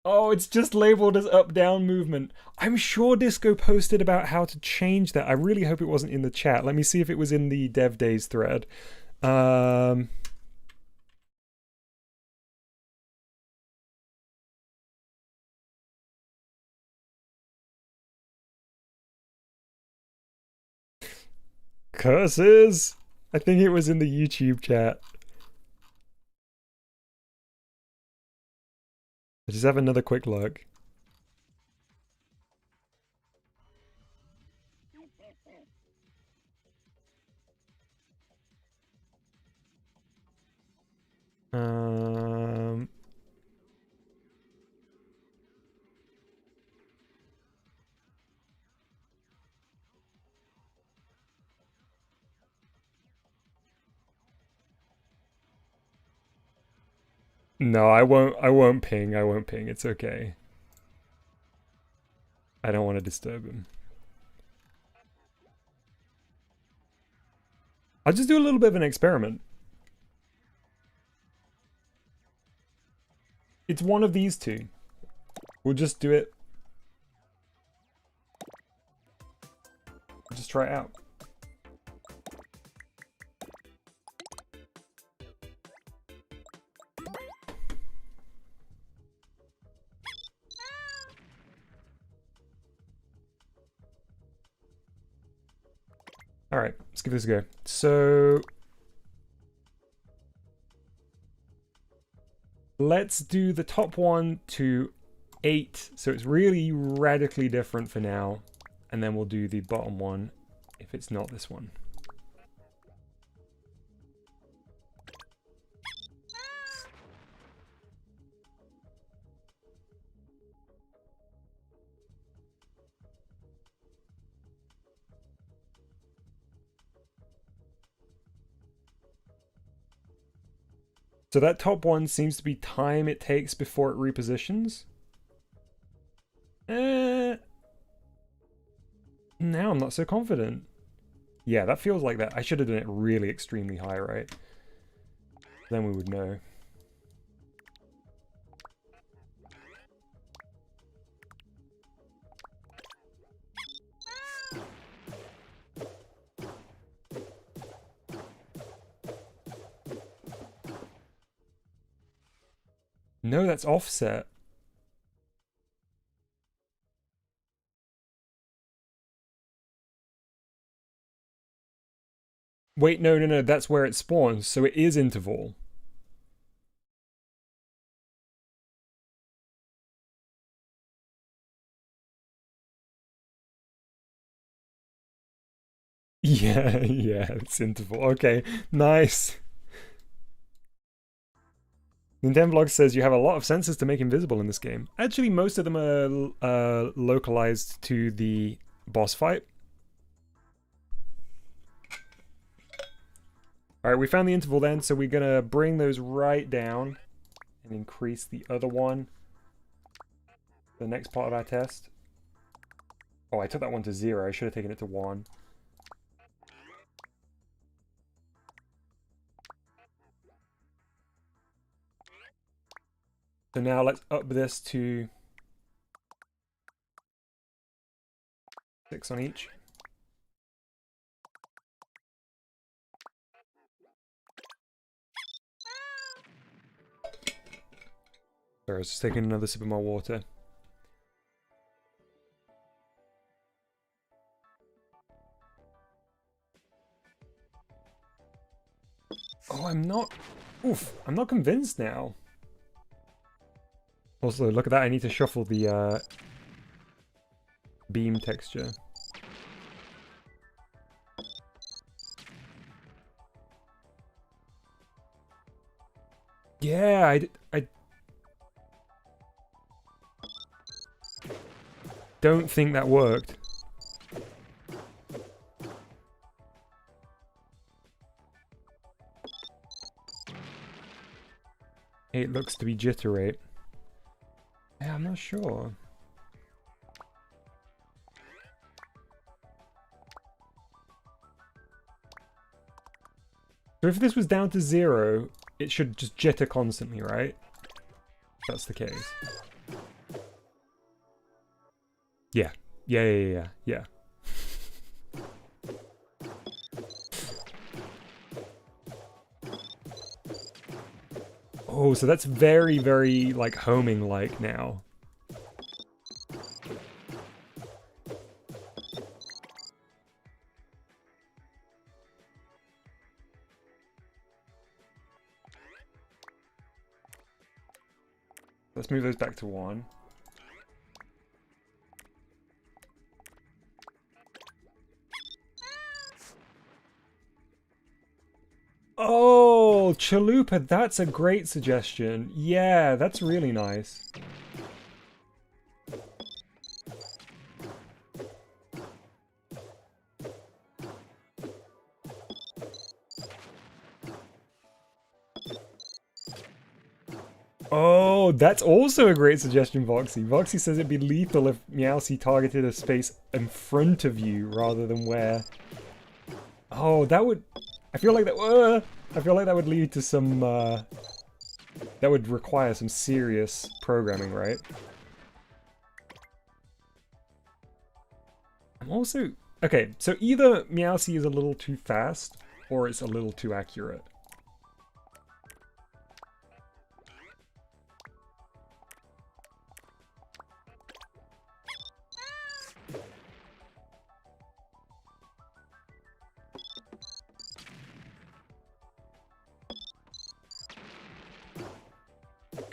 Oh, it's just labeled as up-down movement. I'm sure Disco posted about how to change that. I really hope it wasn't in the chat. Let me see if it was in the Dev Days thread. Curses! I think it was in the YouTube chat. I'll just have another quick look. No, I won't ping. It's okay. I don't want to disturb him. I'll just do a little bit of an experiment. It's one of these two. We'll just do it. We'll just try it out. All right, let's give this a go. So let's do the top one to 8. So it's really radically different for now. And then we'll do the bottom one if it's not this one. So that top one seems to be time it takes before it repositions. Now I'm not so confident. Yeah, that feels like that. I should have done it really extremely high, right? Then we would know. No, that's offset. Wait, no, that's where it spawns, so it is interval. Yeah, yeah, it's interval. Okay, nice. Nintendo says you have a lot of sensors to make invisible in this game. Actually, most of them are localized to the boss fight. Alright, we found the interval then, so we're gonna bring those right down and increase the other one. The next part of our test. Oh, I took that one to 0. I should have taken it to 1. So now let's up this to 6 on each. Sorry, I was just taking another sip of my water. Oh, I'm not convinced now. Also, look at that, I need to shuffle the beam texture. Yeah, I don't think that worked. It looks to be jitter rate. Yeah, I'm not sure. So if this was down to 0, it should just jitter constantly, right? If that's the case. Yeah. Yeah. Oh, so that's very, very, like, homing-like now. Let's move those back to 1. Oh, Chalupa, that's a great suggestion. Yeah, that's really nice. Oh, that's also a great suggestion, Voxy. Voxy says it'd be lethal if Meowsy targeted a space in front of you rather than where... Oh, that would... I feel like that would lead to some, that would require some serious programming, right? I'm also... Okay, so either Meowsy is a little too fast, or it's a little too accurate.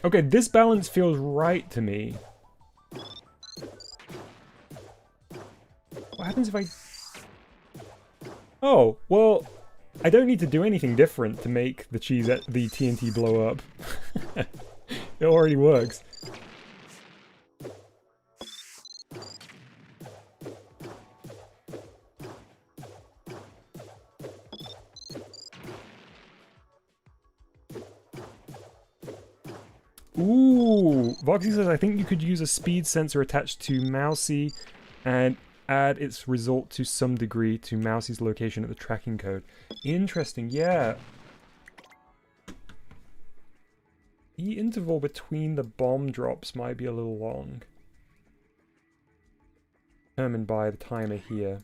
Okay, this balance feels right to me. What happens if I... Oh, well, I don't need to do anything different to make the TNT blow up. It already works. Ooh, Voxy says, I think you could use a speed sensor attached to Mousey and add its result to some degree to Mousey's location at the tracking code. Interesting, yeah. The interval between the bomb drops might be a little long. Determined by the timer here.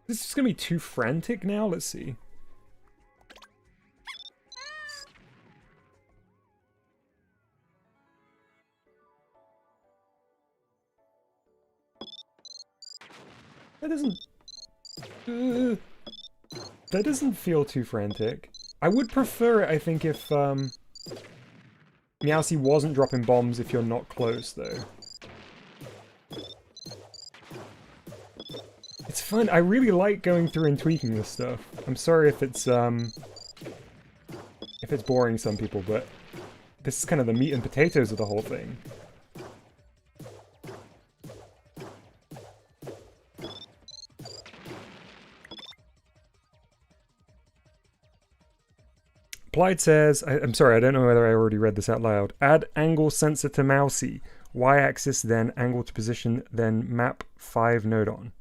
This is gonna be too frantic now, let's see. That doesn't feel too frantic. I would prefer it, I think, if Meowsy wasn't dropping bombs if you're not close, though. It's fun. I really like going through and tweaking this stuff. I'm sorry if it's boring some people, but this is kind of the meat and potatoes of the whole thing. Applied says, I'm sorry, I don't know whether I already read this out loud. Add angle sensor to Mousey. Y-axis, then angle to position, then map 5 node on.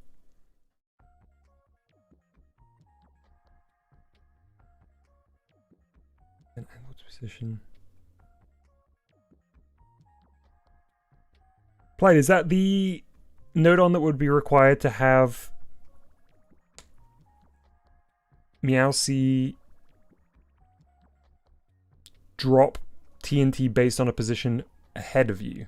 Then angle to position. Applied, is that the node on that would be required to have Meowsy drop TNT based on a position ahead of you?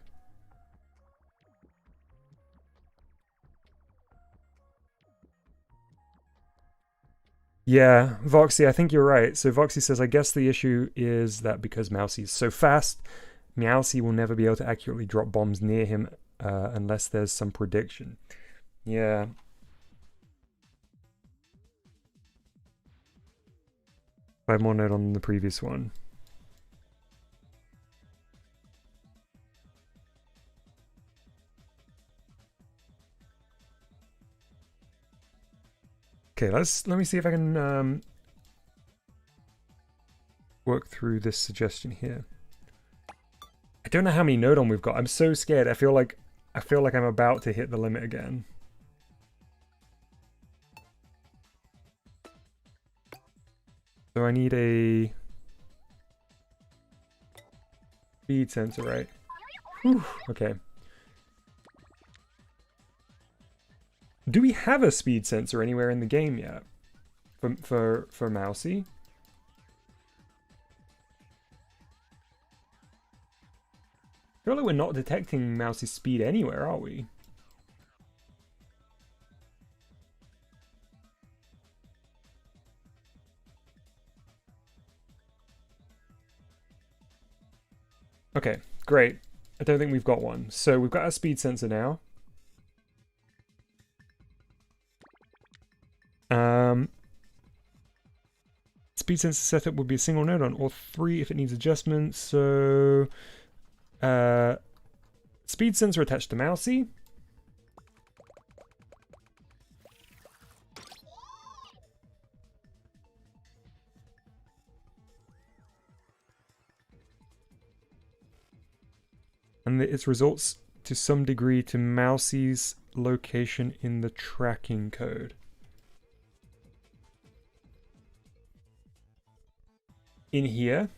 Yeah, Voxy, I think you're right. So Voxy says, I guess the issue is that because Mousey is so fast, Meowsy will never be able to accurately drop bombs near him unless there's some prediction. Yeah. I have more note on the previous one. Okay, let me see if I can work through this suggestion here. I don't know how many node on we've got. I'm so scared. I feel like I'm about to hit the limit again. So I need a speed sensor, right? Whew, okay. Do we have a speed sensor anywhere in the game yet? For Mousey? Surely we're not detecting Mousey's speed anywhere, are we? Okay, great. I don't think we've got one. So we've got a speed sensor now. Speed sensor setup would be a single node on, or 3 if it needs adjustments. So speed sensor attached to Mousey. And its results to some degree to Mousey's location in the tracking code. In here.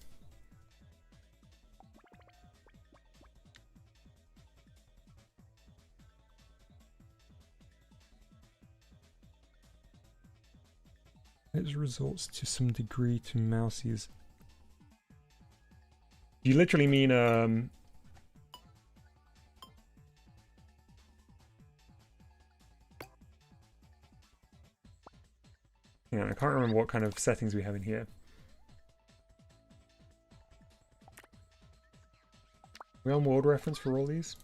Its results to some degree to Mousey's. You literally mean hang on, I can't remember what kind of settings we have in here. We on world reference for all these?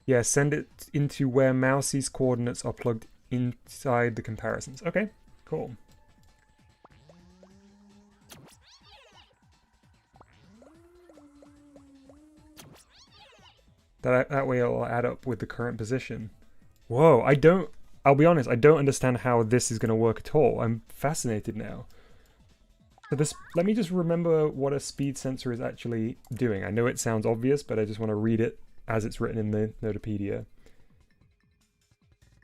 Yeah, send it into where Mousey's coordinates are plugged inside the comparisons. Okay, cool. That way it'll add up with the current position. Whoa, I'll be honest, I don't understand how this is going to work at all. I'm fascinated now. So this, let me just remember what a speed sensor is actually doing. I know it sounds obvious, but I just want to read it as it's written in the Notopedia.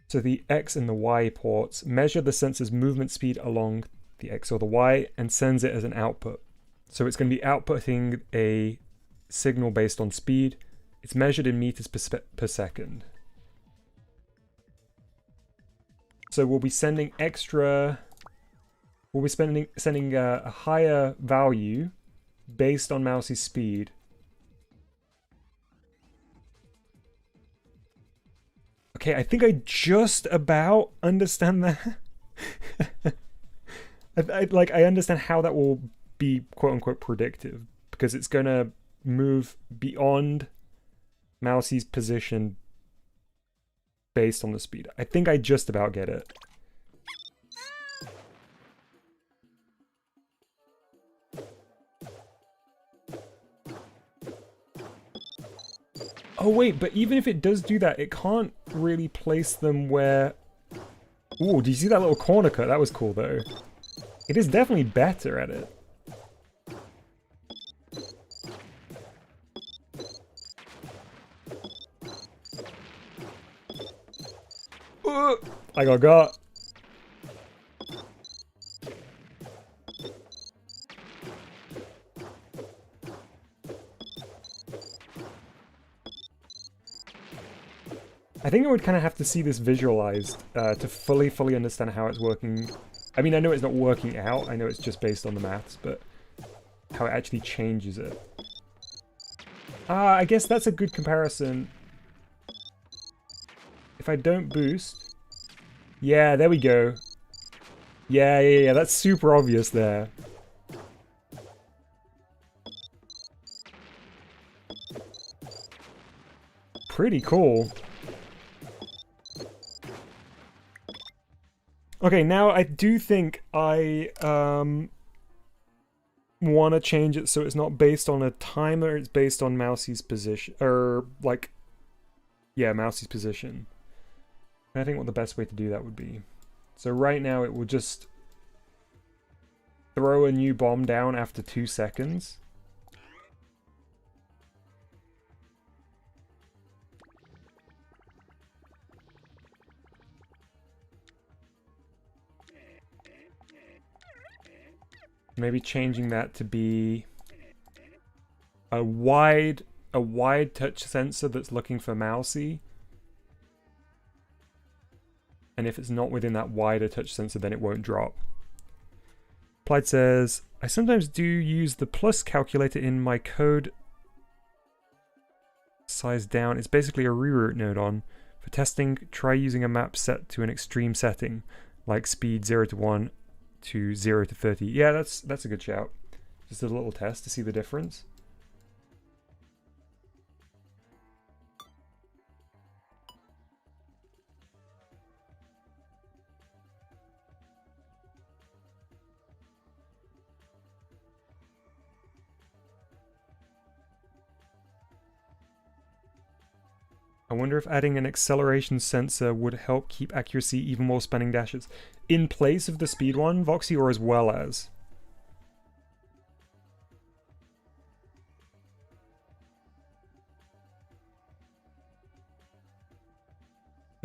So the X and the Y ports measure the sensor's movement speed along the X or the Y and sends it as an output. So it's going to be outputting a signal based on speed. It's measured in meters per second. So we'll be sending extra... We'll be sending a higher value based on Mousey's speed. Okay, I think I just about understand that. I understand how that will be quote-unquote predictive, because it's going to move beyond Mousey's position based on the speed. I think I just about get it. Oh wait, but even if it does do that, it can't really place them where... Ooh, do you see that little corner cut? That was cool though. It is definitely better at it. I got. I think I would kind of have to see this visualized to fully understand how it's working. I mean, I know it's not working out. I know it's just based on the maths, but how it actually changes it. I guess that's a good comparison. If I don't boost... Yeah, there we go. Yeah, that's super obvious there. Pretty cool. Okay, now I do think I want to change it so it's not based on a timer, it's based on Mousey's position, or like, yeah, Mousey's position. And I think what the best way to do that would be. So right now it will just throw a new bomb down after 2 seconds. Maybe changing that to be a wide touch sensor that's looking for Mousey. And if it's not within that wider touch sensor, then it won't drop. Applied says, I sometimes do use the plus calculator in my code size down. It's basically a reroute node on. For testing, try using a map set to an extreme setting, like speed 0 to 1 to 0 to 30. Yeah, that's a good shout. Just a little test to see the difference. I wonder if adding an acceleration sensor would help keep accuracy even while spanning dashes. In place of the speed one, Voxy, or as well as?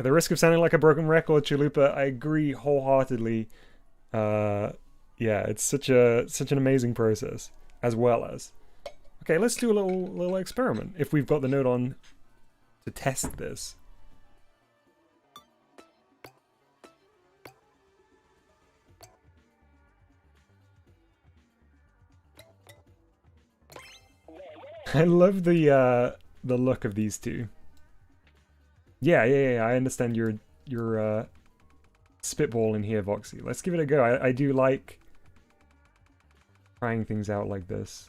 At the risk of sounding like a broken record, Chalupa, I agree wholeheartedly. Yeah, it's such an amazing process, as well as. Okay, let's do a little experiment. If we've got the node on to test this. I love the look of these two. Yeah, I understand your spitballing here, Voxy. Let's give it a go. I do like trying things out like this.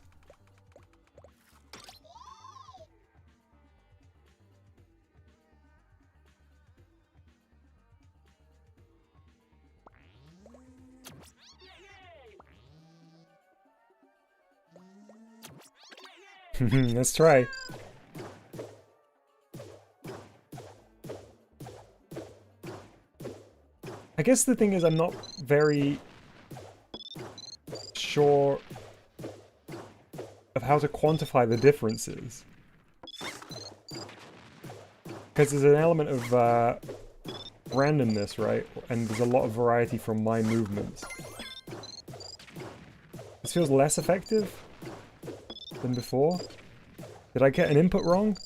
Let's try. I guess the thing is I'm not very sure of how to quantify the differences. Because there's an element of randomness, right? And there's a lot of variety from my movements. This feels less effective than before. Did I get an input wrong?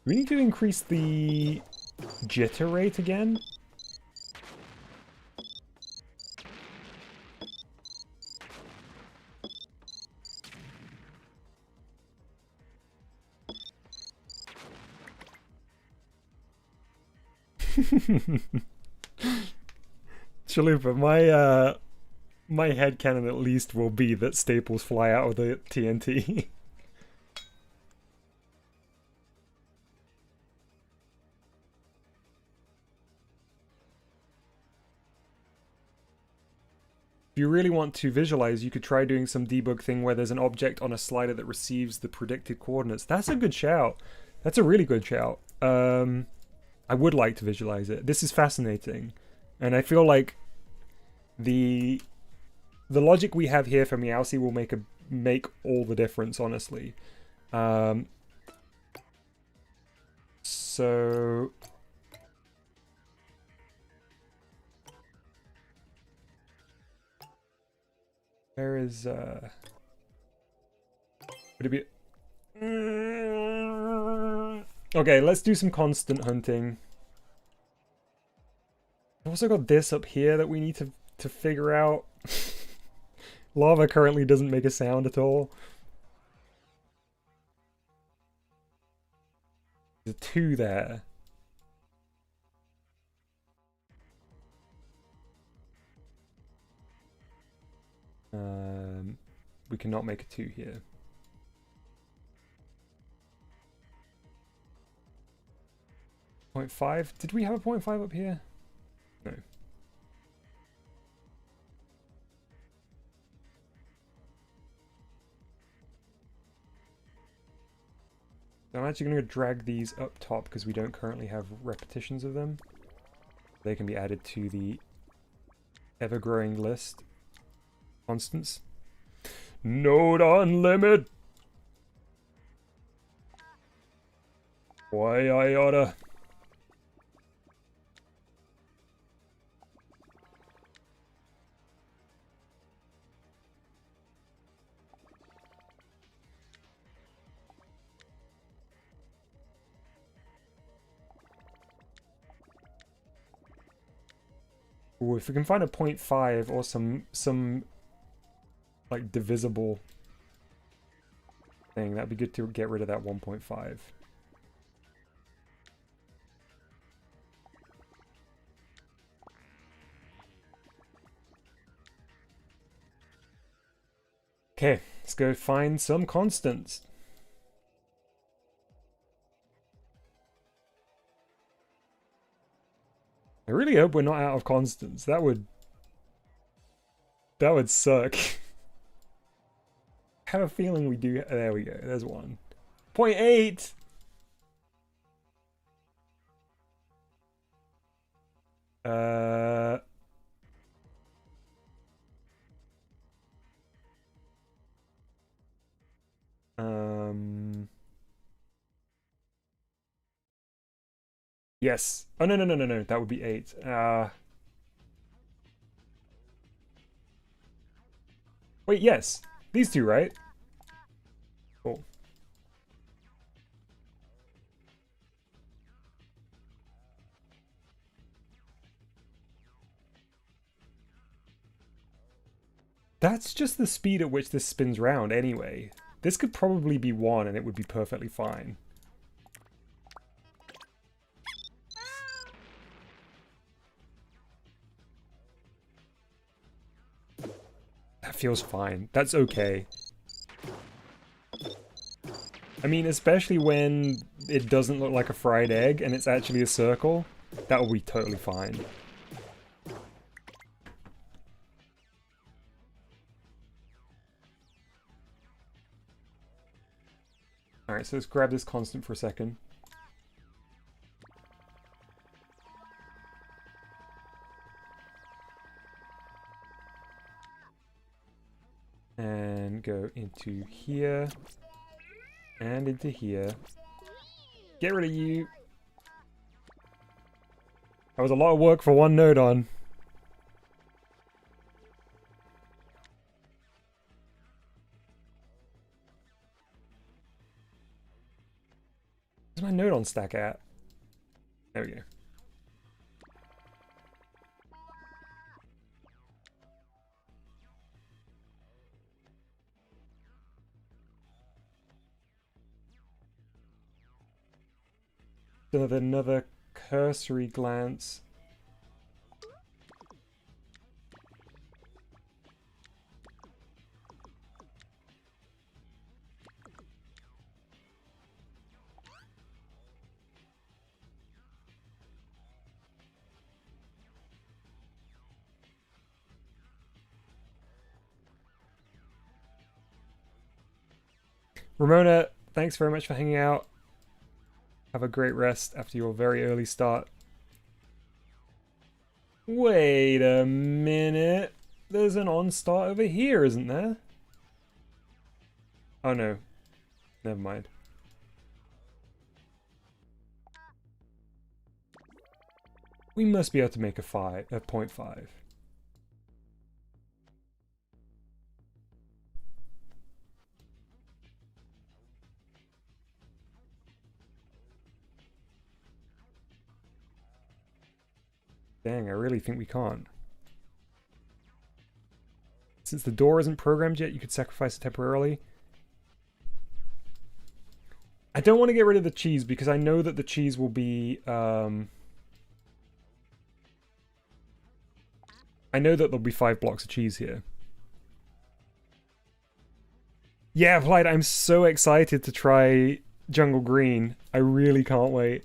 We need to increase the jitter rate again. Chalupa, my headcanon at least will be that staples fly out of the TNT. If you really want to visualize, you could try doing some debug thing where there's an object on a slider that receives the predicted coordinates. That's a good shout. That's a really good shout. I would like to visualize it. This is fascinating. And I feel like the logic we have here for Mousey will make all the difference, honestly. So where is would it be? Okay, let's do some constant hunting. I've also got this up here that we need to figure out. Lava currently doesn't make a sound at all. There's a 2 there. We cannot make a 2 here. .5? Did we have a .5 up here? No. So I'm actually going to drag these up top because we don't currently have repetitions of them. They can be added to the ever-growing list. Constants. Node on limit. Why I oughta. Ooh, if we can find a 0.5 or some like divisible thing, that'd be good to get rid of that 1.5. Okay, let's go find some constants. I really hope we're not out of constants. That would suck. I have a feeling we do. There we go. There's one. 0.8. Yes. Oh, no. That would be 8. Wait, yes. These two, right? Cool. That's just the speed at which this spins round anyway. This could probably be 1 and it would be perfectly fine. That feels fine. That's okay. I mean, especially when it doesn't look like a fried egg and it's actually a circle, that will be totally fine. Alright, so let's grab this constant for a second. And go into here. And into here. Get rid of you. That was a lot of work for one node on. Where's my node on stack at? There we go. So another cursory glance. Ramona, thanks very much for hanging out. Have a great rest after your very early start. Wait a minute. There's an on start over here, isn't there? Oh no. Never mind. We must be able to make a 0.5. Dang, I really think we can't. Since the door isn't programmed yet, you could sacrifice it temporarily. I don't want to get rid of the cheese because I know that the cheese will be... I know that there'll be 5 blocks of cheese here. Yeah, Applied, I'm so excited to try Jungle Green. I really can't wait.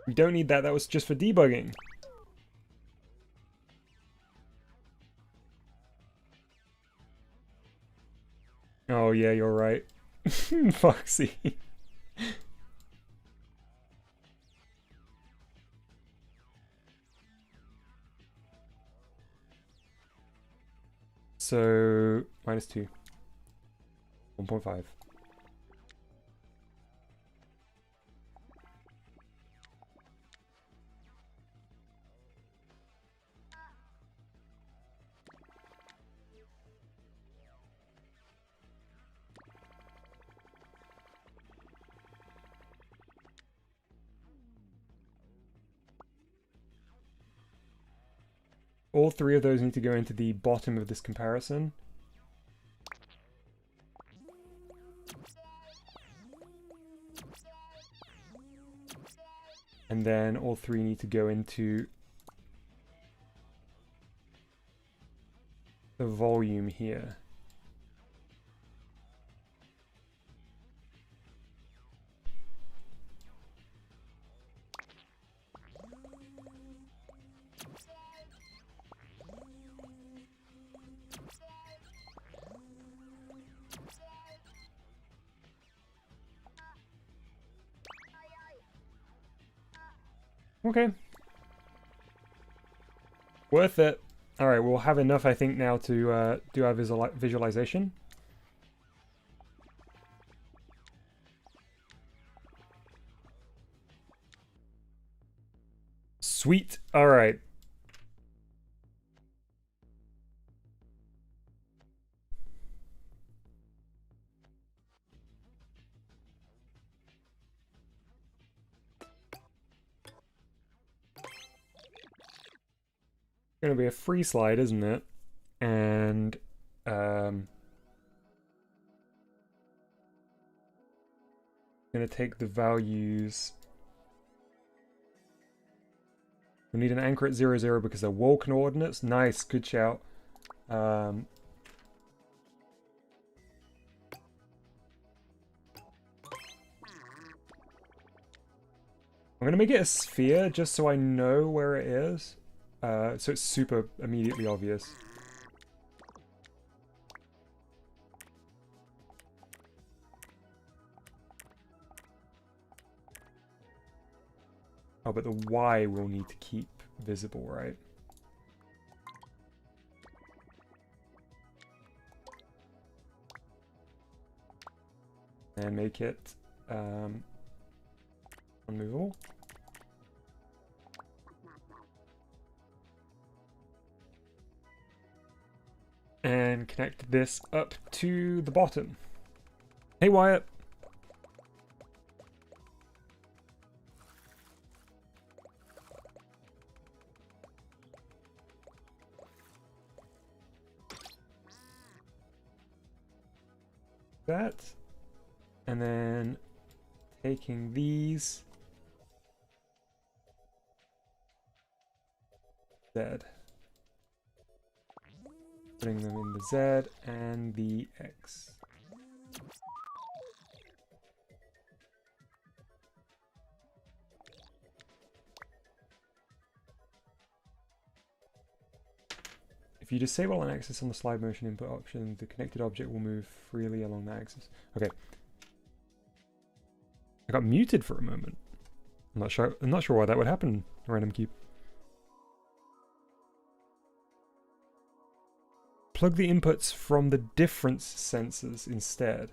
We don't need that, that was just for debugging. Oh yeah, you're right. Foxy. So, -2. 1.5. All 3 of those need to go into the bottom of this comparison. And then all 3 need to go into the volume here. Okay. Worth it. Alright, we'll have enough, I think, now to do our visualization. Sweet. Alright. Gonna be a free slide, isn't it? And gonna take the values We'll need an anchor at 0, 0 because they're wall coordinates. Nice, good shout. I'm going to make it a sphere just so I know where it is. So it's super immediately obvious. Oh, but the Y we'll need to keep visible, right? And make it unmovable. And connect this up to the bottom. Hey, Wyatt. That. And then taking these. Z. Putting them in the Z and the X. If you disable an axis on the slide motion input option, the connected object will move freely along the axis. Okay. I got muted for a moment. I'm not sure why that would happen, random cube. Plug the inputs from the difference sensors instead.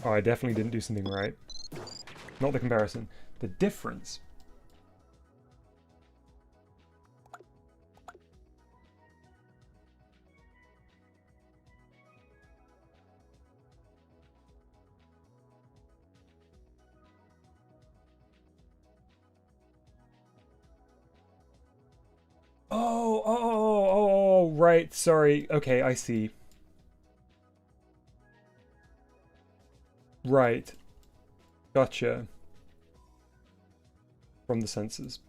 Oh, I definitely didn't do something right. Not the comparison. The difference. Oh, right. Sorry. Okay, I see. Right. Gotcha. From the sensors.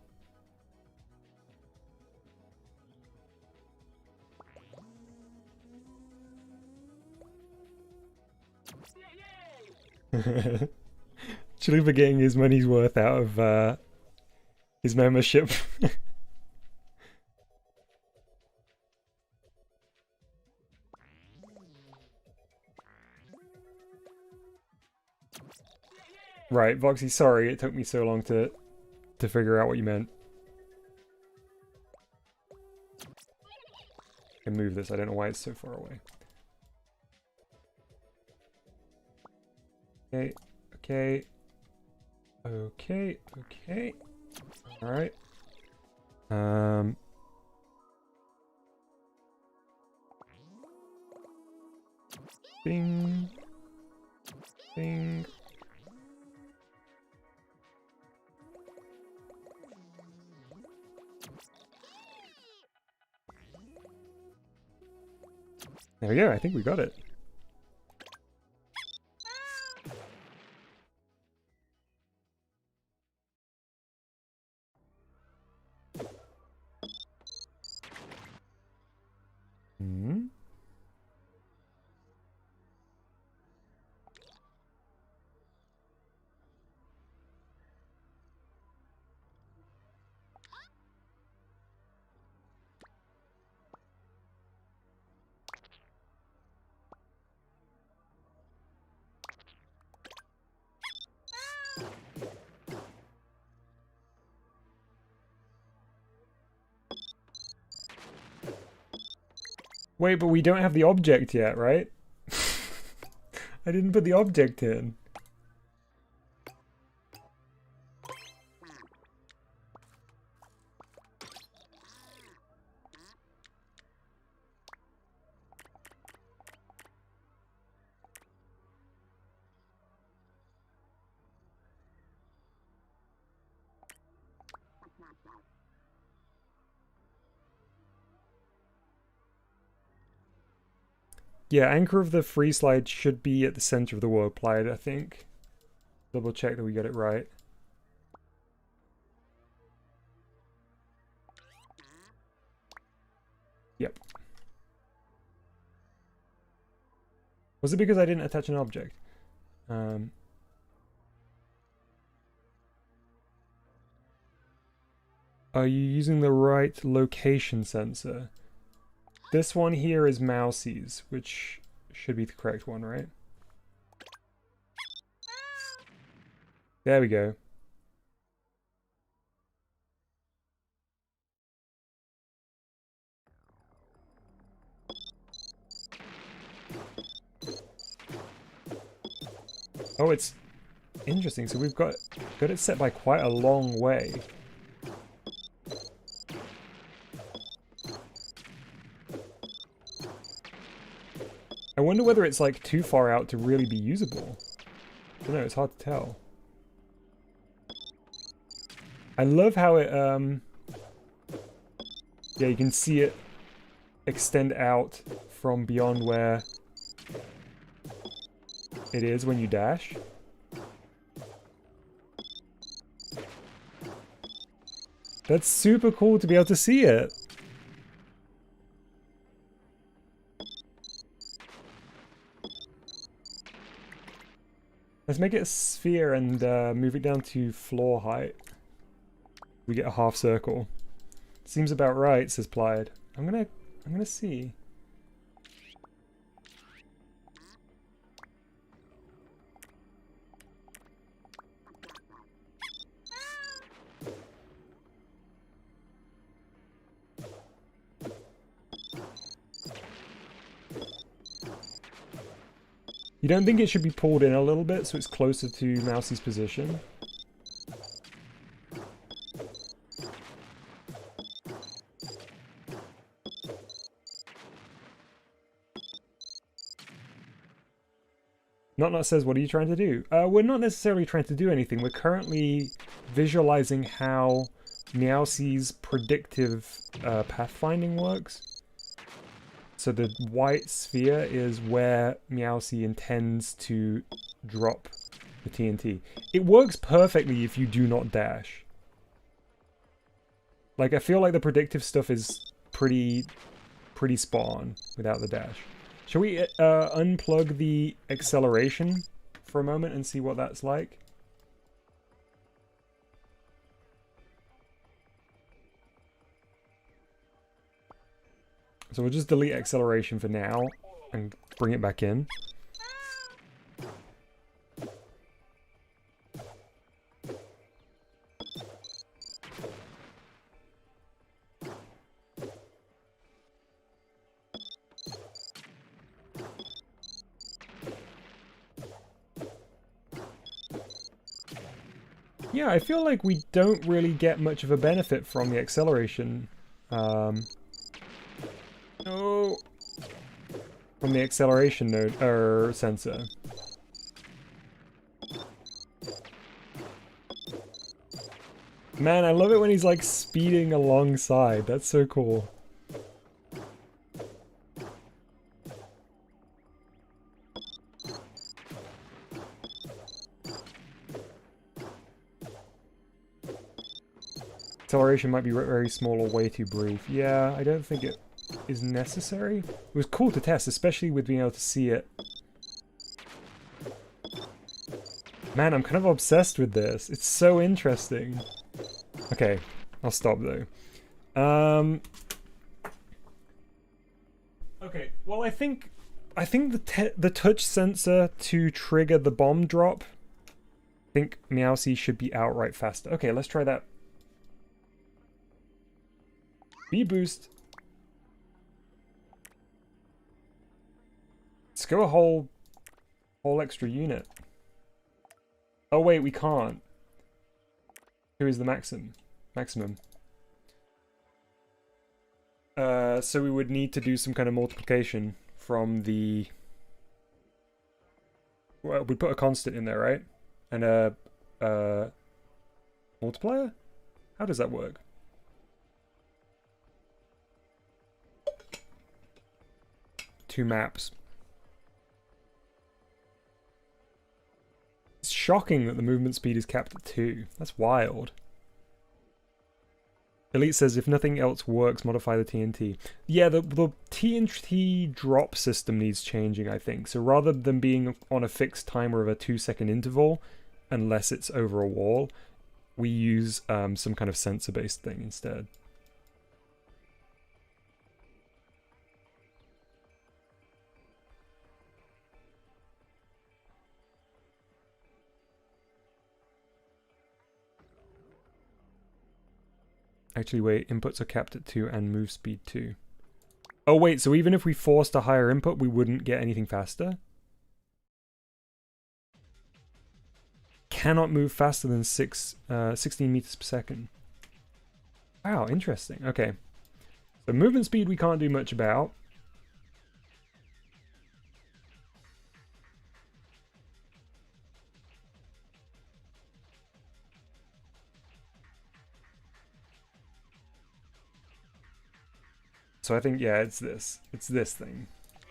Chalupa getting his money's worth out of his membership. Right, Voxy, sorry it took me so long to figure out what you meant. I can move this, I don't know why it's so far away. Okay, okay. Okay, okay. Alright. Bing. Bing. There we go, I think we got it. Hmm. Wait, but we don't have the object yet, right? I didn't put the object in. Yeah, anchor of the free slide should be at the center of the world plate, I think. Double check that we get it right. Yep. Was it because I didn't attach an object? Are you using the right location sensor? This one here is Mousey's, which should be the correct one, right? There we go. Oh, it's interesting. So we've got it set by quite a long way. I wonder whether it's like too far out to really be usable. I don't know, it's hard to tell. I love how it, yeah, you can see it extend out from beyond where it is when you dash. That's super cool to be able to see it. Let's make it a sphere and move it down to floor height. We get a half circle. Seems about right, says Plied. I'm gonna see. You don't think it should be pulled in a little bit so it's closer to Mousey's position? Not says, what are you trying to do? We're not necessarily trying to do anything. We're currently visualizing how Meowsey's predictive pathfinding works. So the white sphere is where Meowsey intends to drop the TNT. It works perfectly if you do not dash. Like, I feel like the predictive stuff is pretty spot on without the dash. Shall we unplug the acceleration for a moment and see what that's like? So we'll just delete acceleration for now and bring it back in. Yeah, I feel like we don't really get much of a benefit from the acceleration. From the acceleration node sensor. Man, I love it when he's like speeding alongside. That's so cool. Acceleration might be very small or way too brief. Yeah, I don't think it is necessary. It was cool to test, especially with being able to see it. Man, I'm kind of obsessed with this. It's so interesting. Okay, I'll stop though. Okay, well I think the touch sensor to trigger the bomb drop, I think Meowsey should be outright faster. Okay, let's try that. B-boost. Let's go a whole extra unit. Oh wait, we can't. Here is the maximum. So we would need to do some kind of multiplication from the... Well, we put a constant in there, right? And a multiplier? How does that work? Two maps. shocking that the movement speed is capped at 2. That's wild. Elite says, if nothing else works, modify the TNT. Yeah, the TNT drop system needs changing, I think. So rather than being on a fixed timer of a 2-second interval, unless it's over a wall, we use some kind of sensor-based thing instead. Actually, wait, inputs are capped at 2 and move speed 2. Oh, wait, so even if we forced a higher input, we wouldn't get anything faster? Cannot move faster than 16 meters per second. Wow, interesting. Okay. So movement speed we can't do much about. So I think, yeah, it's this. It's this thing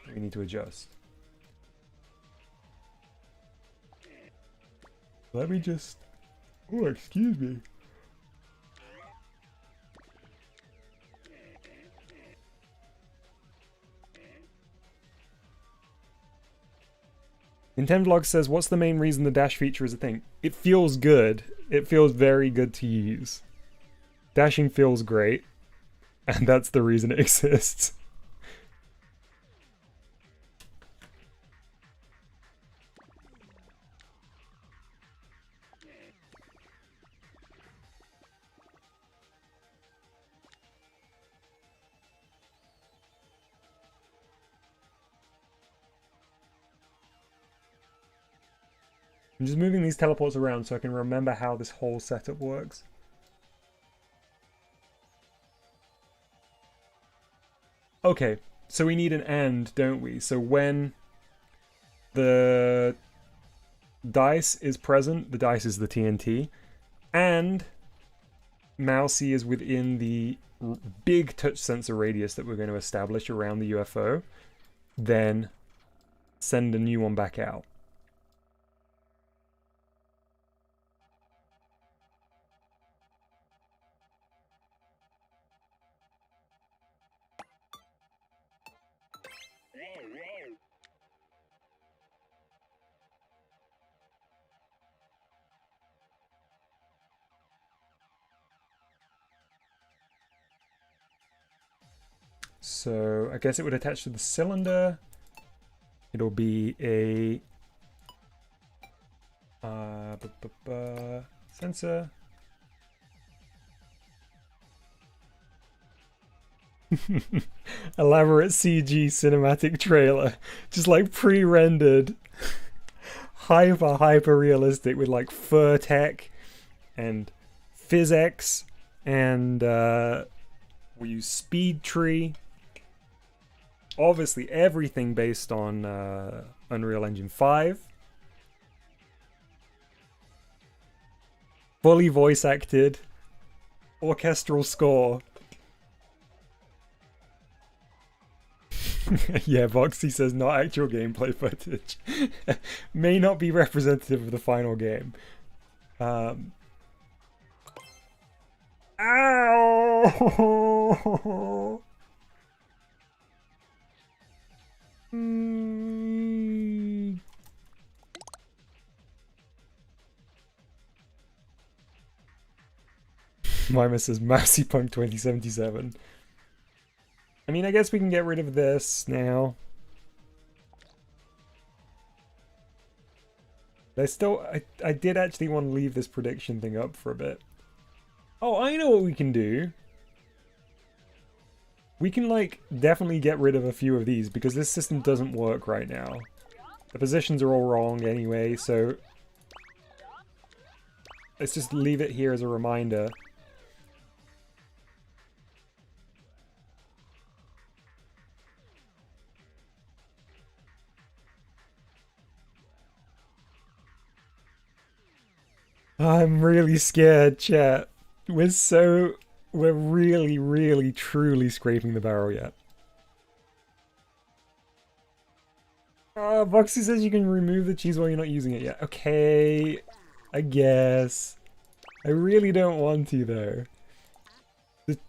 that we need to adjust. Let me just... Oh, excuse me. Nintendoblog says, what's the main reason the dash feature is a thing? It feels good. It feels very good to use. Dashing feels great. And that's the reason it exists. I'm just moving these teleports around so I can remember how this whole setup works. Okay, so we need an and, don't we? So when the dice is present, the dice is the TNT, and Mousey is within the big touch sensor radius that we're going to establish around the UFO, then send a new one back out. So I guess it would attach to the cylinder. It'll be a sensor. Elaborate CG cinematic trailer, just like pre-rendered, hyper realistic with like fur tech and physics, and we use speed tree. Obviously, everything based on Unreal Engine 5. Fully voice acted. Orchestral score. Yeah, Voxy says not actual gameplay footage. May not be representative of the final game. Ow! Mima says Mousey Punk 2077. I mean, I guess we can get rid of this now. I did actually want to leave this prediction thing up for a bit. Oh, I know what we can do. We can, like, definitely get rid of a few of these because this system doesn't work right now. The positions are all wrong anyway, so let's just leave it here as a reminder. I'm really scared, chat. We're really, truly scraping the barrel yet. Boxy says you can remove the cheese while you're not using it yet. Okay, I guess. I really don't want to though.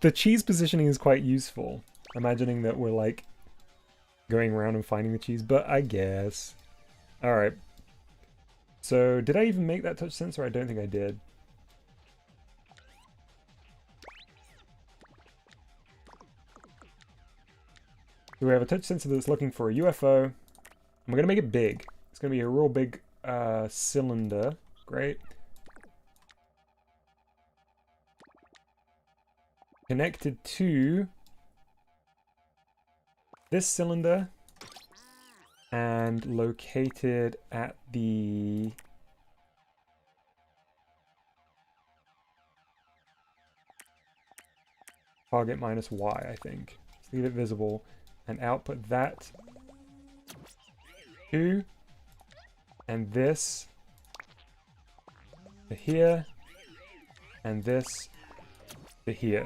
The cheese positioning is quite useful. Imagining that we're like going around and finding the cheese, but I guess. Alright. So, did I even make that touch sensor? I don't think I did. So we have a touch sensor that's looking for a UFO. And we're going to make it big. It's going to be a real big cylinder. Great. Connected to this cylinder. And located at the target minus Y, I think. Let's leave it visible and output that to, and this to here, and this to here.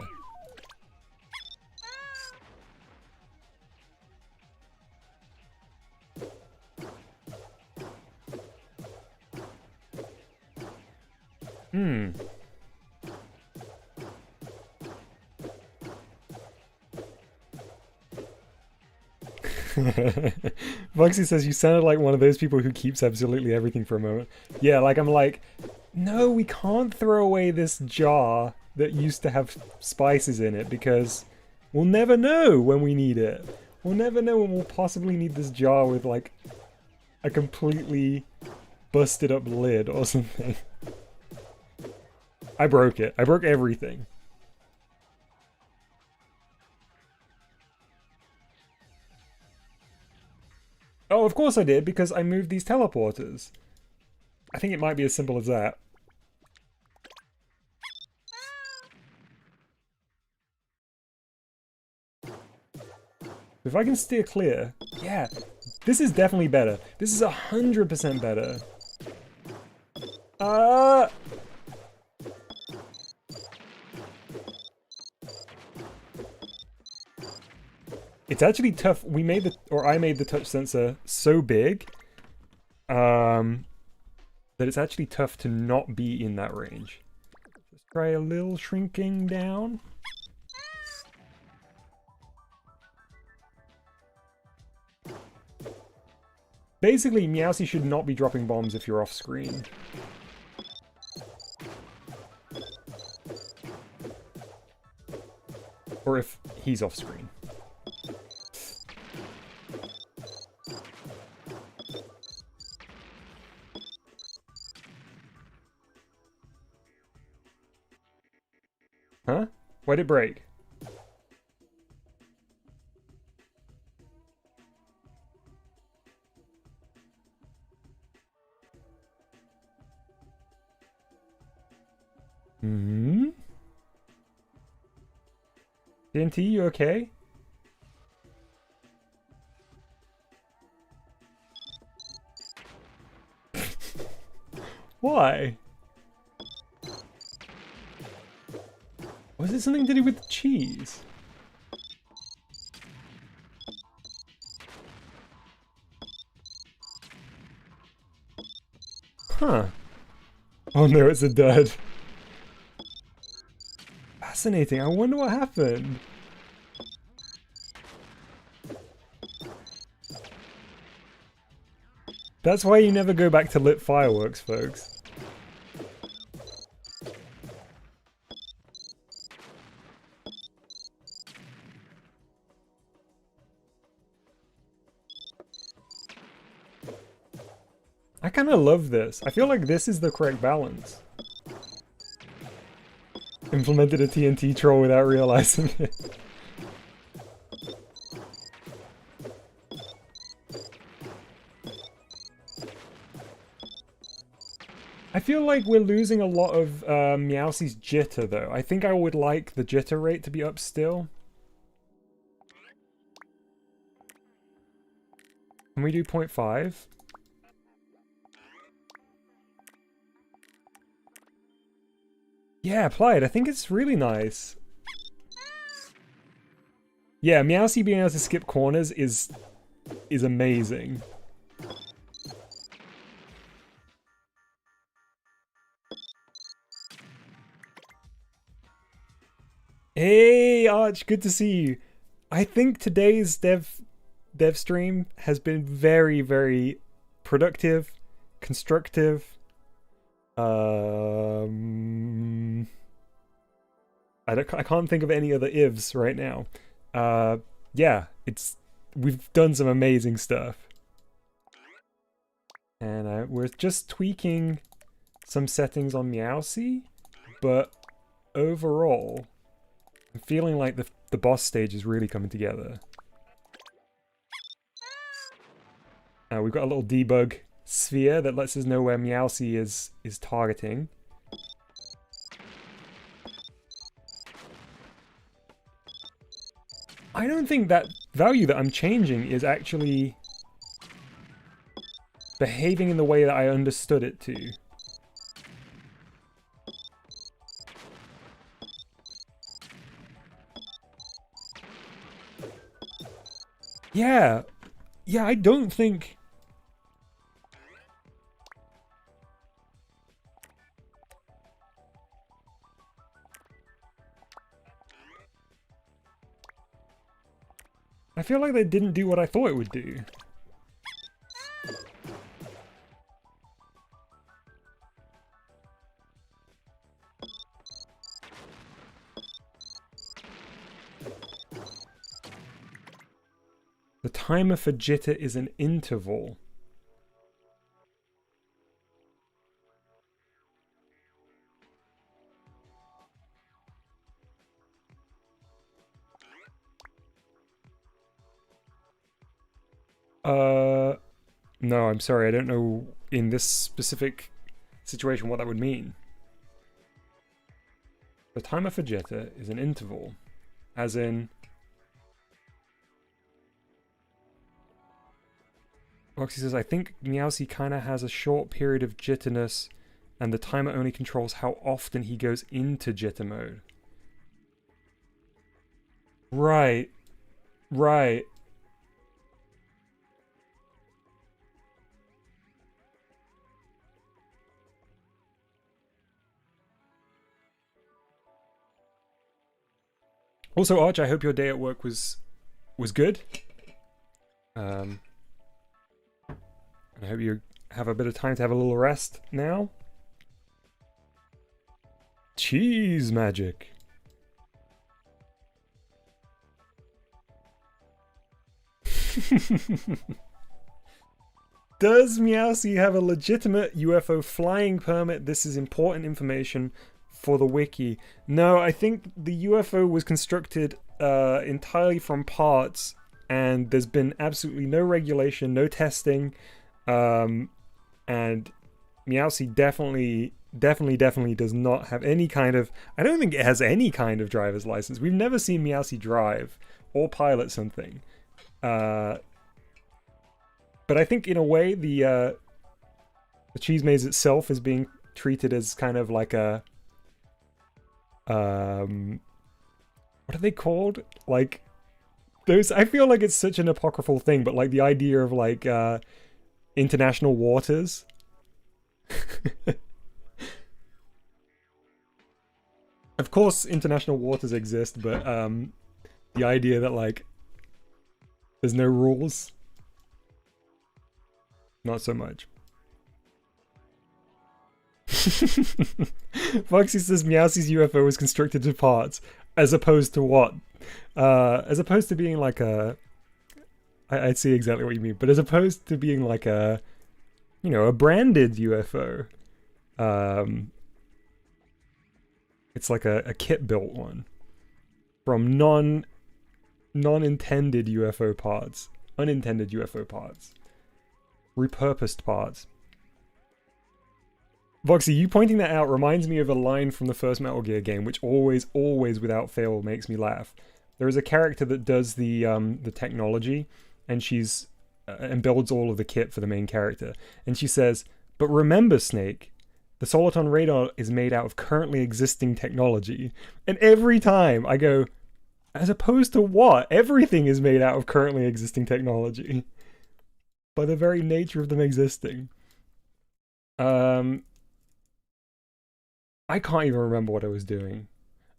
Bugsy says, you sounded like one of those people who keeps absolutely everything for a moment. Yeah, like I'm like, no, we can't throw away this jar that used to have spices in it because we'll never know when we need it. We'll never know when we'll possibly need this jar with like a completely busted up lid or something. I broke it. I broke everything. Oh, of course I did, because I moved these teleporters. I think it might be as simple as that. If I can steer clear, yeah, this is definitely better. This is 100% better. It's actually tough. We made the, or I made the touch sensor so big that it's actually tough to not be in that range. Let's try a little shrinking down. Basically, Mousey should not be dropping bombs if you're off screen. Or if he's off screen. Huh? Why'd it break? Hmm? TNT, you okay? Why? Was it something to do with the cheese? Huh. Oh no, it's a dud. Fascinating. I wonder what happened. That's why you never go back to lit fireworks, folks. I kind of love this. I feel like this is the correct balance. Implemented a TNT troll without realizing it. I feel like we're losing a lot of Meowsey's jitter though. I think I would like the jitter rate to be up still. Can we do 0.5? Yeah, apply it. I think it's really nice. Yeah, Meowsey being able to skip corners is amazing. Hey Arch, good to see you. I think today's dev stream has been very, very productive, constructive. Um, I can't think of any other ifs right now. Uh, yeah, we've done some amazing stuff, and we're just tweaking some settings on Meowsey, but overall, I'm feeling like the boss stage is really coming together. We've got a little debug sphere that lets us know where Meowsey is targeting. I don't think that value that I'm changing is actually behaving in the way that I understood it to. Yeah, I don't think... I feel like they didn't do what I thought it would do. The timer for jitter is an interval. No, I'm sorry, I don't know in this specific situation what that would mean. The timer for jitter is an interval, as in... Roxy says, I think Meowsey kinda has a short period of jitterness, and the timer only controls how often he goes into jitter mode. Right. Right. Also, Arch, I hope your day at work was good. And I hope you have a bit of time to have a little rest now. Cheese magic. Does Meowsey have a legitimate UFO flying permit? This is important information for the wiki. No, I think the UFO was constructed entirely from parts, and there's been absolutely no regulation, no testing, and Meowsey definitely does not have any kind of... I don't think it has any kind of driver's license. We've never seen Meowsey drive or pilot something. But I think in a way the cheese maze itself is being treated as kind of like a... what are they called? Like, those... I feel like it's such an apocryphal thing, but like the idea of like international waters. Of course international waters exist, but the idea that like there's no rules, not so much. Foxy says Meowsey's UFO was constructed to parts, as opposed to what? As opposed to being like a... I see exactly what you mean, but as opposed to being like a, you know, a branded UFO. It's like a kit-built one from non-intended UFO parts, unintended UFO parts, repurposed parts. Voxy, you pointing that out reminds me of a line from the first Metal Gear game, which always without fail makes me laugh. There is a character that does the technology, and she's and builds all of the kit for the main character, and she says, "But remember, Snake, the Soliton radar is made out of currently existing technology." And every time I go, as opposed to what? Everything is made out of currently existing technology, by the very nature of them existing. I can't even remember what I was doing.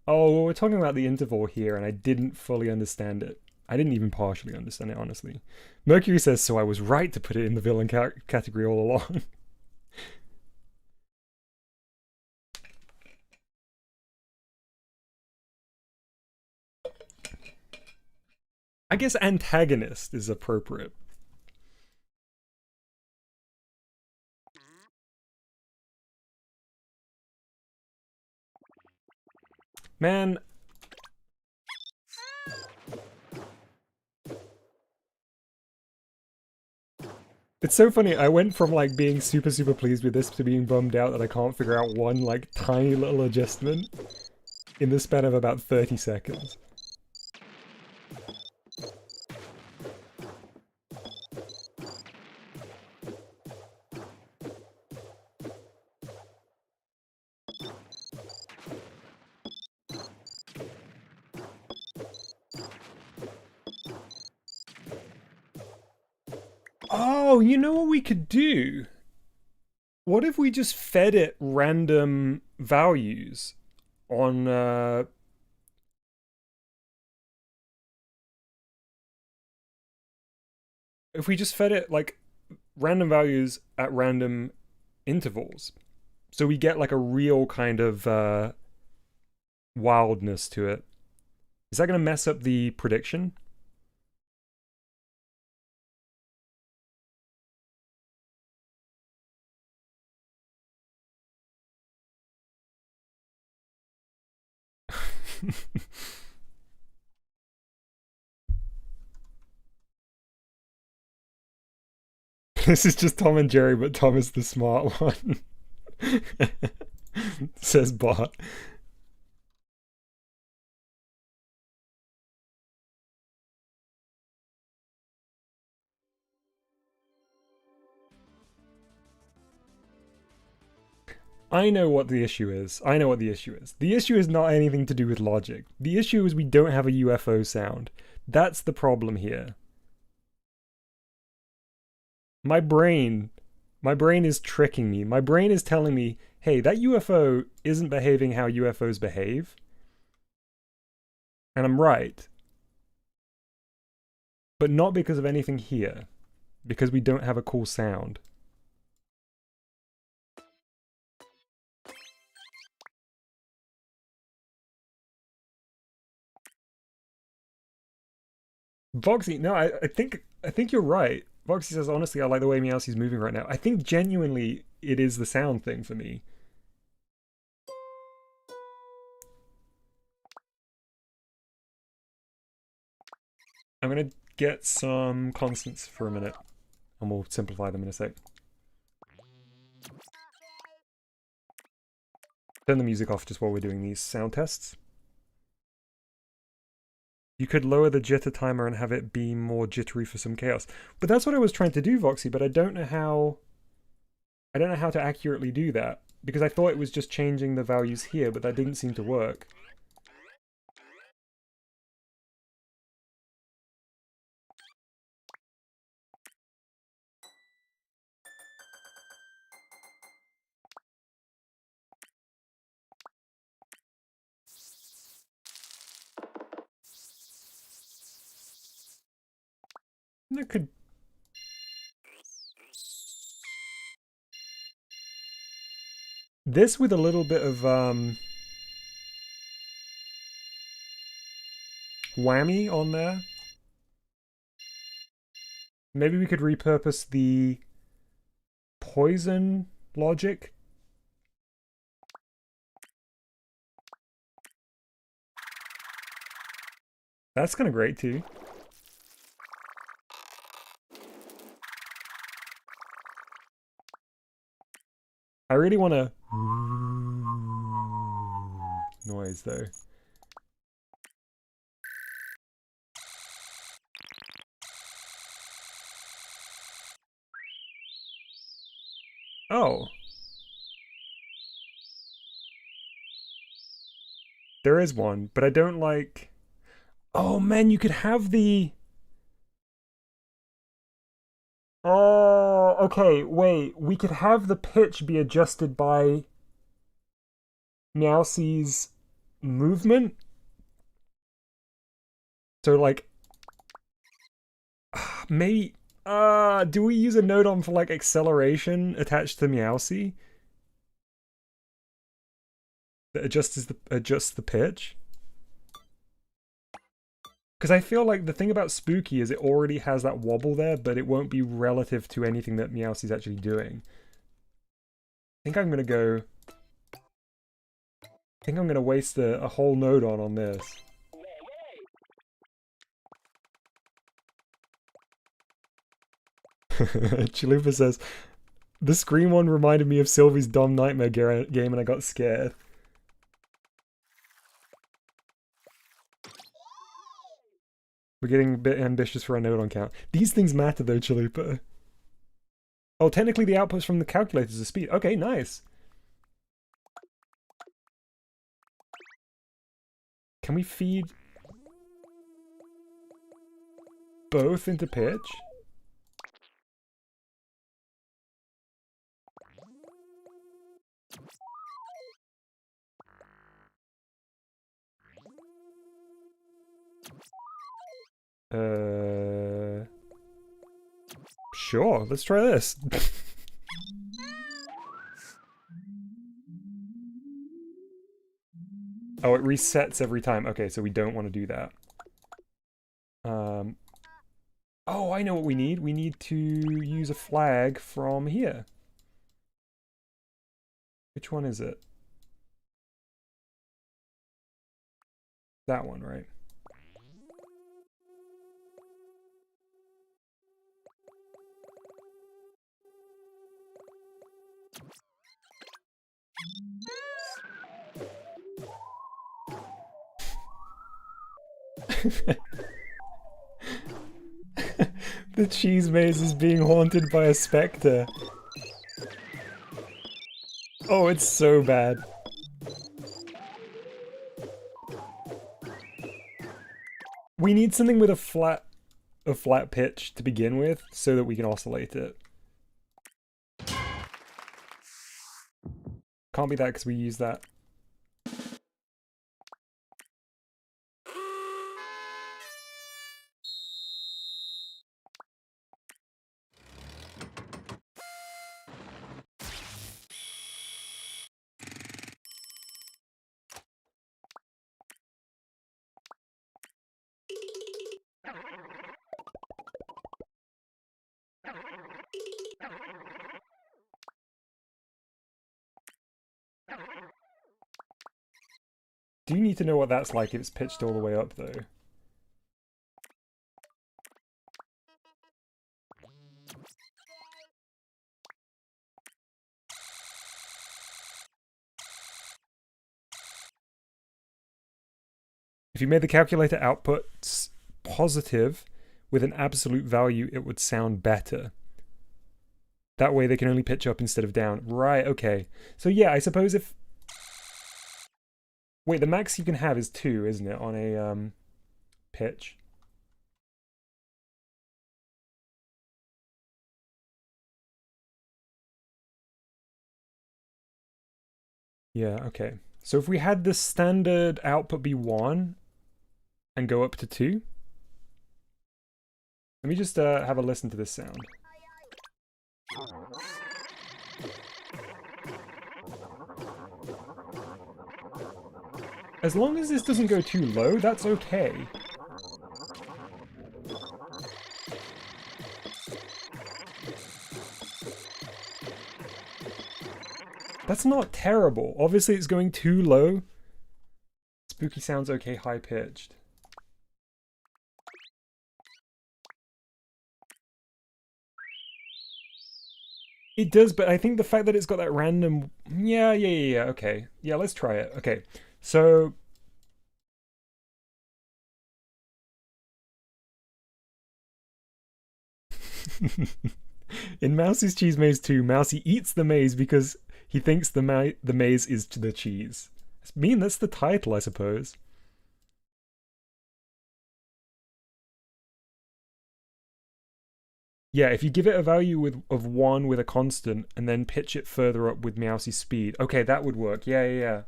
Oh, well, we're talking about the interval here, and I didn't fully understand it. I didn't even partially understand it, honestly. Mercury says, so I was right to put it in the villain category all along. I guess antagonist is appropriate. Man, it's so funny. I went from like being super, super pleased with this to being bummed out that I can't figure out one like tiny little adjustment in the span of about 30 seconds. Oh, you know what we could do? What if we just fed it random values on if we just fed it like random values at random intervals. So we get like a real kind of wildness to it. Is that going to mess up the prediction? This is just Tom and Jerry, but Tom is the smart one. Says Bart. I know what the issue is. I know what the issue is. The issue is not anything to do with logic. The issue is we don't have a UFO sound. That's the problem here. My brain is tricking me. My brain is telling me, hey, that UFO isn't behaving how UFOs behave. And I'm right. But not because of anything here. Because we don't have a cool sound. Voxy, no, I think you're right. Voxy says, honestly, I like the way Meowsie's moving right now. I think genuinely it is the sound thing for me. I'm gonna get some constants for a minute, and we'll simplify them in a sec. Turn the music off just while we're doing these sound tests. You could lower the jitter timer and have it be more jittery for some chaos. But that's what I was trying to do, Voxy, but I don't know how to accurately do that. Because I thought it was just changing the values here, but that didn't seem to work. That could... This with a little bit of, whammy on there. Maybe we could repurpose the poison logic. That's kind of great too. I really want to noise though. Oh. There is one, but I don't like... Oh man, you could have the... Oh, okay, wait. We could have the pitch be adjusted by Meowsie's movement. So like, maybe, do we use a node on for like acceleration attached to Meowsey? That adjusts the pitch? Because I feel like the thing about Spooky is it already has that wobble there, but it won't be relative to anything that Meowsey's actually doing. I think I'm gonna waste a whole node on this. Chalupa says, the Scream one reminded me of Sylvie's Dumb Nightmare game and I got scared. We're getting a bit ambitious for our node on count. These things matter though, Chalupa. Oh, technically the outputs from the calculators are speed. Okay, nice. Can we feed both into pitch? Sure, let's try this. Oh, it resets every time. Okay, so we don't want to do that. Oh, I know what we need. We need to use a flag from here. Which one is it? That one, right? The cheese maze is being haunted by a spectre. Oh, it's so bad. We need something with a flat pitch to begin with so that we can oscillate it. Can't be that because we use that. Do you need to know what that's like if it's pitched all the way up, though? If you made the calculator outputs positive with an absolute value, it would sound better. That way they can only pitch up instead of down. Right, okay. So yeah, I suppose if... Wait, the max you can have is 2, isn't it, on a pitch? Yeah, okay. So if we had the standard output be 1 and go up to 2. Let me just have a listen to this sound. As long as this doesn't go too low, that's okay. That's not terrible. Obviously it's going too low. Spooky sounds okay high-pitched. It does, but I think the fact that it's got that random... Yeah, okay. Yeah, let's try it. Okay, so... In Mousey's Cheese Maze 2, Mousey eats the maze because he thinks the maze is the cheese. I mean, that's the title, I suppose. Yeah, if you give it a value of 1 with a constant and then pitch it further up with Meowsey's speed. Okay, that would work. Yeah.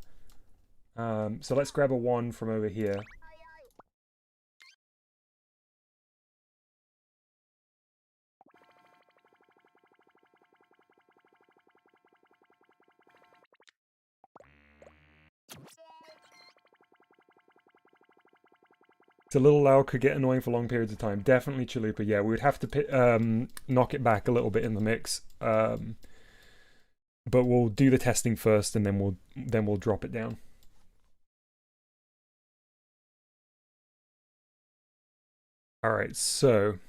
So let's grab a 1 from over here. It's a little loud, could get annoying for long periods of time. Definitely Chalupa. Yeah, we would have to knock it back a little bit in the mix. But we'll do the testing first, and then we'll drop it down. All right, so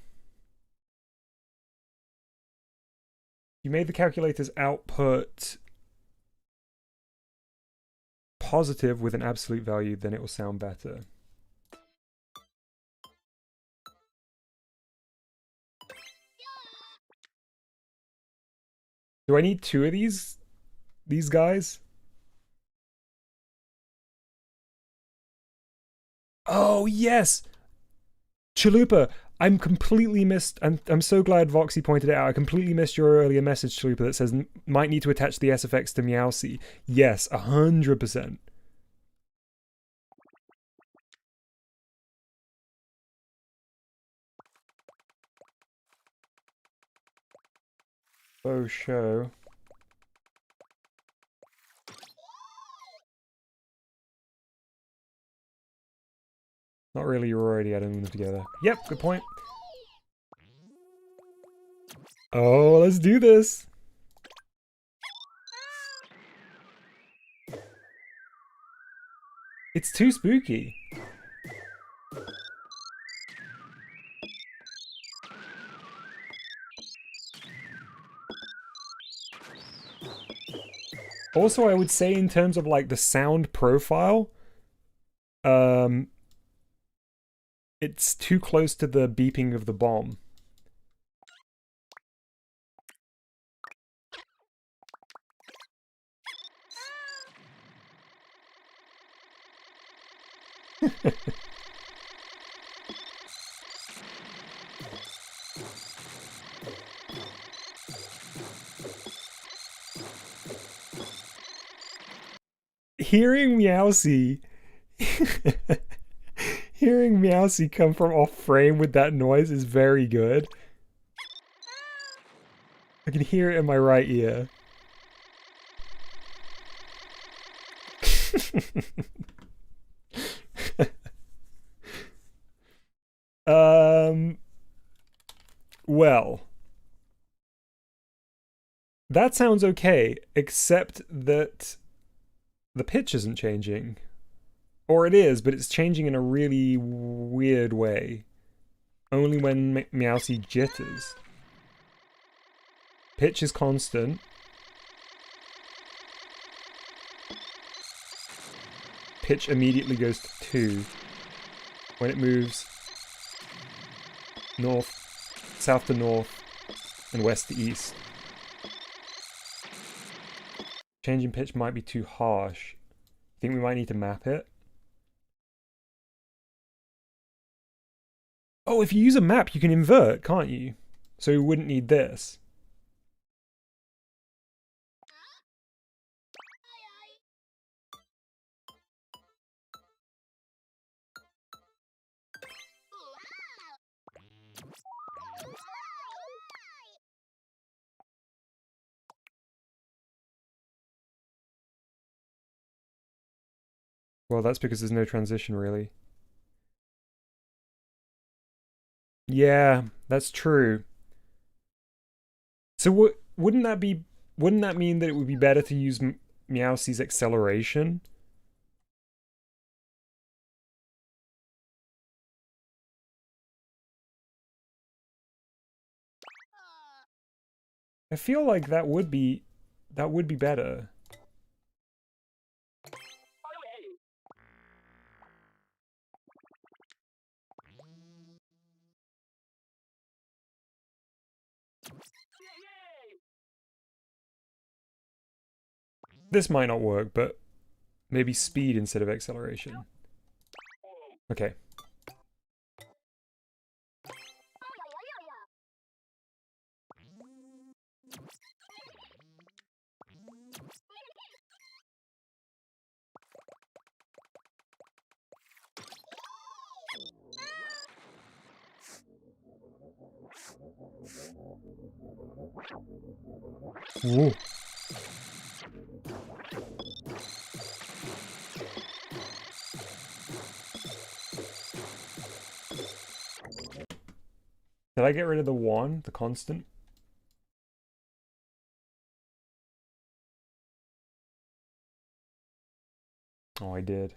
you made the calculator's output positive with an absolute value, then it will sound better. Do I need 2 of these guys? Oh, yes! Chalupa, I'm completely missed. I'm so glad Voxy pointed it out. I completely missed your earlier message, Chalupa, that says might need to attach the SFX to Mousey. Yes, 100%. Oh, show. Not really, you're already adding them together. Yep, good point. Oh, let's do this. It's too spooky. Also, I would say in terms of like the sound profile, it's too close to the beeping of the bomb. Hearing Meowsy hearing Meowsy come from off frame with that noise is very good. I can hear it in my right ear. Well, that sounds okay, except that the pitch isn't changing. Or it is, but it's changing in a really weird way. Only when Meowsy jitters. Pitch is constant. Pitch immediately goes to 2 when it moves south to north, and west to east. Changing pitch might be too harsh. Think we might need to map it? Oh, if you use a map, you can invert, can't you? So we wouldn't need this. Well, that's because there's no transition, really. Yeah, that's true. So wouldn't that mean that it would be better to use Meowsey's acceleration? I feel like that would be better. This might not work, but maybe speed instead of acceleration. Okay. Ooh. Did I get rid of the 1, the constant? Oh, I did.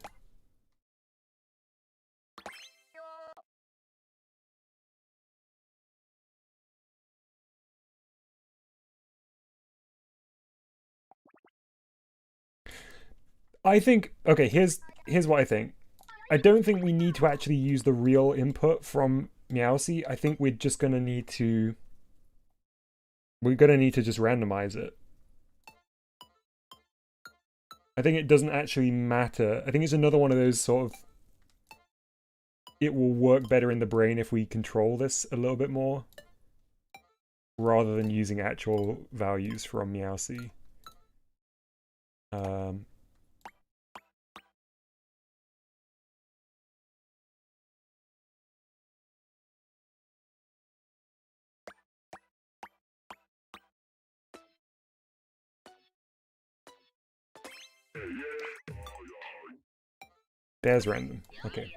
I think, okay, here's what I think. I don't think we need to actually use the real input from Mousey. I think we're just gonna need to just randomize it. I think it doesn't actually matter. I think it's another one of those sort of, it will work better in the brain if we control this a little bit more, rather than using actual values from Mousey. There's random. Okay.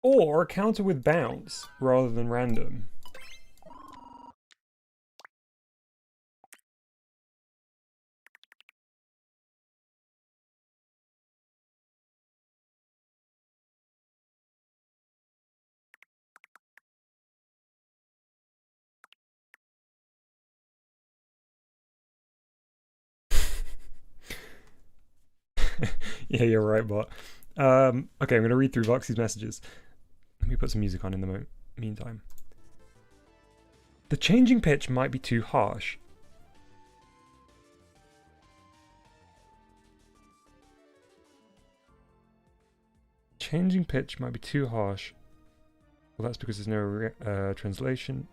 Or counter with bounce rather than random. Yeah, you're right, bot. Okay, I'm going to read through Voxy's messages. Let me put some music on in the meantime. The changing pitch might be too harsh. Changing pitch might be too harsh. Well, that's because there's no transition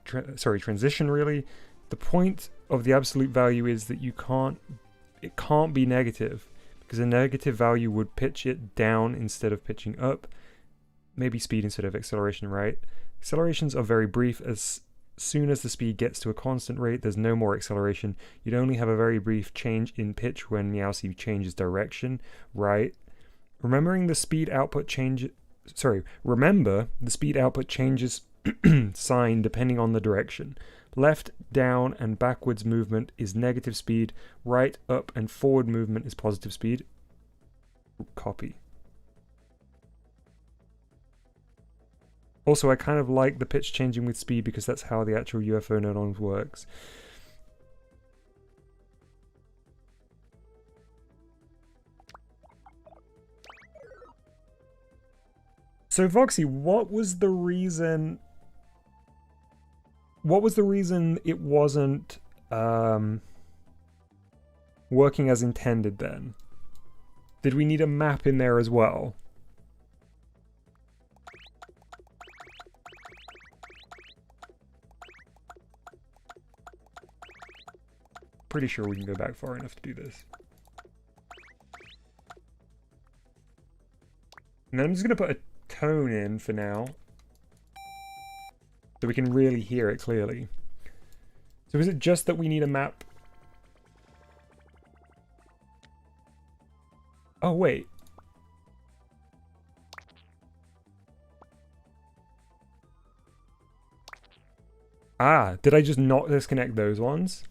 really. The point of the absolute value is that it can't be negative, because a negative value would pitch it down instead of pitching up. Maybe speed instead of acceleration, right? Accelerations are very brief. As soon as the speed gets to a constant rate, there's no more acceleration. You'd only have a very brief change in pitch when Mousey changes direction, right? Remember the speed output changes sign depending on the direction. Left, down, and backwards movement is negative speed. Right, up, and forward movement is positive speed. Copy. Also, I kind of like the pitch changing with speed because that's how the actual UFO node-on works. So Voxy, what was the reason it wasn't working as intended then? Did we need a map in there as well? Pretty sure we can go back far enough to do this. And then I'm just going to put a tone in for now, so we can really hear it clearly. So is it just that we need a map? Oh, wait. Ah, did I just not disconnect those ones?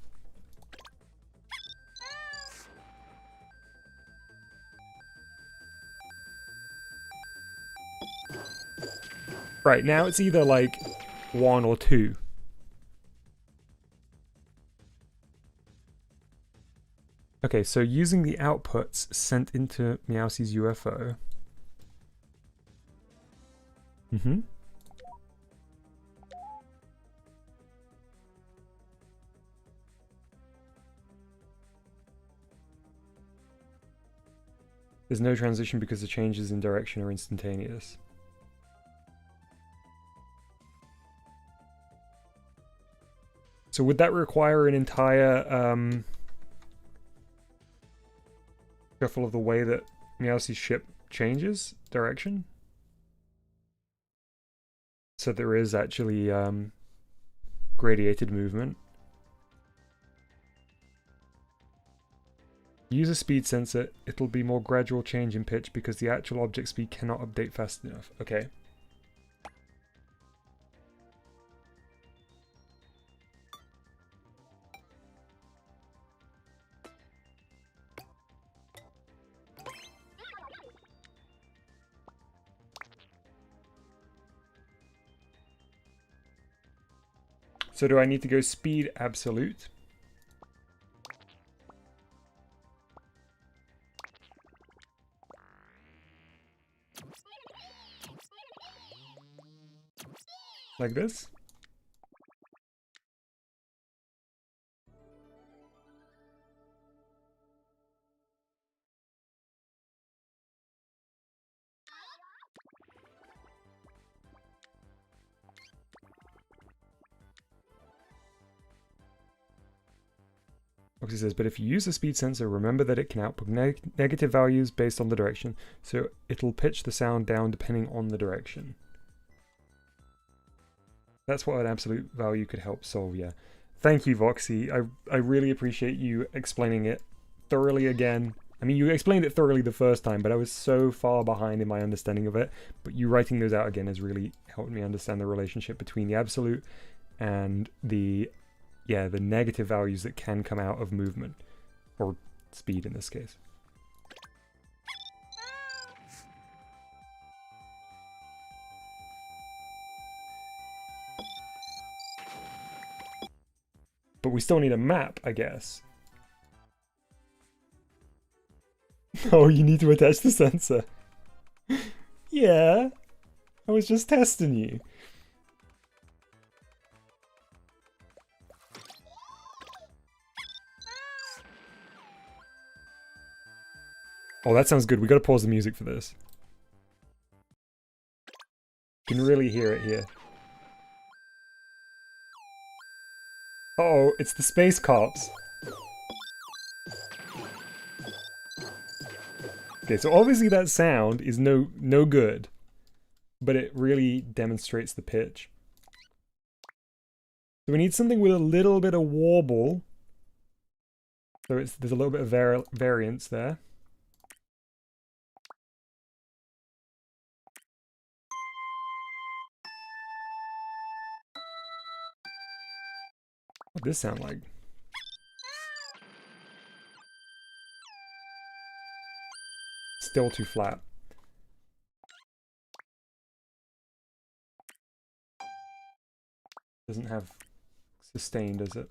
Right, now it's either like 1 or 2. Okay, so using the outputs sent into Mousey's UFO. There's no transition because the changes in direction are instantaneous. So would that require an entire shuffle of the way that Meows's ship changes direction? so there is actually gradiated movement. Use a speed sensor, it'll be more gradual change in pitch because the actual object speed cannot update fast enough. Okay. So do I need to go speed absolute? Like this? Mousey says, but if you use a speed sensor, remember that it can output negative values based on the direction, so it'll pitch the sound down depending on the direction. That's what an absolute value could help solve, yeah. Thank you, Voxy. I really appreciate you explaining it thoroughly again. I mean, you explained it thoroughly the first time, but I was so far behind in my understanding of it. But you writing those out again has really helped me understand the relationship between the absolute and the negative values that can come out of movement, or speed in this case. But we still need a map, I guess. Oh, you need to attach the sensor. Yeah, I was just testing you. Oh, that sounds good. We gotta pause the music for this. You can really hear it here. Uh-oh, it's the space cops. Okay, so obviously that sound is no good, but it really demonstrates the pitch. So we need something with a little bit of warble. So there's a little bit of variance there. What does this sound like? Still too flat. Doesn't have sustain, does it?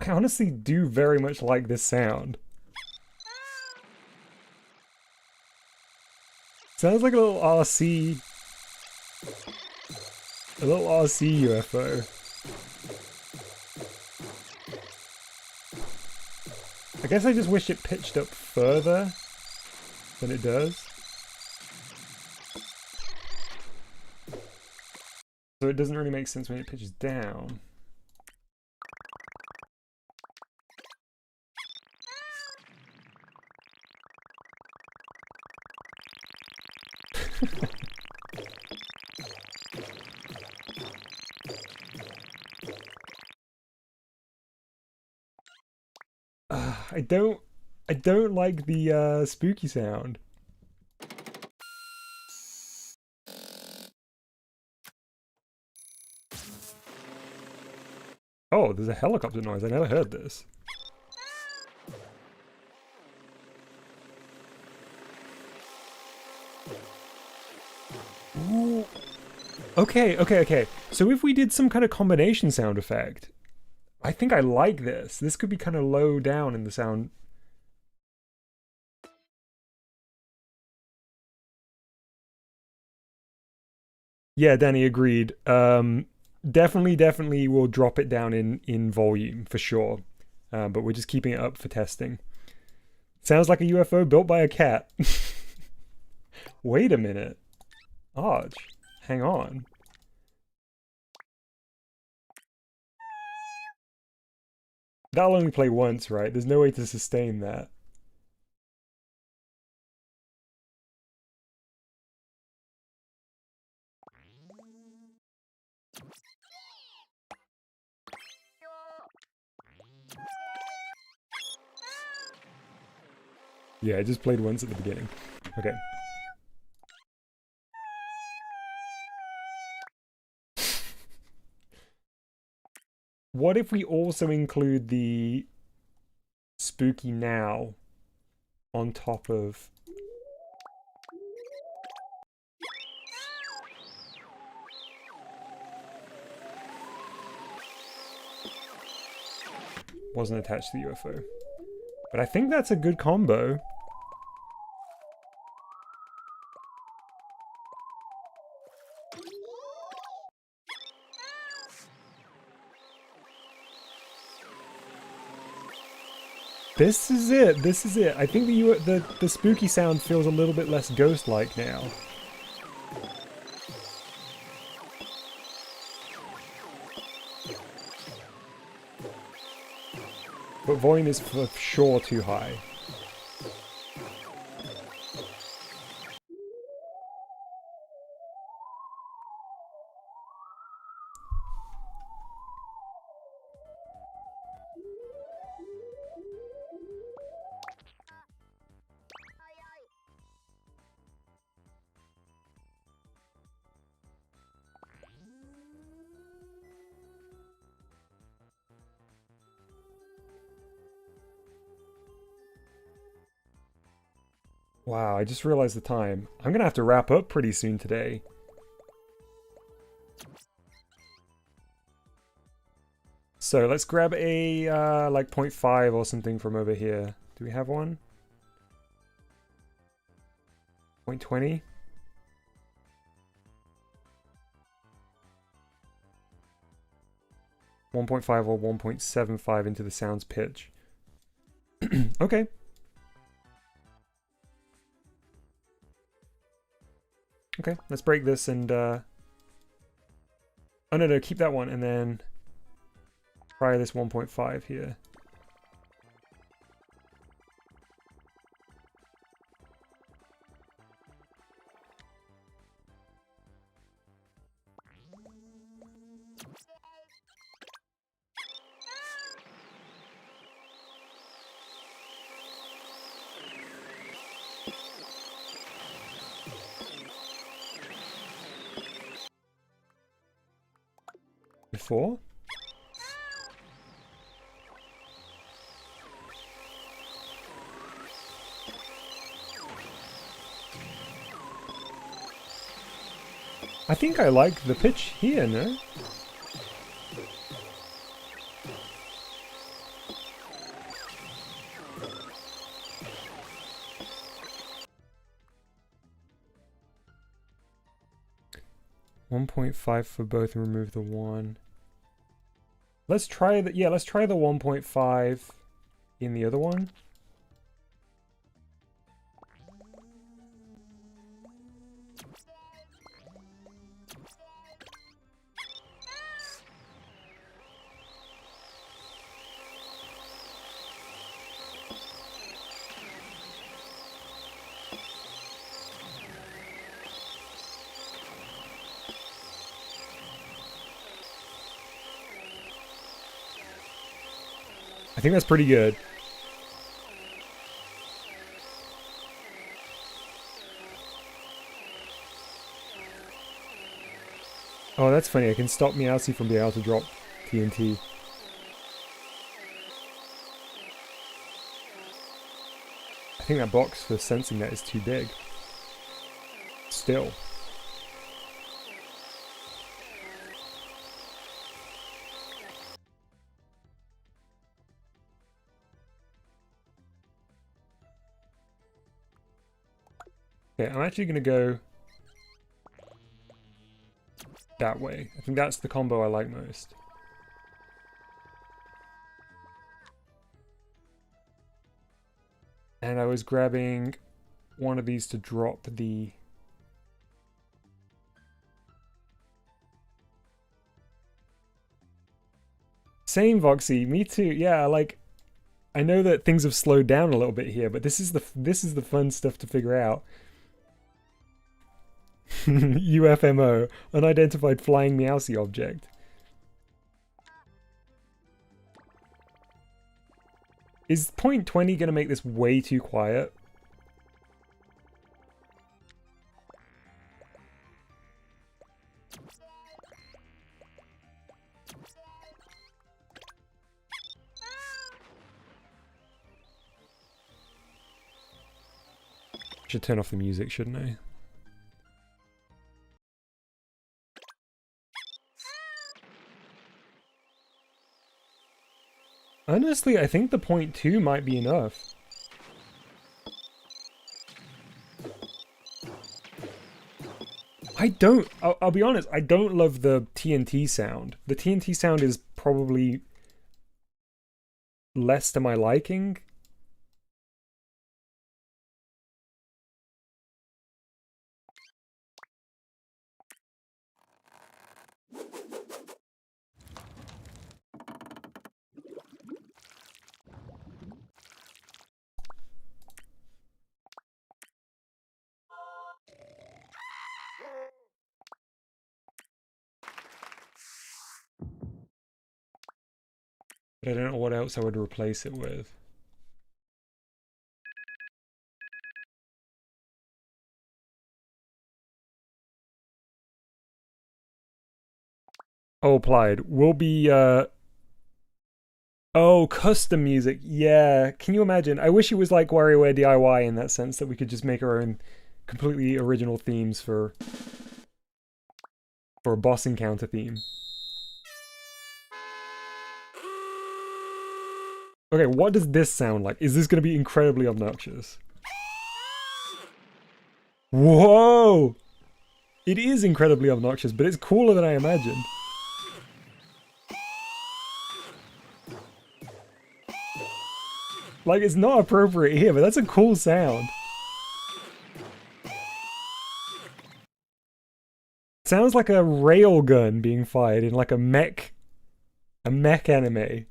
I honestly do very much like this sound. Sounds like a little RC. A little RC UFO. I guess I just wish it pitched up further than it does. So it doesn't really make sense when it pitches down. I don't like the spooky sound. Oh, there's a helicopter noise. I never heard this. Ooh. Okay. So if we did some kind of combination sound effect, I think I like this. This could be kind of low down in the sound Yeah, Danny agreed. Definitely will drop it down in volume for sure. But we're just keeping it up for testing. Sounds like a UFO built by a cat. Wait a minute. Arch, hang on. That'll only play once, right? There's no way to sustain that. Yeah, I just played once at the beginning. Okay. What if we also include the spooky now on top of... Wasn't attached to the UFO. But I think that's a good combo. This is it. This is it. I think the spooky sound feels a little bit less ghost-like now. But volume is for sure too high. Wow, I just realized the time. I'm gonna have to wrap up pretty soon today. So let's grab a like 0.5 or something from over here. Do we have one? 0.20? .5 or 1.75 into the sound's pitch. Okay. Okay, let's break this and oh no, keep that one and then try this 1.5 here. Before? I think I like the pitch here, no? .5 for both and remove the 1. Let's try the, yeah, let's try the 1.5 in the other one. I think that's pretty good. Oh, that's funny. I can stop Mousey from being able to drop TNT. I think that box for sensing that is too big. Still. Okay, I'm actually going to go... that way. I think that's the combo I like most. And I was grabbing one of these to drop the... Same, Voxy. Me too. Yeah, like, I know that things have slowed down a little bit here, but this is the fun stuff to figure out. UFMO, unidentified flying Mousey object. Is point 20 gonna make this way too quiet? Should turn off the music, shouldn't I? Honestly, I think the point 2 might be enough. I'll be honest, I don't love the TNT sound. The TNT sound is probably less to my liking. But I don't know what else I would replace it with. Oh, applied. We'll be, Oh, custom music. Yeah. Can you imagine? I wish it was like WarioWare DIY in that sense, that we could just make our own completely original themes for a boss encounter theme. Okay, what does this sound like? Is this going to be incredibly obnoxious? Whoa! It is incredibly obnoxious, but it's cooler than I imagined. Like, it's not appropriate here, but that's a cool sound. Sounds like a railgun being fired in like a mech anime.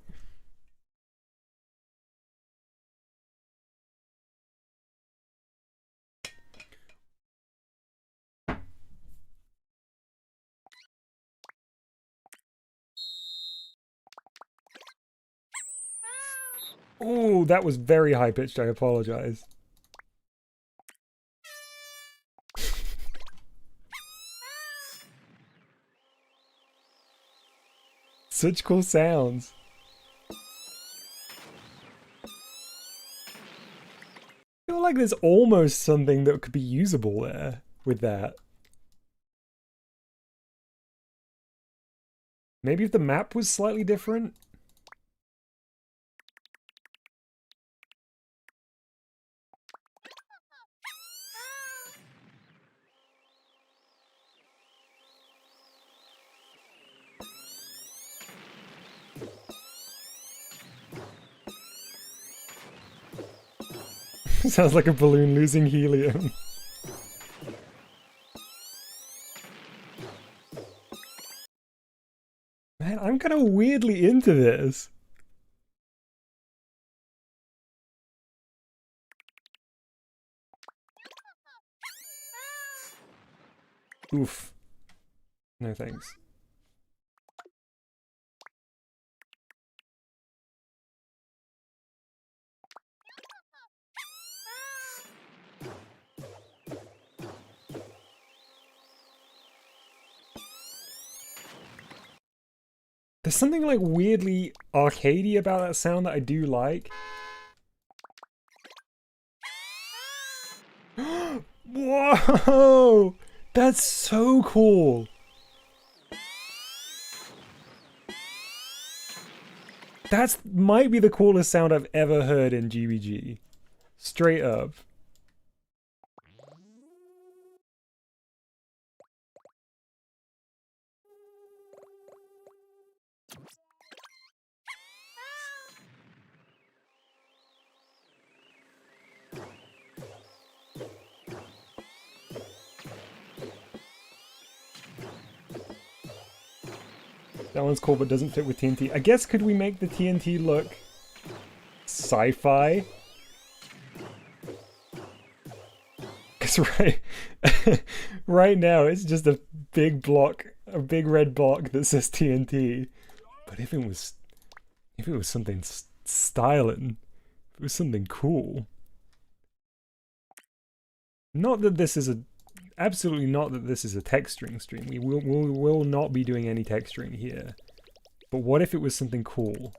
Oh, that was very high-pitched, I apologize. Such cool sounds. I feel like there's almost something that could be usable there with that. Maybe if the map was slightly different? Sounds like a balloon losing helium. Man, I'm kind of weirdly into this. Oof. No thanks. There's something like weirdly arcadey about that sound that I do like. Whoa! That's so cool! That might be the coolest sound I've ever heard in GBG. Straight up. That one's cool, but doesn't fit with TNT. I guess could we make the TNT look sci-fi? Because right now it's just a big block, a big red block that says TNT. But if it was something styling, if it was something cool. Not that this is a, absolutely not that this is a texturing stream. We will not be doing any texturing here. But what if it was something cool?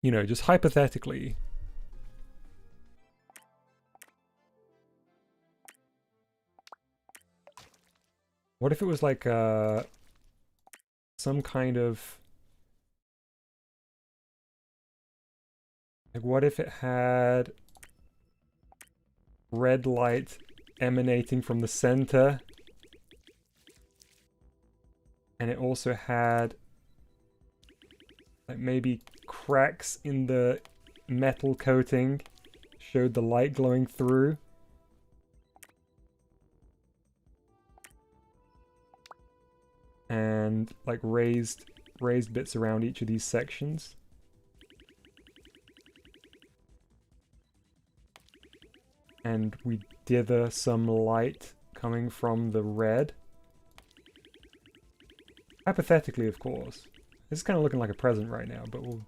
You know, just hypothetically. What if it was like some kind of, like what if it had red light emanating from the center, and it also had like maybe cracks in the metal coating, showed the light glowing through. And like raised bits around each of these sections. And we dither some light coming from the red. Hypothetically, of course. This is kind of looking like a present right now, but we'll...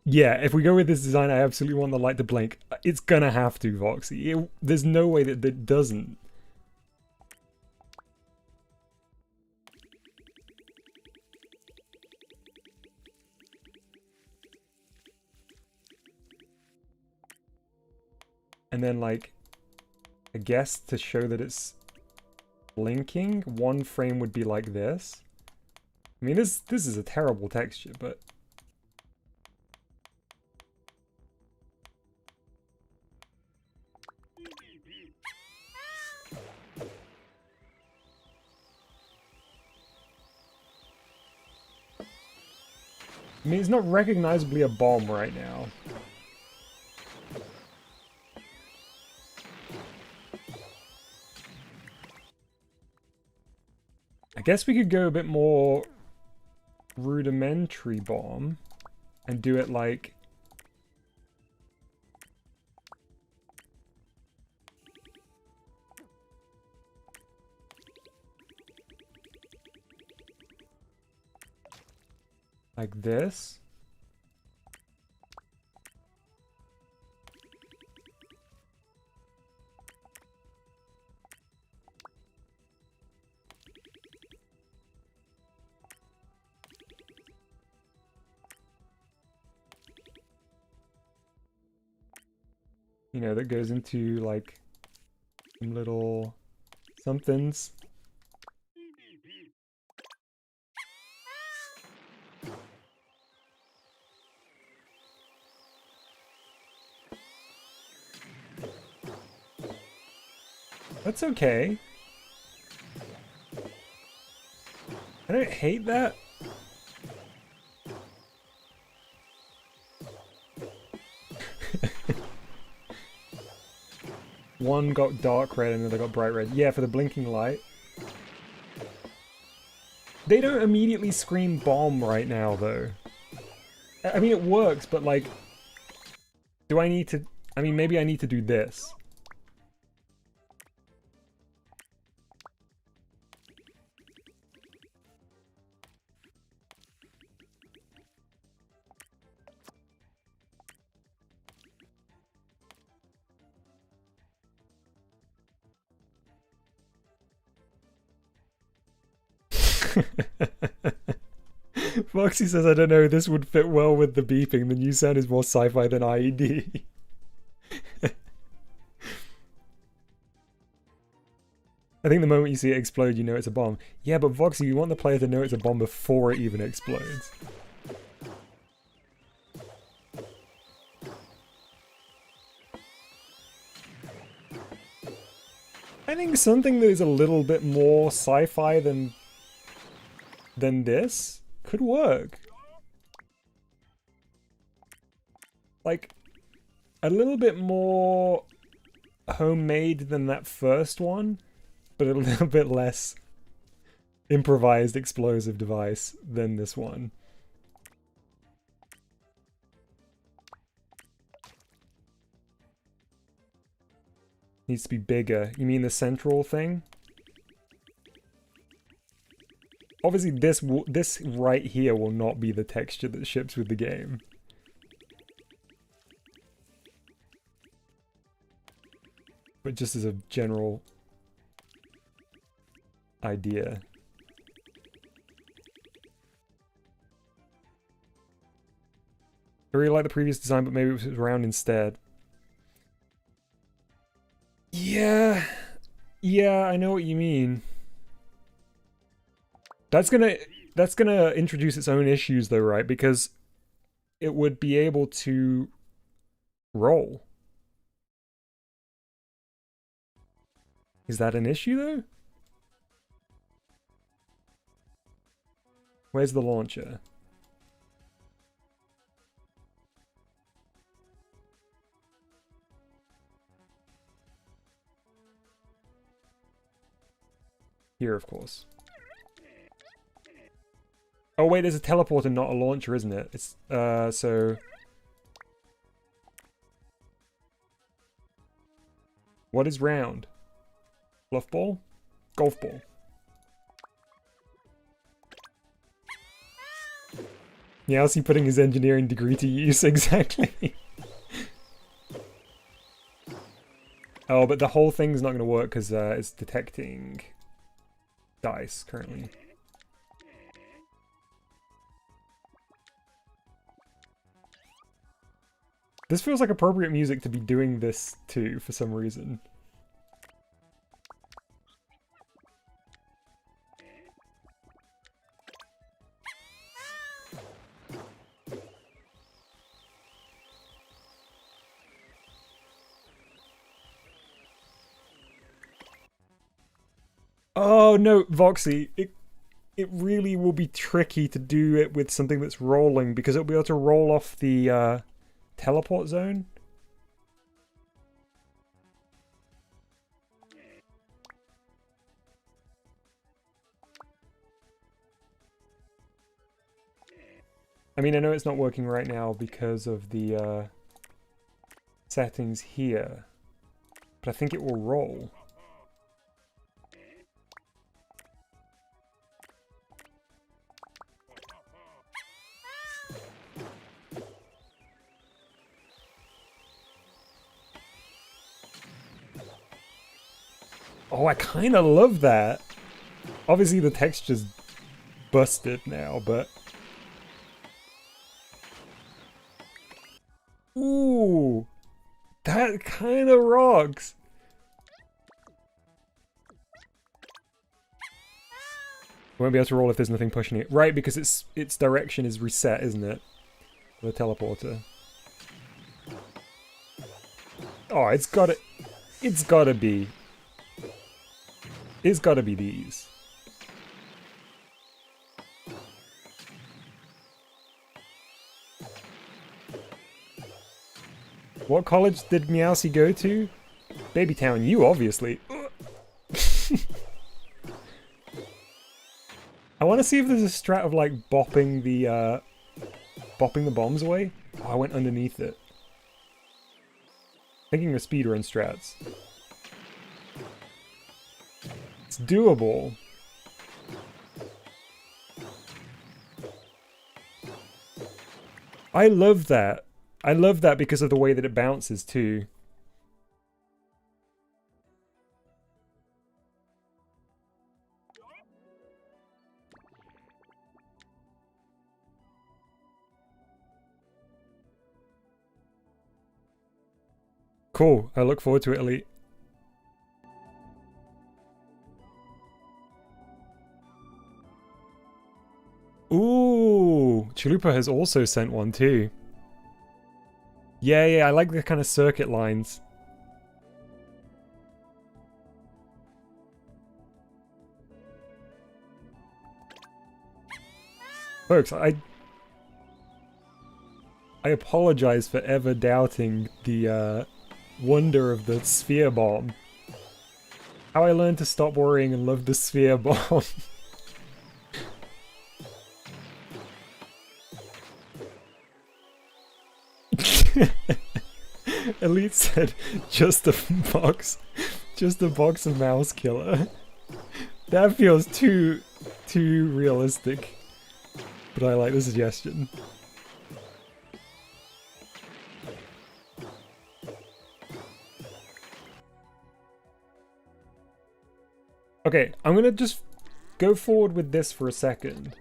Yeah, if we go with this design, I absolutely want the light to blink. It's gonna have to, Voxy. There's no way that it doesn't. And then, like, I guess to show that it's blinking, one frame would be like this. I mean, this is a terrible texture, but... I mean, it's not recognizably a bomb right now. I guess we could go a bit more rudimentary bomb and do it like... like this. You know, that goes into like some little somethings. That's okay. I don't hate that. One got dark red and the other got bright red. Yeah, for the blinking light. They don't immediately scream bomb right now, though. I mean, it works, but like... Do I need to... I mean, maybe I need to do this. Foxy says, I don't know, this would fit well with the beeping. The new sound is more sci-fi than IED. I think the moment you see it explode, you know it's a bomb. Yeah, but Voxy, you want the player to know it's a bomb before it even explodes. I think something that is a little bit more sci-fi than then this could work. Like, a little bit more homemade than that first one, but a little bit less improvised explosive device than this one. Needs to be bigger. You mean the central thing? Obviously this right here will not be the texture that ships with the game. But just as a general idea. I really like the previous design, but maybe it was round instead. Yeah, I know what you mean. That's gonna introduce its own issues though, right? Because it would be able to roll. Is that an issue though? Where's the launcher? Here, of course. Oh wait, there's a teleporter, not a launcher, isn't it? It's, so... What is round? Fluff ball? Golf ball. Yeah, how's he putting his engineering degree to use, exactly? Oh, but the whole thing's not going to work because it's detecting dice currently. This feels like appropriate music to be doing this to, for some reason. Oh no, Voxy, it really will be tricky to do it with something that's rolling because it'll be able to roll off the teleport zone. I mean, I know it's not working right now because of the settings here, but I think it will roll. Oh, I kind of love that. Obviously, the texture's busted now, but... Ooh! That kind of rocks! Won't be able to roll if there's nothing pushing it. Right, because its direction is reset, isn't it? The teleporter. Oh, it's gotta be... It's gotta be these. What college did Mousey go to? Babytown, you obviously. I want to see if there's a strat of like bopping the bombs away. Oh, I went underneath it. Thinking of speedrun strats. It's doable. I love that. I love that because of the way that it bounces too. Cool. I look forward to it, Elite. Ooh, Chalupa has also sent one too. Yeah, I like the kind of circuit lines. Folks, I apologize for ever doubting the wonder of the sphere bomb. How I learned to stop worrying and love the sphere bomb. Elite said, just a box of mouse killer. That feels too realistic, but I like the suggestion. Okay, I'm gonna just go forward with this for a second.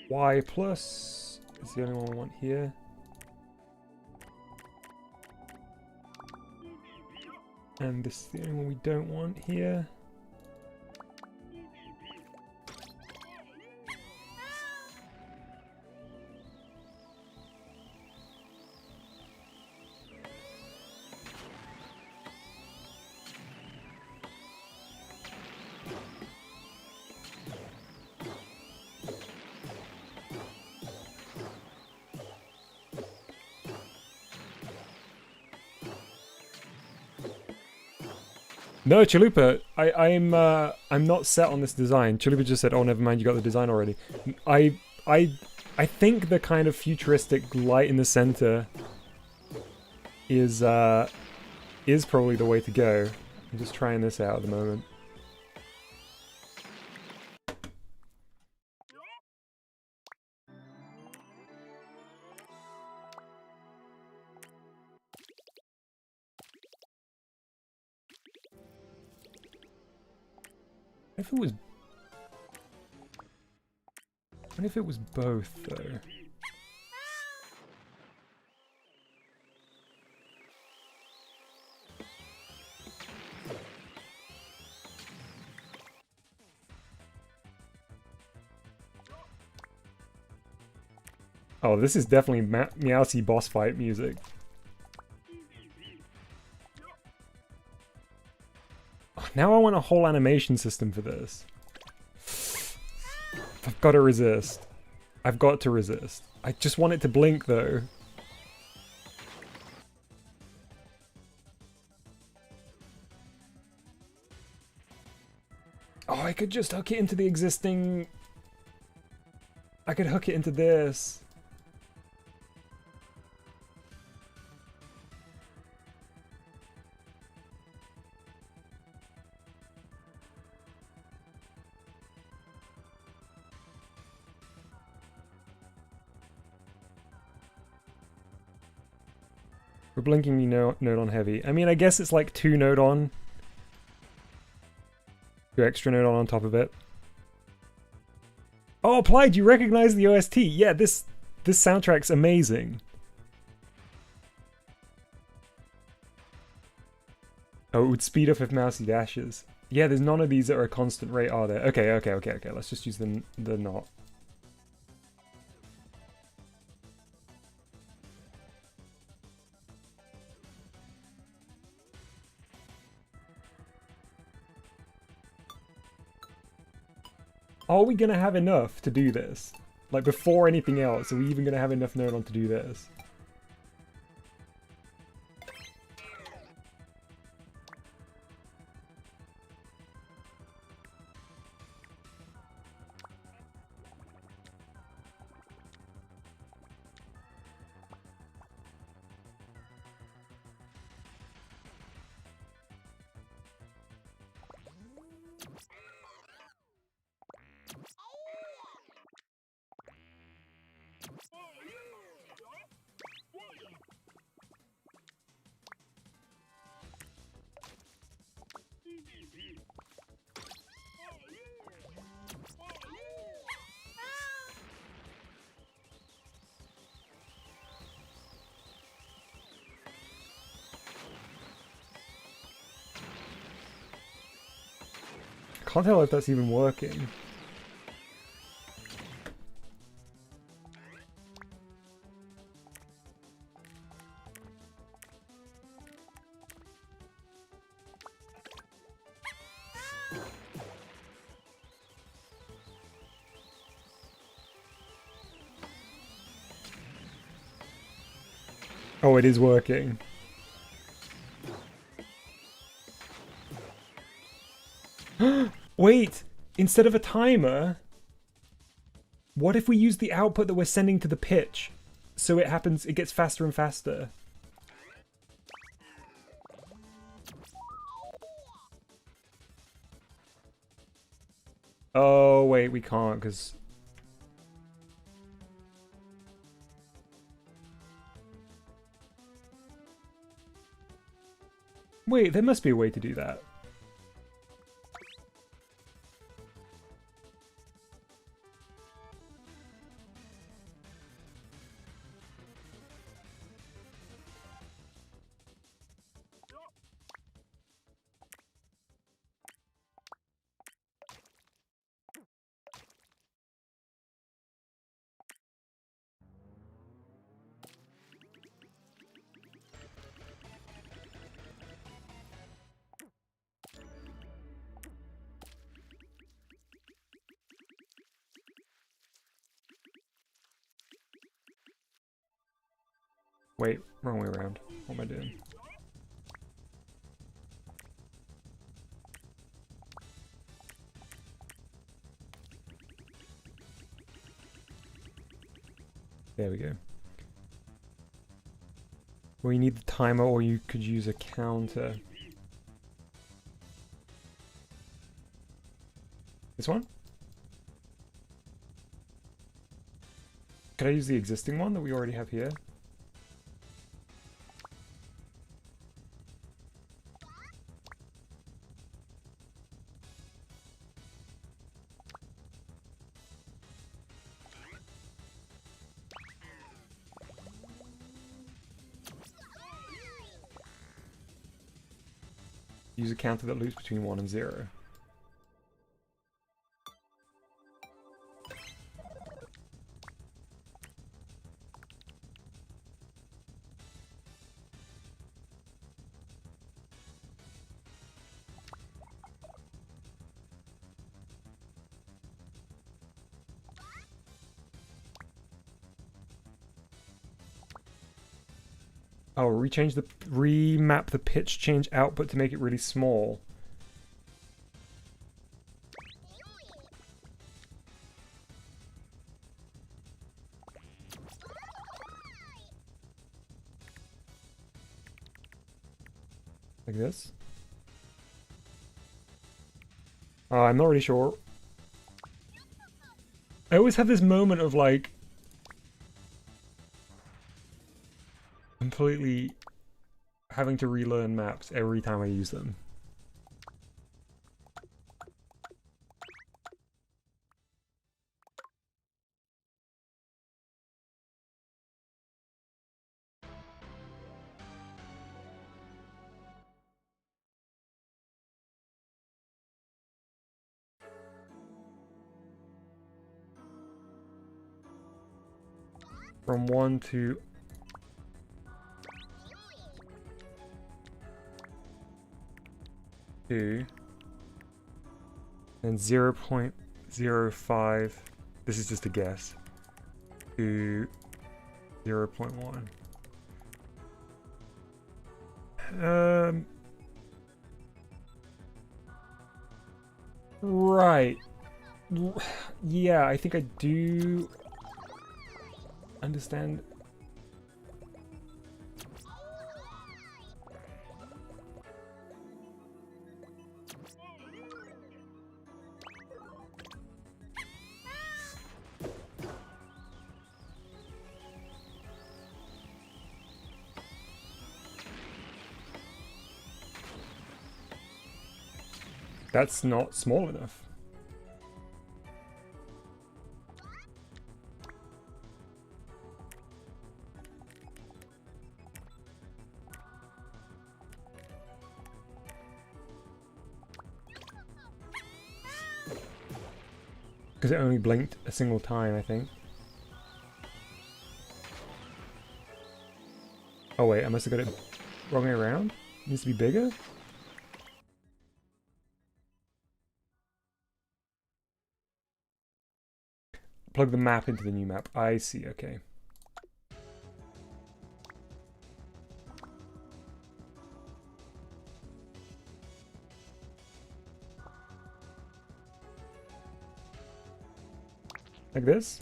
Y plus is the only one I want here. And this is the only one we don't want here. No, Chalupa, I'm not set on this design. Chalupa just said, "Oh, never mind, you got the design already." I think the kind of futuristic light in the center is probably the way to go. I'm just trying this out at the moment. What if it was both, though? Oh, this is definitely Mousey boss fight music. Oh, now I want a whole animation system for this. I've got to resist. I've got to resist. I just want it to blink, though. Oh, I could just hook it into the existing... I could hook it into this. We're blinking me node on heavy. I mean, I guess it's like 2 node on. 2 extra node on top of it. Oh, Applied, you recognize the OST. Yeah, this soundtrack's amazing. Oh, it would speed up if Mousey dashes. Yeah, there's none of these that are a constant rate, are there? Okay. Let's just use the not. Are we gonna have enough to do this? Like, before anything else, are we even gonna have enough node on to do this? Can't tell if that's even working. Oh, it is working. Wait! Instead of a timer, what if we use the output that we're sending to the pitch? So it happens, it gets faster and faster. Oh, wait, we can't, because... Wait, there must be a way to do that. Wait, wrong way around. What am I doing? There we go. Well, you need the timer, or you could use a counter. This one? Could I use the existing one that we already have here? Use a counter that loops between 1 and 0. Oh, remap the pitch change output to make it really small. Like this. I'm not really sure. I always have this moment of like completely having to relearn maps every time I use them. From 1 to... two, and 0.05, this is just a guess, to 0.1. Right. Yeah, I think I do understand. That's not small enough. Because it only blinked a single time, I think. Oh wait, I must have got it wrong way around? It needs to be bigger? Plug the map into the new map. I see, okay. Like this.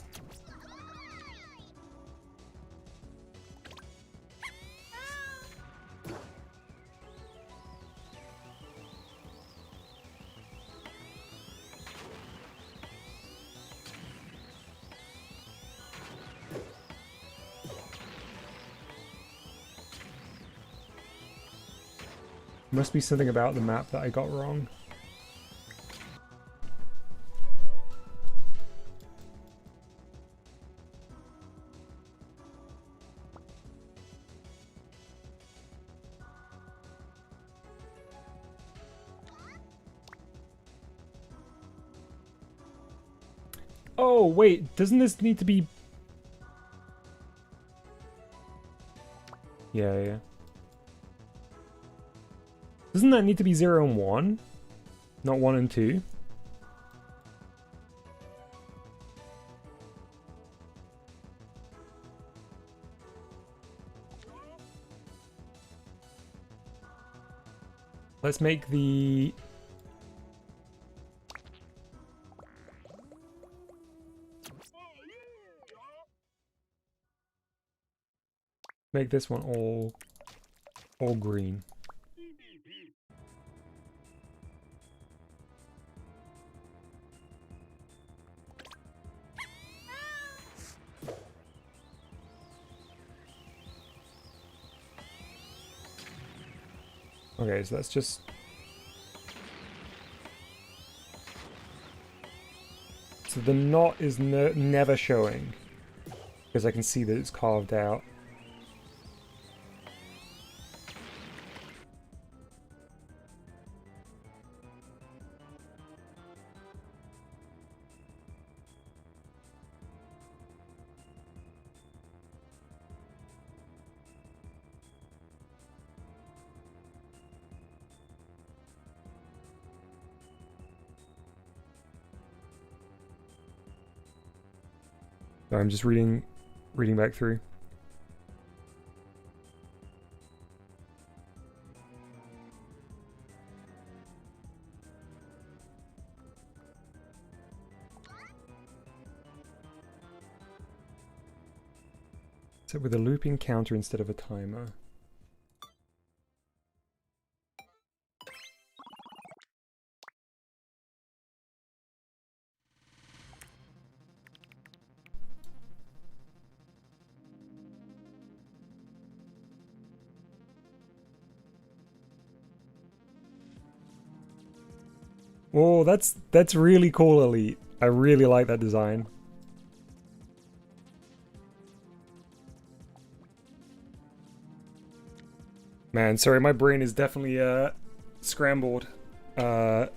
Must be something about the map that I got wrong. Oh, wait, doesn't this need to be... Yeah. Doesn't that need to be 0 and 1? Not 1 and 2? Let's make the... Make this one all green. Okay, so that's just... So the knot is never showing, because I can see that it's carved out. So I'm just reading back through. So with a looping counter instead of a timer. Oh, that's really cool, Elite. I really like that design. Man, sorry, my brain is definitely scrambled. Probably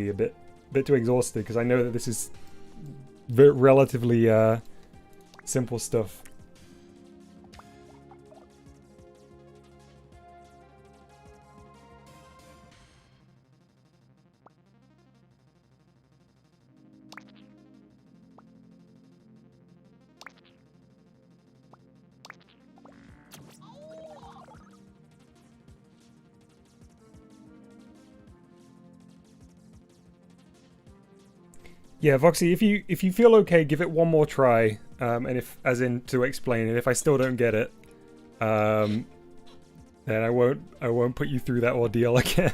a bit too exhausted because I know that this is relatively simple stuff. Yeah, Voxy, if you feel okay, give it one more try, and if, as in to explain it, if I still don't get it, then I won't put you through that ordeal again.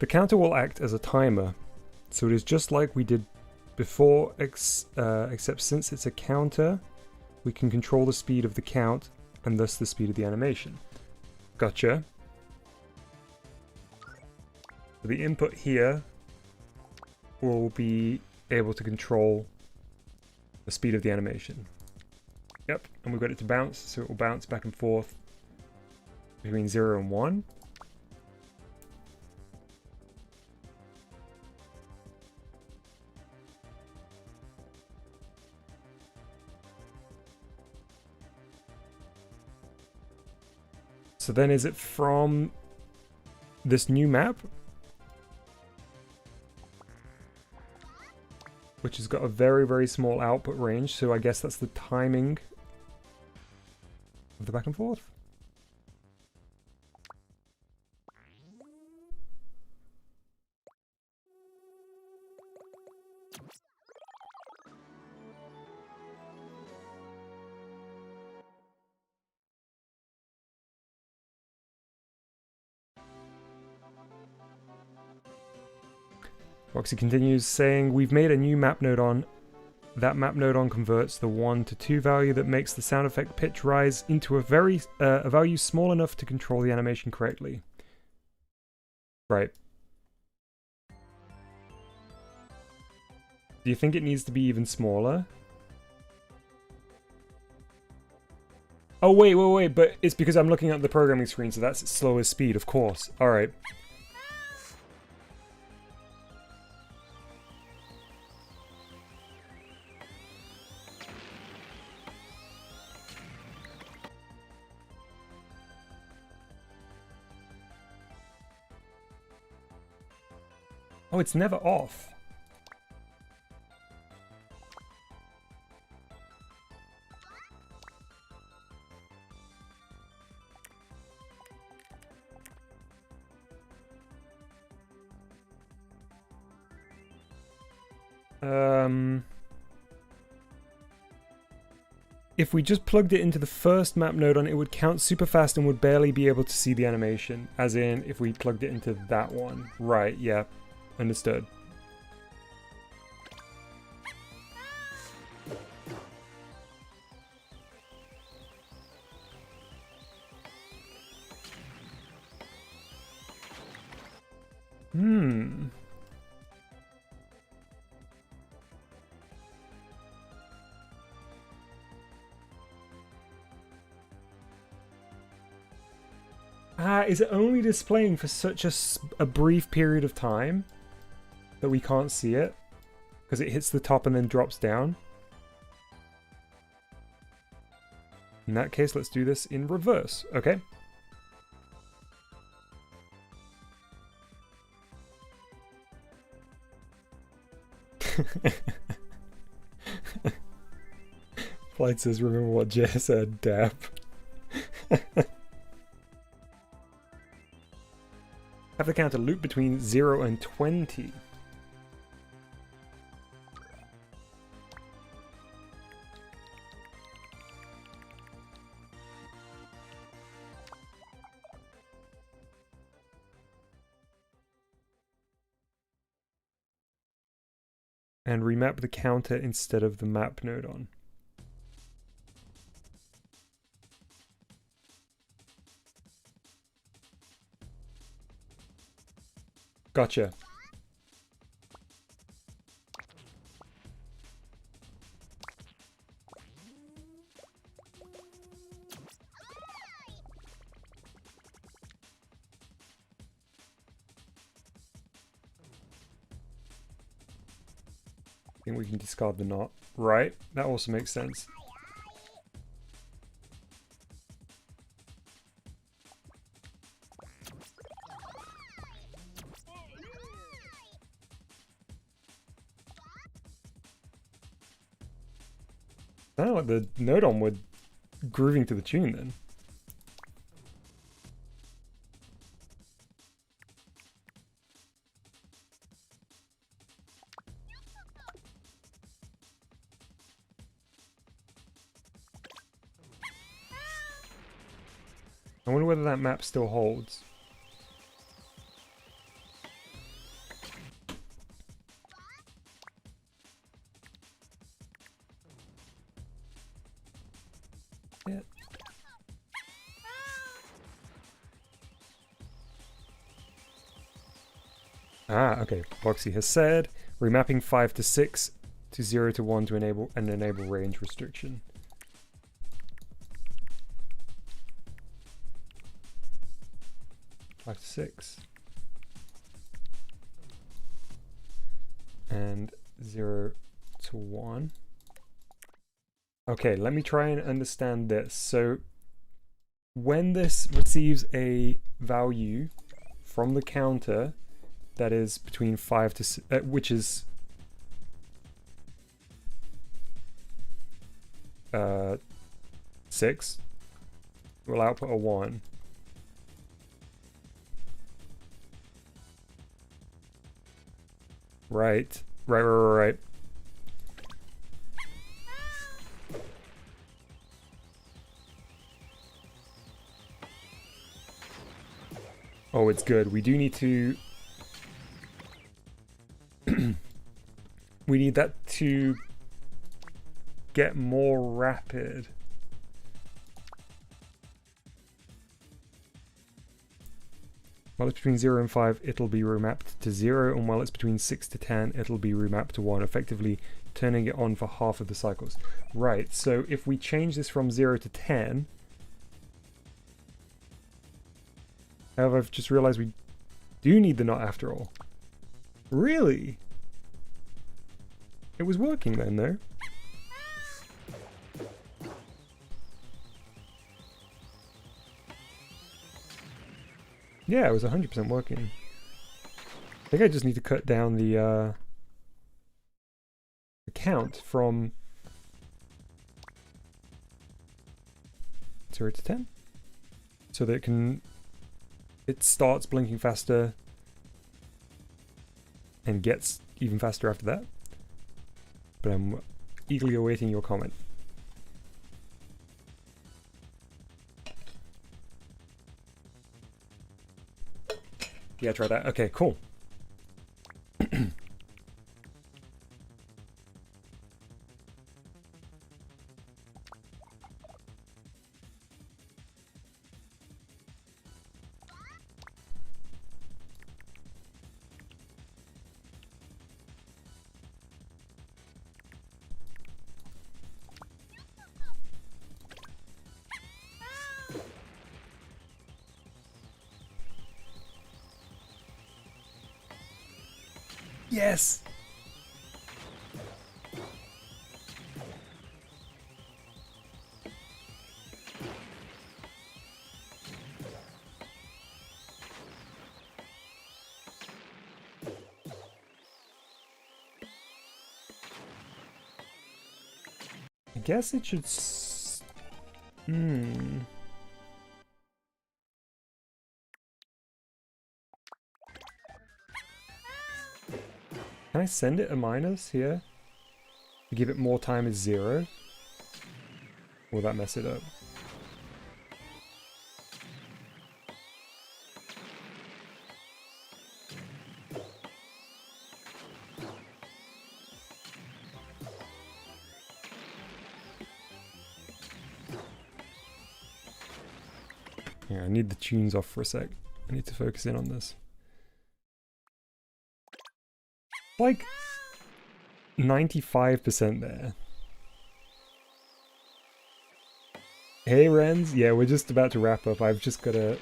The counter will act as a timer, so it is just like we did before, except since it's a counter, we can control the speed of the count and thus the speed of the animation. Gotcha. So the input here will be able to control the speed of the animation. Yep. and we've got it to bounce, so it will bounce back and forth between 0 and 1. So then is it from this new map? Which has got a very, very small output range, so I guess that's the timing of the back and forth. Roxy continues saying, we've made a new map node on. That map node on converts the 1 to 2 value that makes the sound effect pitch rise into a value small enough to control the animation correctly. Right. Do you think it needs to be even smaller? Oh, wait, but it's because I'm looking at the programming screen, so that's its slowest speed, of course. Alright. Oh, it's never off. If we just plugged it into the first map node on, it would count super fast and would barely be able to see the animation. As in, if we plugged it into that one. Right, yeah. Understood. Is it only displaying for such a brief period of time that we can't see it? Because it hits the top and then drops down? In that case, let's do this in reverse, okay? Flight says, remember what Jay said, dap. Have the counter loop between 0 and 20. And remap the counter instead of the map node on. Gotcha. I think we can discard the knot. Right, that also makes sense. I don't know what the note on would grooving to the tune then. I wonder whether that map still holds. Yeah. Ah, okay. Boxy has said remapping 5 to 6 to 0 to 1 to enable range restriction. 5 to 6. And 0 to 1. Okay, let me try and understand this. So when this receives a value from the counter that is between 5 to 6, which is 6, it will output a 1. Right. Oh, it's good. We do need to... we need that to get more rapid. While it's between 0 and 5, it'll be remapped to 0, and while it's between 6 to 10, it'll be remapped to 1, effectively turning it on for half of the cycles. Right, so if we change this from 0 to 10... However, I've just realized we do need the not after all. Really? It was working then, though. Yeah, it was 100% working. I think I just need to cut down the count from 0 to 10. So that it starts blinking faster and gets even faster after that. But I'm eagerly awaiting your comment. Yeah, try that. Okay, cool. Yes! I guess it should... Can I send it a minus here? To give it more time as 0? Or will that mess it up? Yeah, I need the tunes off for a sec. I need to focus in on this. Like 95% there. Hey Renz, yeah, we're just about to wrap up. I've just gotta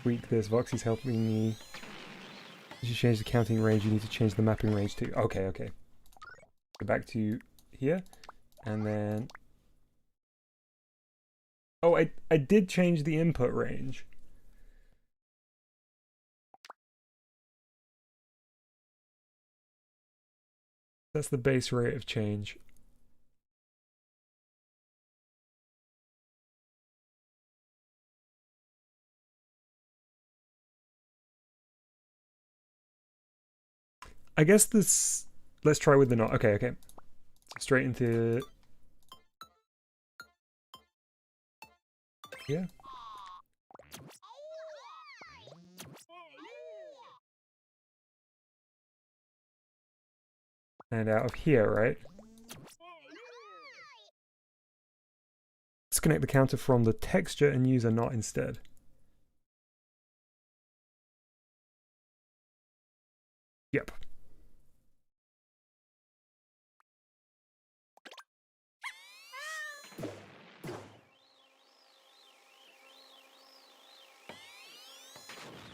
tweak this. Voxy's helping me. You change the counting range, you need to change the mapping range too. Okay, okay. Go back to here, and then... Oh, I did change the input range. That's the base rate of change. I guess this... Let's try with the not. Okay, okay. Straight into... Yeah. And out of here, right? Disconnect the counter from the texture and use a not instead. Yep.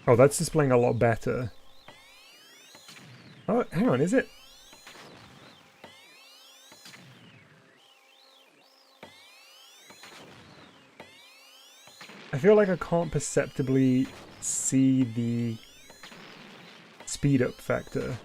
Oh, that's displaying a lot better. Oh, hang on, is it? I feel like I can't perceptibly see the speed up factor.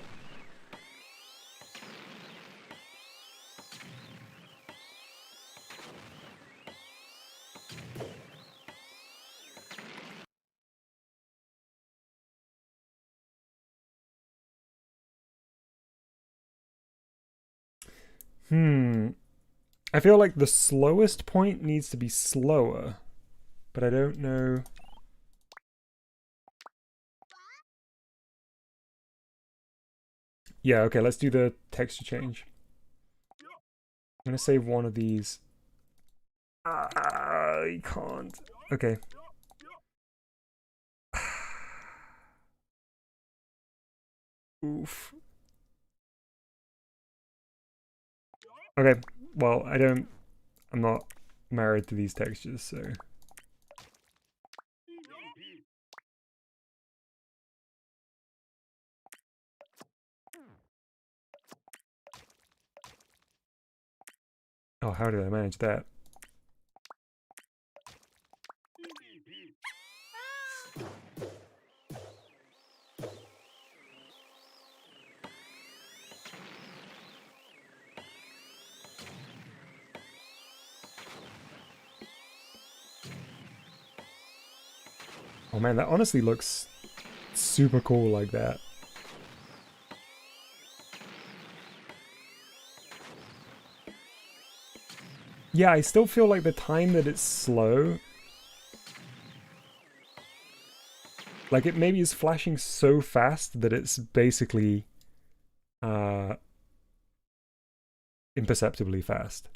I feel like the slowest point needs to be slower, but I don't know. Yeah, okay, let's do the texture change. I'm gonna save one of these. I can't. Okay. Oof. Okay, well, I'm not married to these textures, so. Oh, how did I manage that? Oh man, that honestly looks super cool like that. Yeah, I still feel like the time that it's slow, like it maybe is flashing so fast that it's basically uh imperceptibly fast.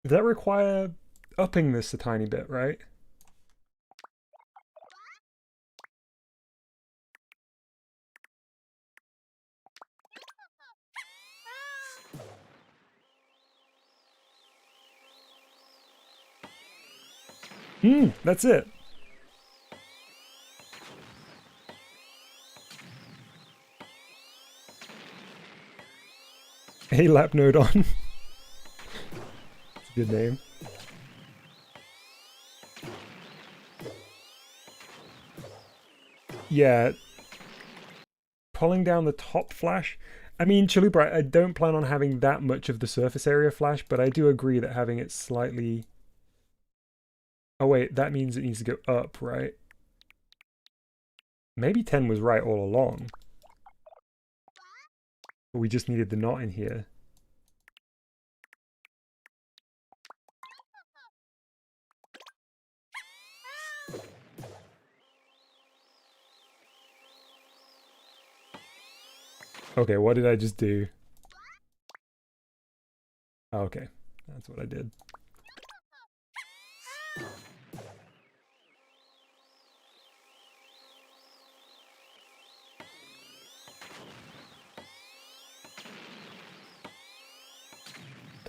Does that require upping this a tiny bit, right? That's it. Hey, Lapnodon. It's a good name. Yeah, pulling down the top flash. I mean, Chalupa, I don't plan on having that much of the surface area flash, but I do agree that having it slightly... Oh wait, that means it needs to go up, right? Maybe 10 was right all along. But we just needed the knot in here. Okay, what did I just do? Oh, okay, that's what I did.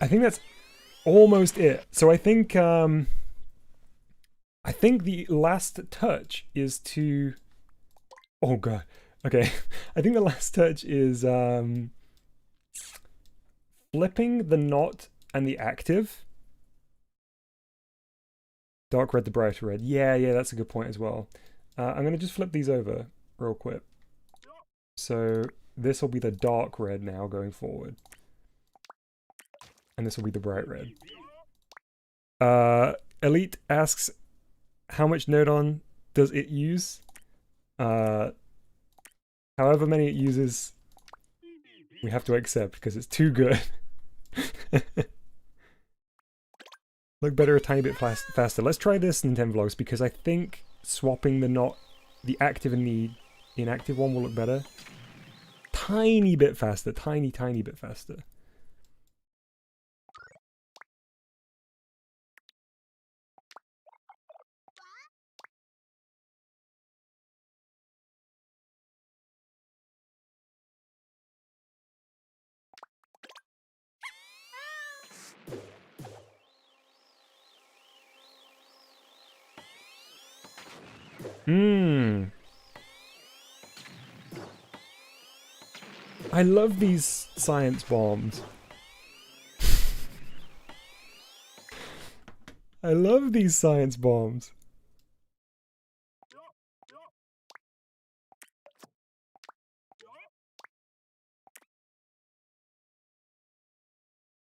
I think that's almost it. So I think the last touch is to... Oh god. Okay. I think the last touch is flipping the knot and the active. Dark red to bright red. Yeah, that's a good point as well. I'm going to just flip these over real quick. So this will be the dark red now going forward. And this will be the bright red. Elite asks, how much nodon does it use? However many it uses, we have to accept because it's too good. Look better a tiny bit faster. Let's try this in 10 vlogs because I think swapping the active and the inactive one will look better. Tiny bit faster, tiny bit faster. Hmm. I love these science bombs. I love these science bombs.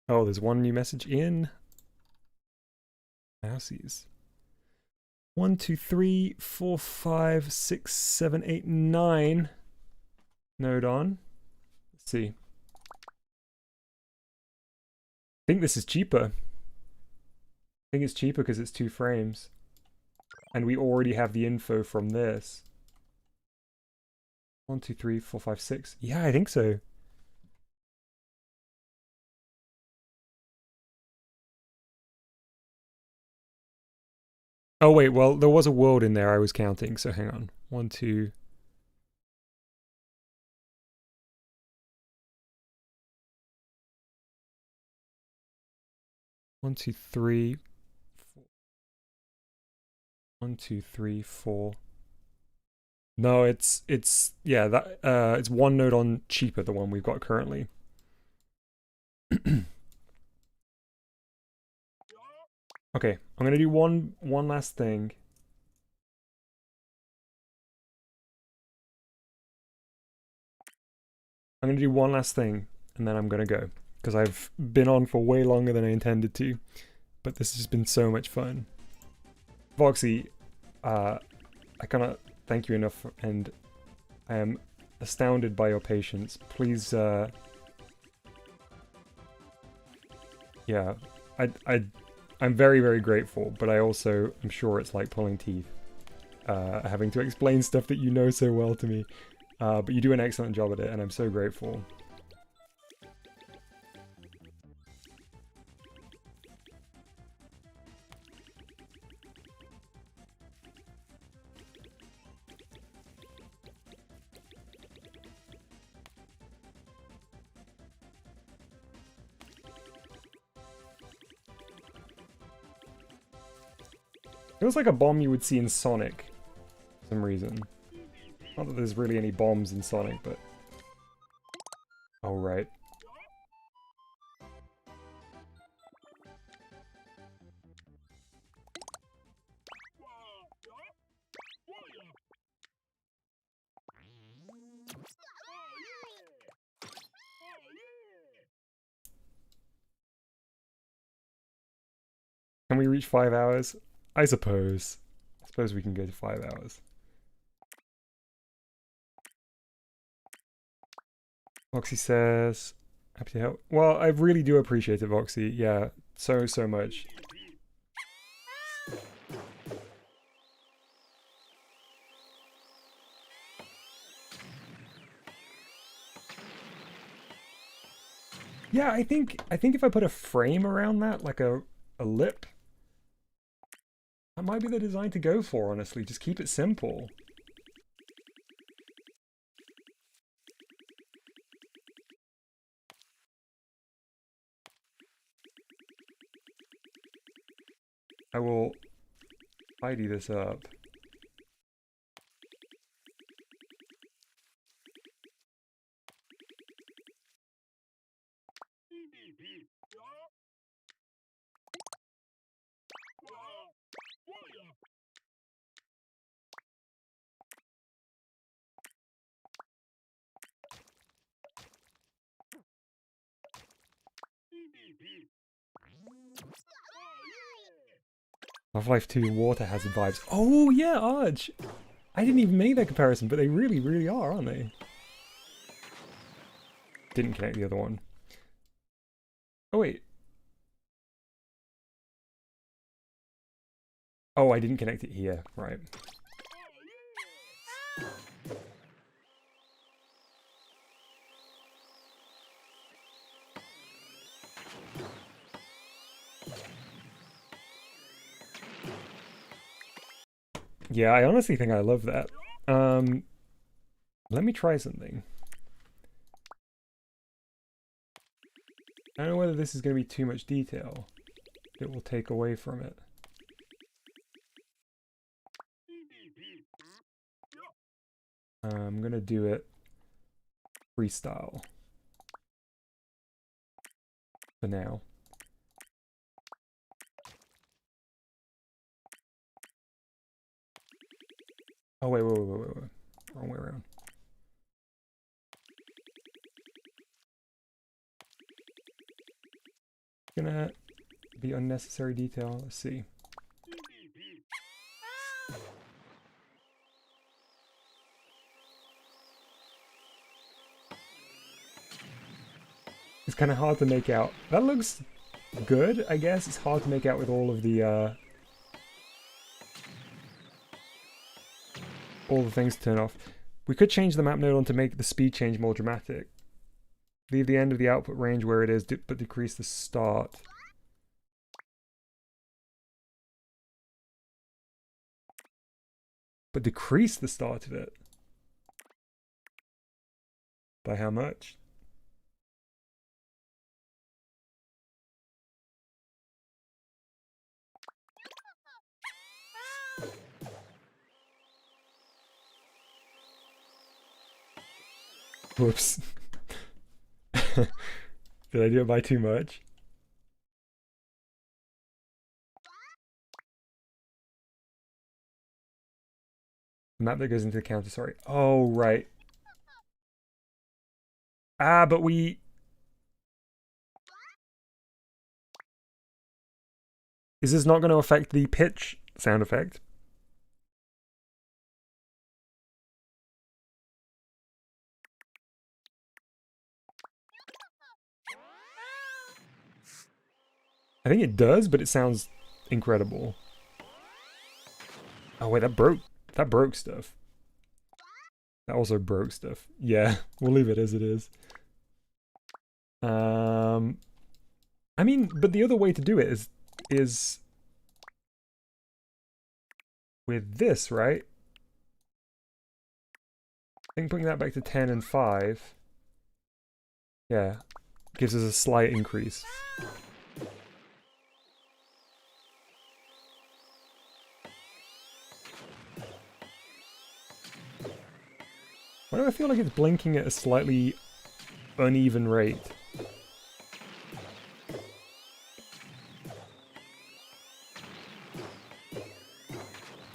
Oh, there's one new message in. Mousies. 1, 2, 3, 4, 5, 6, 7, 8, 9. Node on. Let's see. I think this is cheaper. I think it's cheaper because it's 2 frames. And we already have the info from this. 1, 2, 3, 4, 5, 6. Yeah, I think so. Oh wait, well there was a world in there I was counting, so hang on. 1, 2. 1, 2, 3. 1, 2, 3, 4. No, it's yeah, that it's one node on cheaper, the one we've got currently. Okay, I'm gonna do one last thing. I'm gonna do one last thing, and then I'm gonna go. Because I've been on for way longer than I intended to. But this has been so much fun. Voxy, I cannot thank you enough, and I am astounded by your patience. Please, yeah, I'm very, very grateful, but I also am sure it's like pulling teeth, having to explain stuff that you know so well to me. But you do an excellent job at it, and I'm so grateful. It was like a bomb you would see in Sonic, for some reason. Not that there's really any bombs in Sonic, but... Oh, right. Can we reach 5 hours? I suppose. I suppose we can go to 5 hours. Voxy says, happy to help. Well, I really do appreciate it, Voxy. Yeah, so much. Yeah, I think if I put a frame around that, like a lip, that might be the design to go for, honestly. Just keep it simple. I will tidy this up. Half-Life 2 water hazard vibes. Oh yeah, Arch! I didn't even make that comparison, but they really, really are, aren't they? Didn't connect the other one. Oh wait. Oh, I didn't connect it here. Right. Yeah, I honestly think I love that. Let me try something. I don't know whether this is going to be too much detail. It will take away from it. gonna do it freestyle for now. Oh, wait. Wrong way around. Gonna be unnecessary detail. Let's see. It's kind of hard to make out. That looks good, I guess. It's hard to make out with all of the things turned off. We could change the map node on to make the speed change more dramatic. Leave the end of the output range where it is, but decrease the start. But decrease the start of it. By how much? Whoops. Did I do it by too much? The map that goes into the counter, sorry. Oh, right. Ah, but we... Is this not going to affect the pitch sound effect? I think it does, but it sounds incredible. Oh wait, that broke stuff. That also broke stuff. Yeah, we'll leave it as it is. I mean, but the other way to do it is with this, right? I think putting that back to 10 and 5, yeah, gives us a slight increase. Why do I feel like it's blinking at a slightly uneven rate?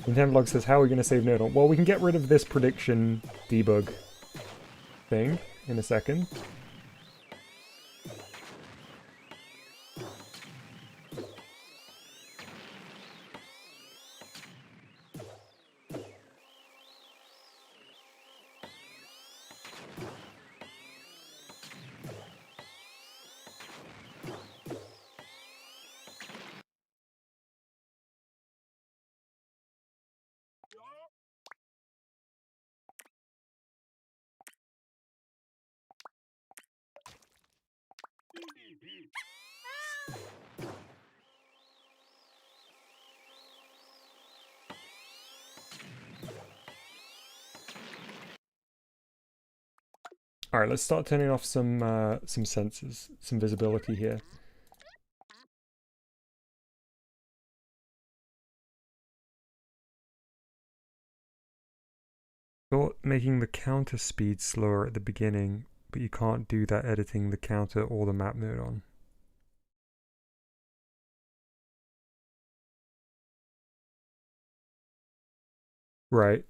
Vlog says, how are we going to save node on? Well, we can get rid of this prediction debug thing in a second. All right, let's start turning off some sensors, some visibility here. Thought making the counter speed slower at the beginning, but you can't do that editing the counter or the map node on. Right.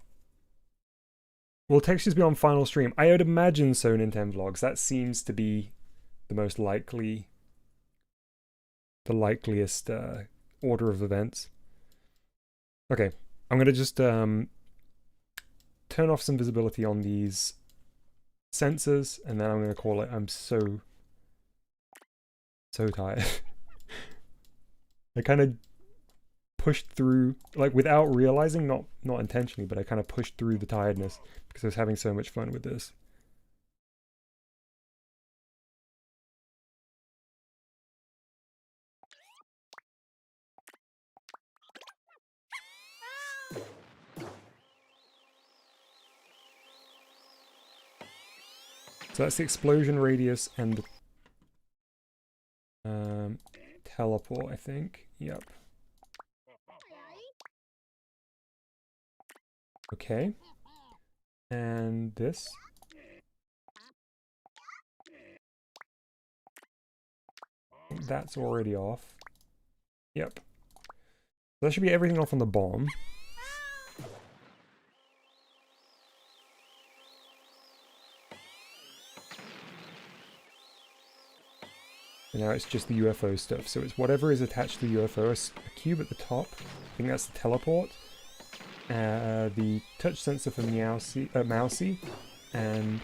Will textures be on final stream? I would imagine so, Nintendo Vlogs. That seems to be the most likely, the likeliest order of events. Okay, I'm gonna just turn off some visibility on these sensors, and then I'm gonna call it. I'm so tired. I kind of pushed through, like without realizing, not intentionally, but I kind of pushed through the tiredness because I was having so much fun with this. So that's the explosion radius and the teleport, I think. Yep. Okay. And this. I think that's already off. Yep. So that should be everything off on the bomb. And now it's just the UFO stuff. So it's whatever is attached to the UFO. A cube at the top. I think that's the teleport. The touch sensor for Mousey. And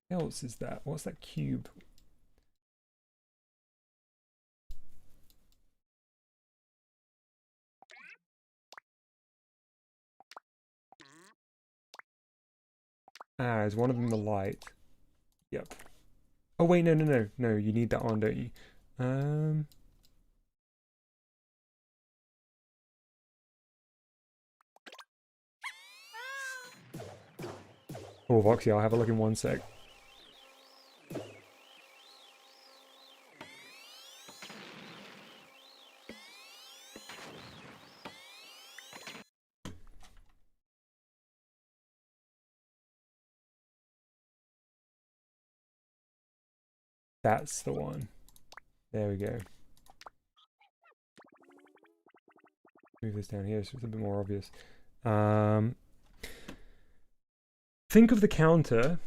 what else is that? What's that cube? Is one of them the light? Yep. Oh wait, no, you need that on, don't you? Oh, Voxy, I'll have a look in one sec. That's the one. There we go. Move this down here so it's a bit more obvious. Think of the counter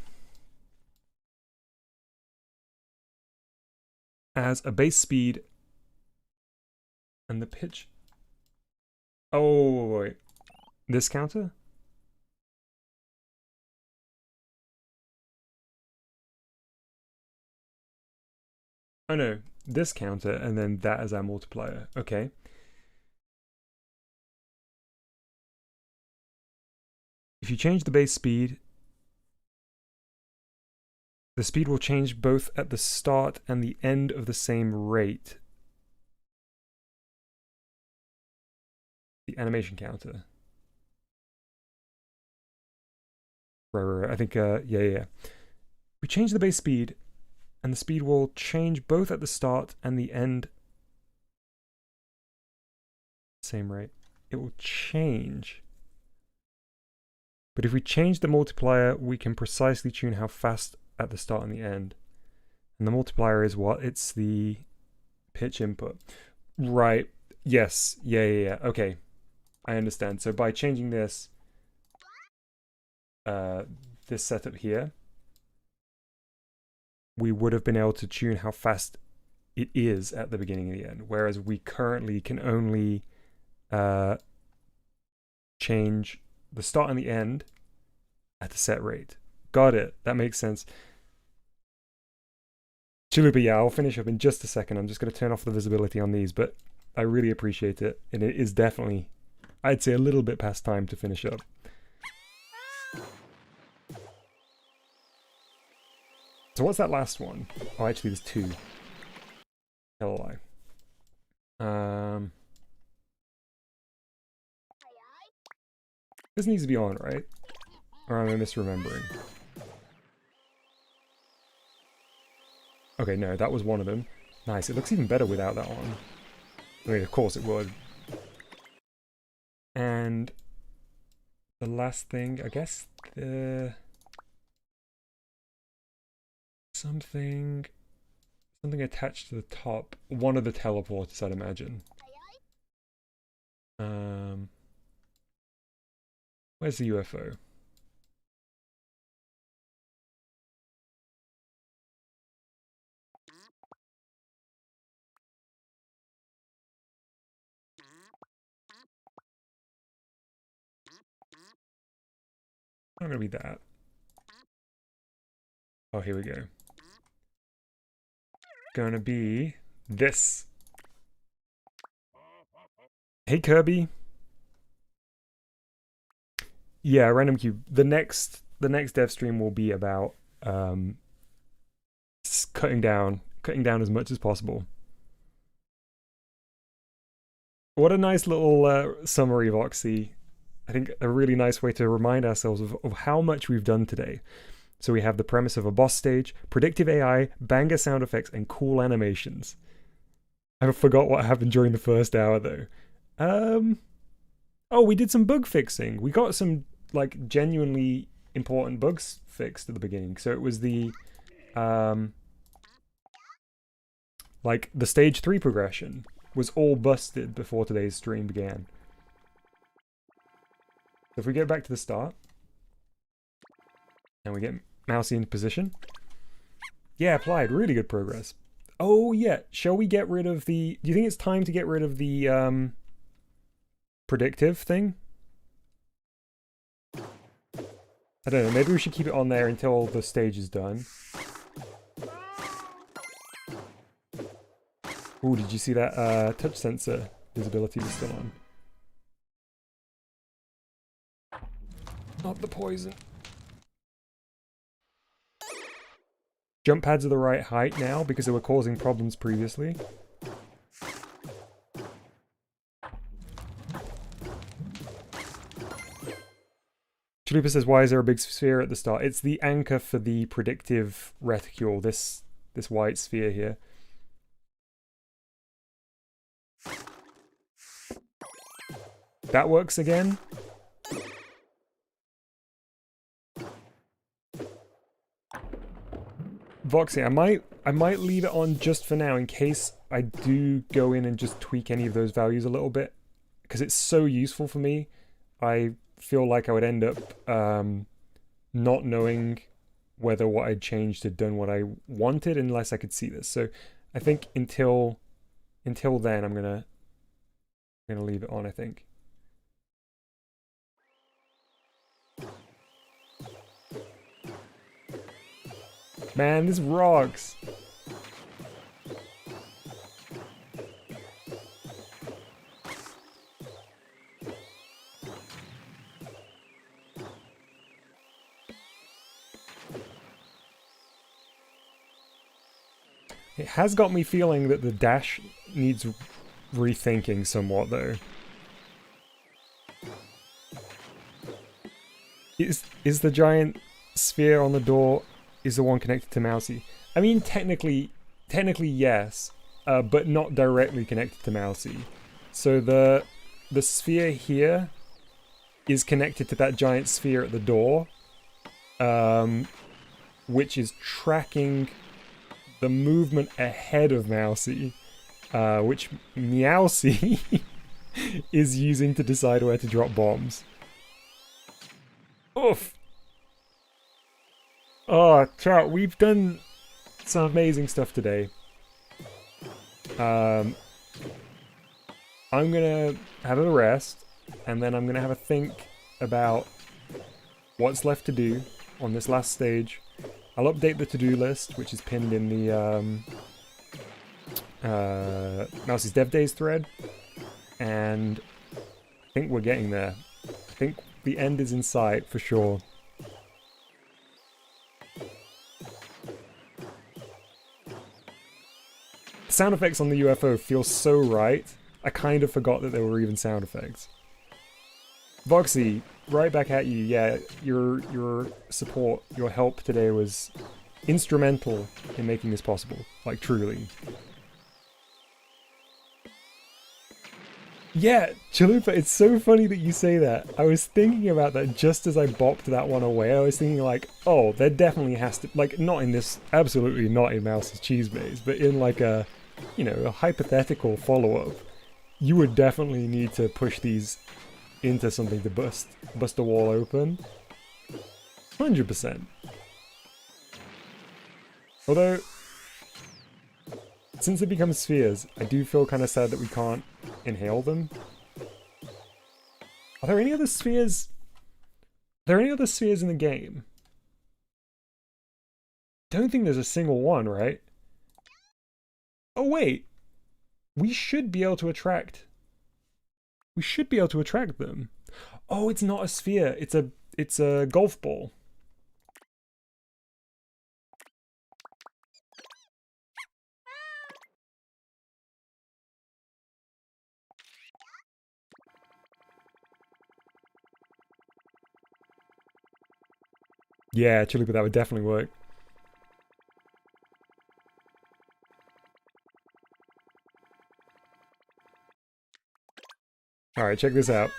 as a base speed and the pitch. Oh, wait. This counter? Oh no, this counter and then that as our multiplier. Okay. If you change the base speed, the speed will change both at the start and the end of the same rate. The animation counter. Right. I think, yeah. We change the base speed, and the speed will change both at the start and the end. Same rate. It will change. But if we change the multiplier, we can precisely tune how fast at the start and the end. And the multiplier is what? It's the pitch input. Right. Yes. Yeah. Okay. I understand. So by changing this, this setup here, we would have been able to tune how fast it is at the beginning and the end. Whereas we currently can only change the start and the end at a set rate. Got it. That makes sense. Chalupa, yeah, I'll finish up in just a second. I'm just going to turn off the visibility on these, but I really appreciate it. And it is definitely, I'd say, a little bit past time to finish up. So what's that last one? Oh, actually, there's two. Tell a lie. This needs to be on, right? Or am I misremembering? Okay, no, that was one of them. Nice, it looks even better without that one. I mean, of course it would. And the last thing, I guess, something attached to the top. One of the teleporters, I'd imagine. Where's the UFO? Not gonna be that. Oh, here we go. Gonna be this. Hey, Kirby. Yeah, random cube. The next dev stream will be about cutting down as much as possible. What a nice little summary, Voxy. I think a really nice way to remind ourselves of how much we've done today. So we have the premise of a boss stage, predictive AI, banger sound effects, and cool animations. I forgot what happened during the first hour though. Oh, we did some bug fixing. We got some like genuinely important bugs fixed at the beginning. So it was the like the stage 3 progression was all busted before today's stream began. So if we get back to the start and we get Mousey into position. Yeah, applied. Really good progress. Oh yeah, shall we get rid of the... Do you think it's time to get rid of the predictive thing? I don't know, maybe we should keep it on there until the stage is done. Ooh, did you see that touch sensor visibility was still on? Not the poison. Jump pads are the right height now because they were causing problems previously. Chalupa says, why is there a big sphere at the start? It's the anchor for the predictive reticule, this white sphere here. That works again. Voxy, I might leave it on just for now in case I do go in and just tweak any of those values a little bit, because it's so useful for me. I feel like I would end up not knowing whether what I'd changed had done what I wanted unless I could see this. So I think until then I'm gonna leave it on, I think. Man, this rocks. It has got me feeling that the dash needs rethinking somewhat, though. Is the giant sphere on the door is the one connected to Mousey? I mean, technically yes, but not directly connected to Mousey. So the sphere here is connected to that giant sphere at the door, which is tracking the movement ahead of Mousey, which Meowsey is using to decide where to drop bombs. Oof! Oh, chat, we've done some amazing stuff today. I'm gonna have a rest, and then I'm gonna have a think about what's left to do on this last stage. I'll update the to-do list, which is pinned in the Mousey's Dev Days thread, and I think we're getting there. I think the end is in sight for sure. The sound effects on the UFO feel so right. I kind of forgot that there were even sound effects. Voxy, right back at you. Yeah, your support, your help today was instrumental in making this possible. Like, truly. Yeah, Chalupa, it's so funny that you say that. I was thinking about that just as I bopped that one away. I was thinking like, oh, there definitely has to, like, not in this, absolutely not in Mouse's Cheese Maze, but in like a, you know, a hypothetical follow-up, you would definitely need to push these into something to bust a wall open. 100%. Although, since they become spheres, I do feel kind of sad that we can't inhale them. Are there any other spheres? Are there any other spheres in the game? Don't think there's a single one, right? Oh wait, we should be able to attract. We should be able to attract them. Oh, it's not a sphere. It's a golf ball. Yeah, Chalupa, that would definitely work. Alright, check this out.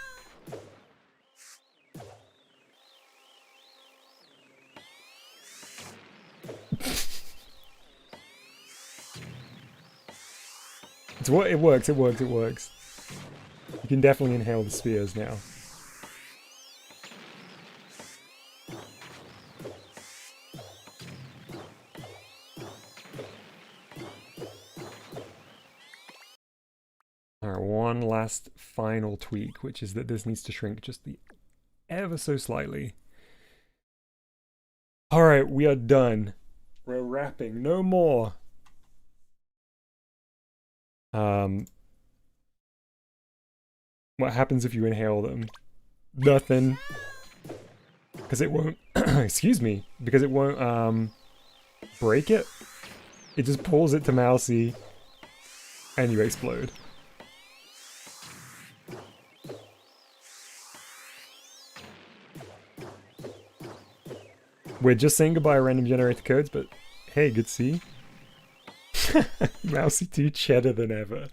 It's what it works, it works, it works. You can definitely inhale the spheres now. Alright, one last final tweak, which is that this needs to shrink just the ever so slightly. Alright, we are done. We're wrapping. No more. What happens if you inhale them? Nothing. Because it won't... excuse me. Because it won't, break it. It just pulls it to Mousey. And you explode. We're just saying goodbye to random generator codes, but hey, good to see. Mousey 2 cheddar than ever.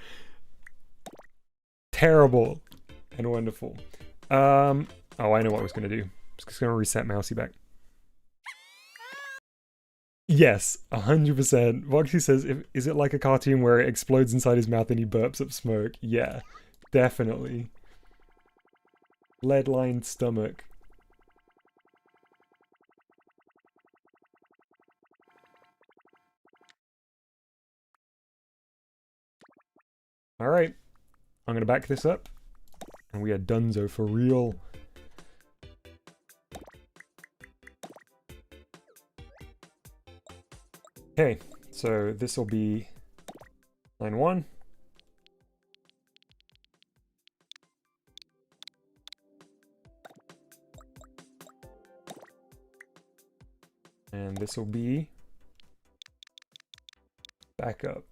Terrible and wonderful. Oh, I know what I was going to do. I was just going to reset Mousey back. Yes, 100%. Voxy says, is it like a cartoon where it explodes inside his mouth and he burps up smoke? Yeah, definitely. Lead-lined stomach. Alright, I'm gonna back this up, and we are donezo for real. Okay, so this will be line 1. And this will be back up.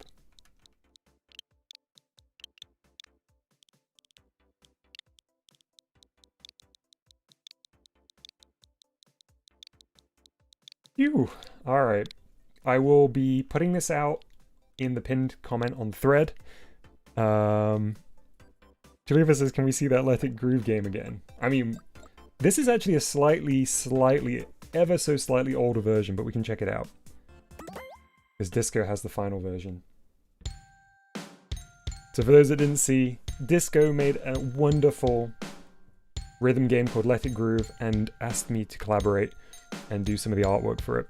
Phew. Alright. I will be putting this out in the pinned comment on the thread. Talifa says, can we see that Let It Groove game again? I mean, this is actually a slightly, ever so slightly older version, but we can check it out. Because Disco has the final version. So for those that didn't see, Disco made a wonderful rhythm game called Let It Groove and asked me to collaborate and do some of the artwork for it.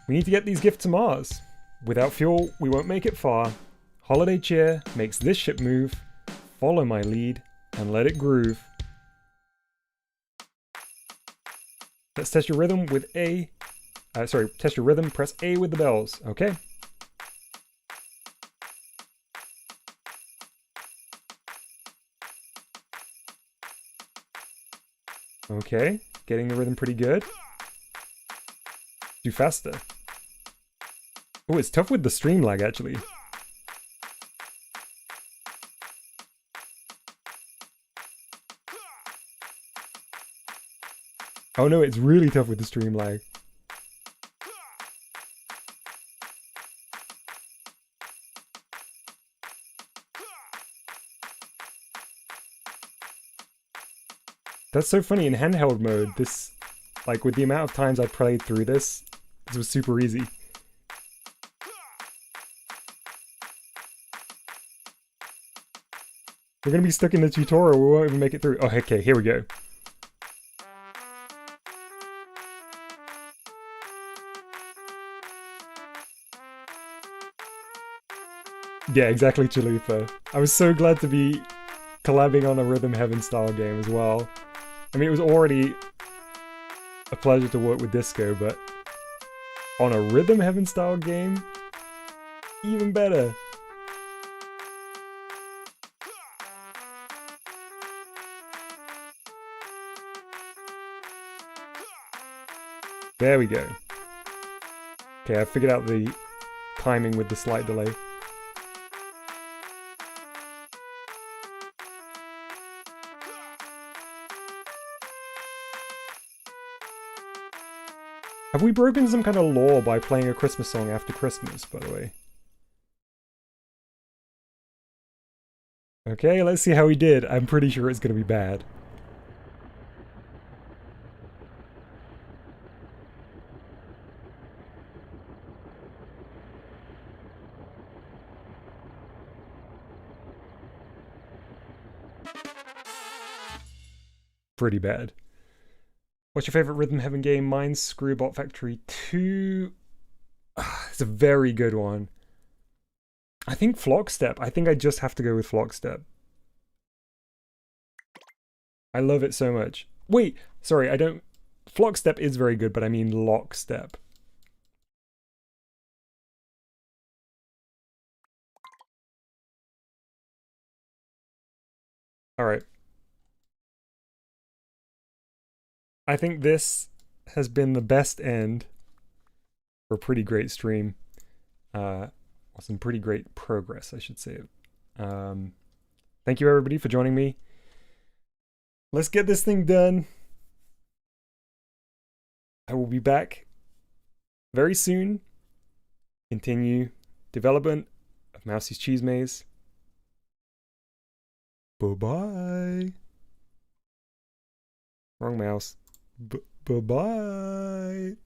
We need to get these gifts to Mars. Without fuel, we won't make it far. Holiday cheer makes this ship move. Follow my lead and let it groove. Let's test your rhythm with A. Test your rhythm, press A with the bells, okay? Okay, getting the rhythm pretty good. Do faster. Oh, it's tough with the stream lag, actually. Oh no, it's really tough with the stream lag. That's so funny, in handheld mode, this, like, with the amount of times I played through this, this was super easy. We're gonna be stuck in the tutorial, we won't even make it through. Oh, okay, here we go. Yeah, exactly, Chalupa. I was so glad to be collabing on a Rhythm Heaven style game as well. I mean, it was already a pleasure to work with Disco, but on a Rhythm Heaven style game, even better. There we go. Okay, I figured out the timing with the slight delay. Have we broken some kind of law by playing a Christmas song after Christmas, by the way? Okay, let's see how we did. I'm pretty sure it's gonna be bad. pretty bad. What's your favorite Rhythm Heaven game? Mine's Screwbot Factory 2. It's a very good one. I think Flockstep. I think I just have to go with Flockstep. I love it so much. Wait, sorry, I don't... Flockstep is very good, but I mean Lockstep. Alright. I think this has been the best end for a pretty great stream. Some pretty great progress, I should say. Thank you, everybody, for joining me. Let's get this thing done. I will be back very soon. Continue development of Mousey's Cheese Maze. Bye-bye. Wrong mouse. Bye-bye.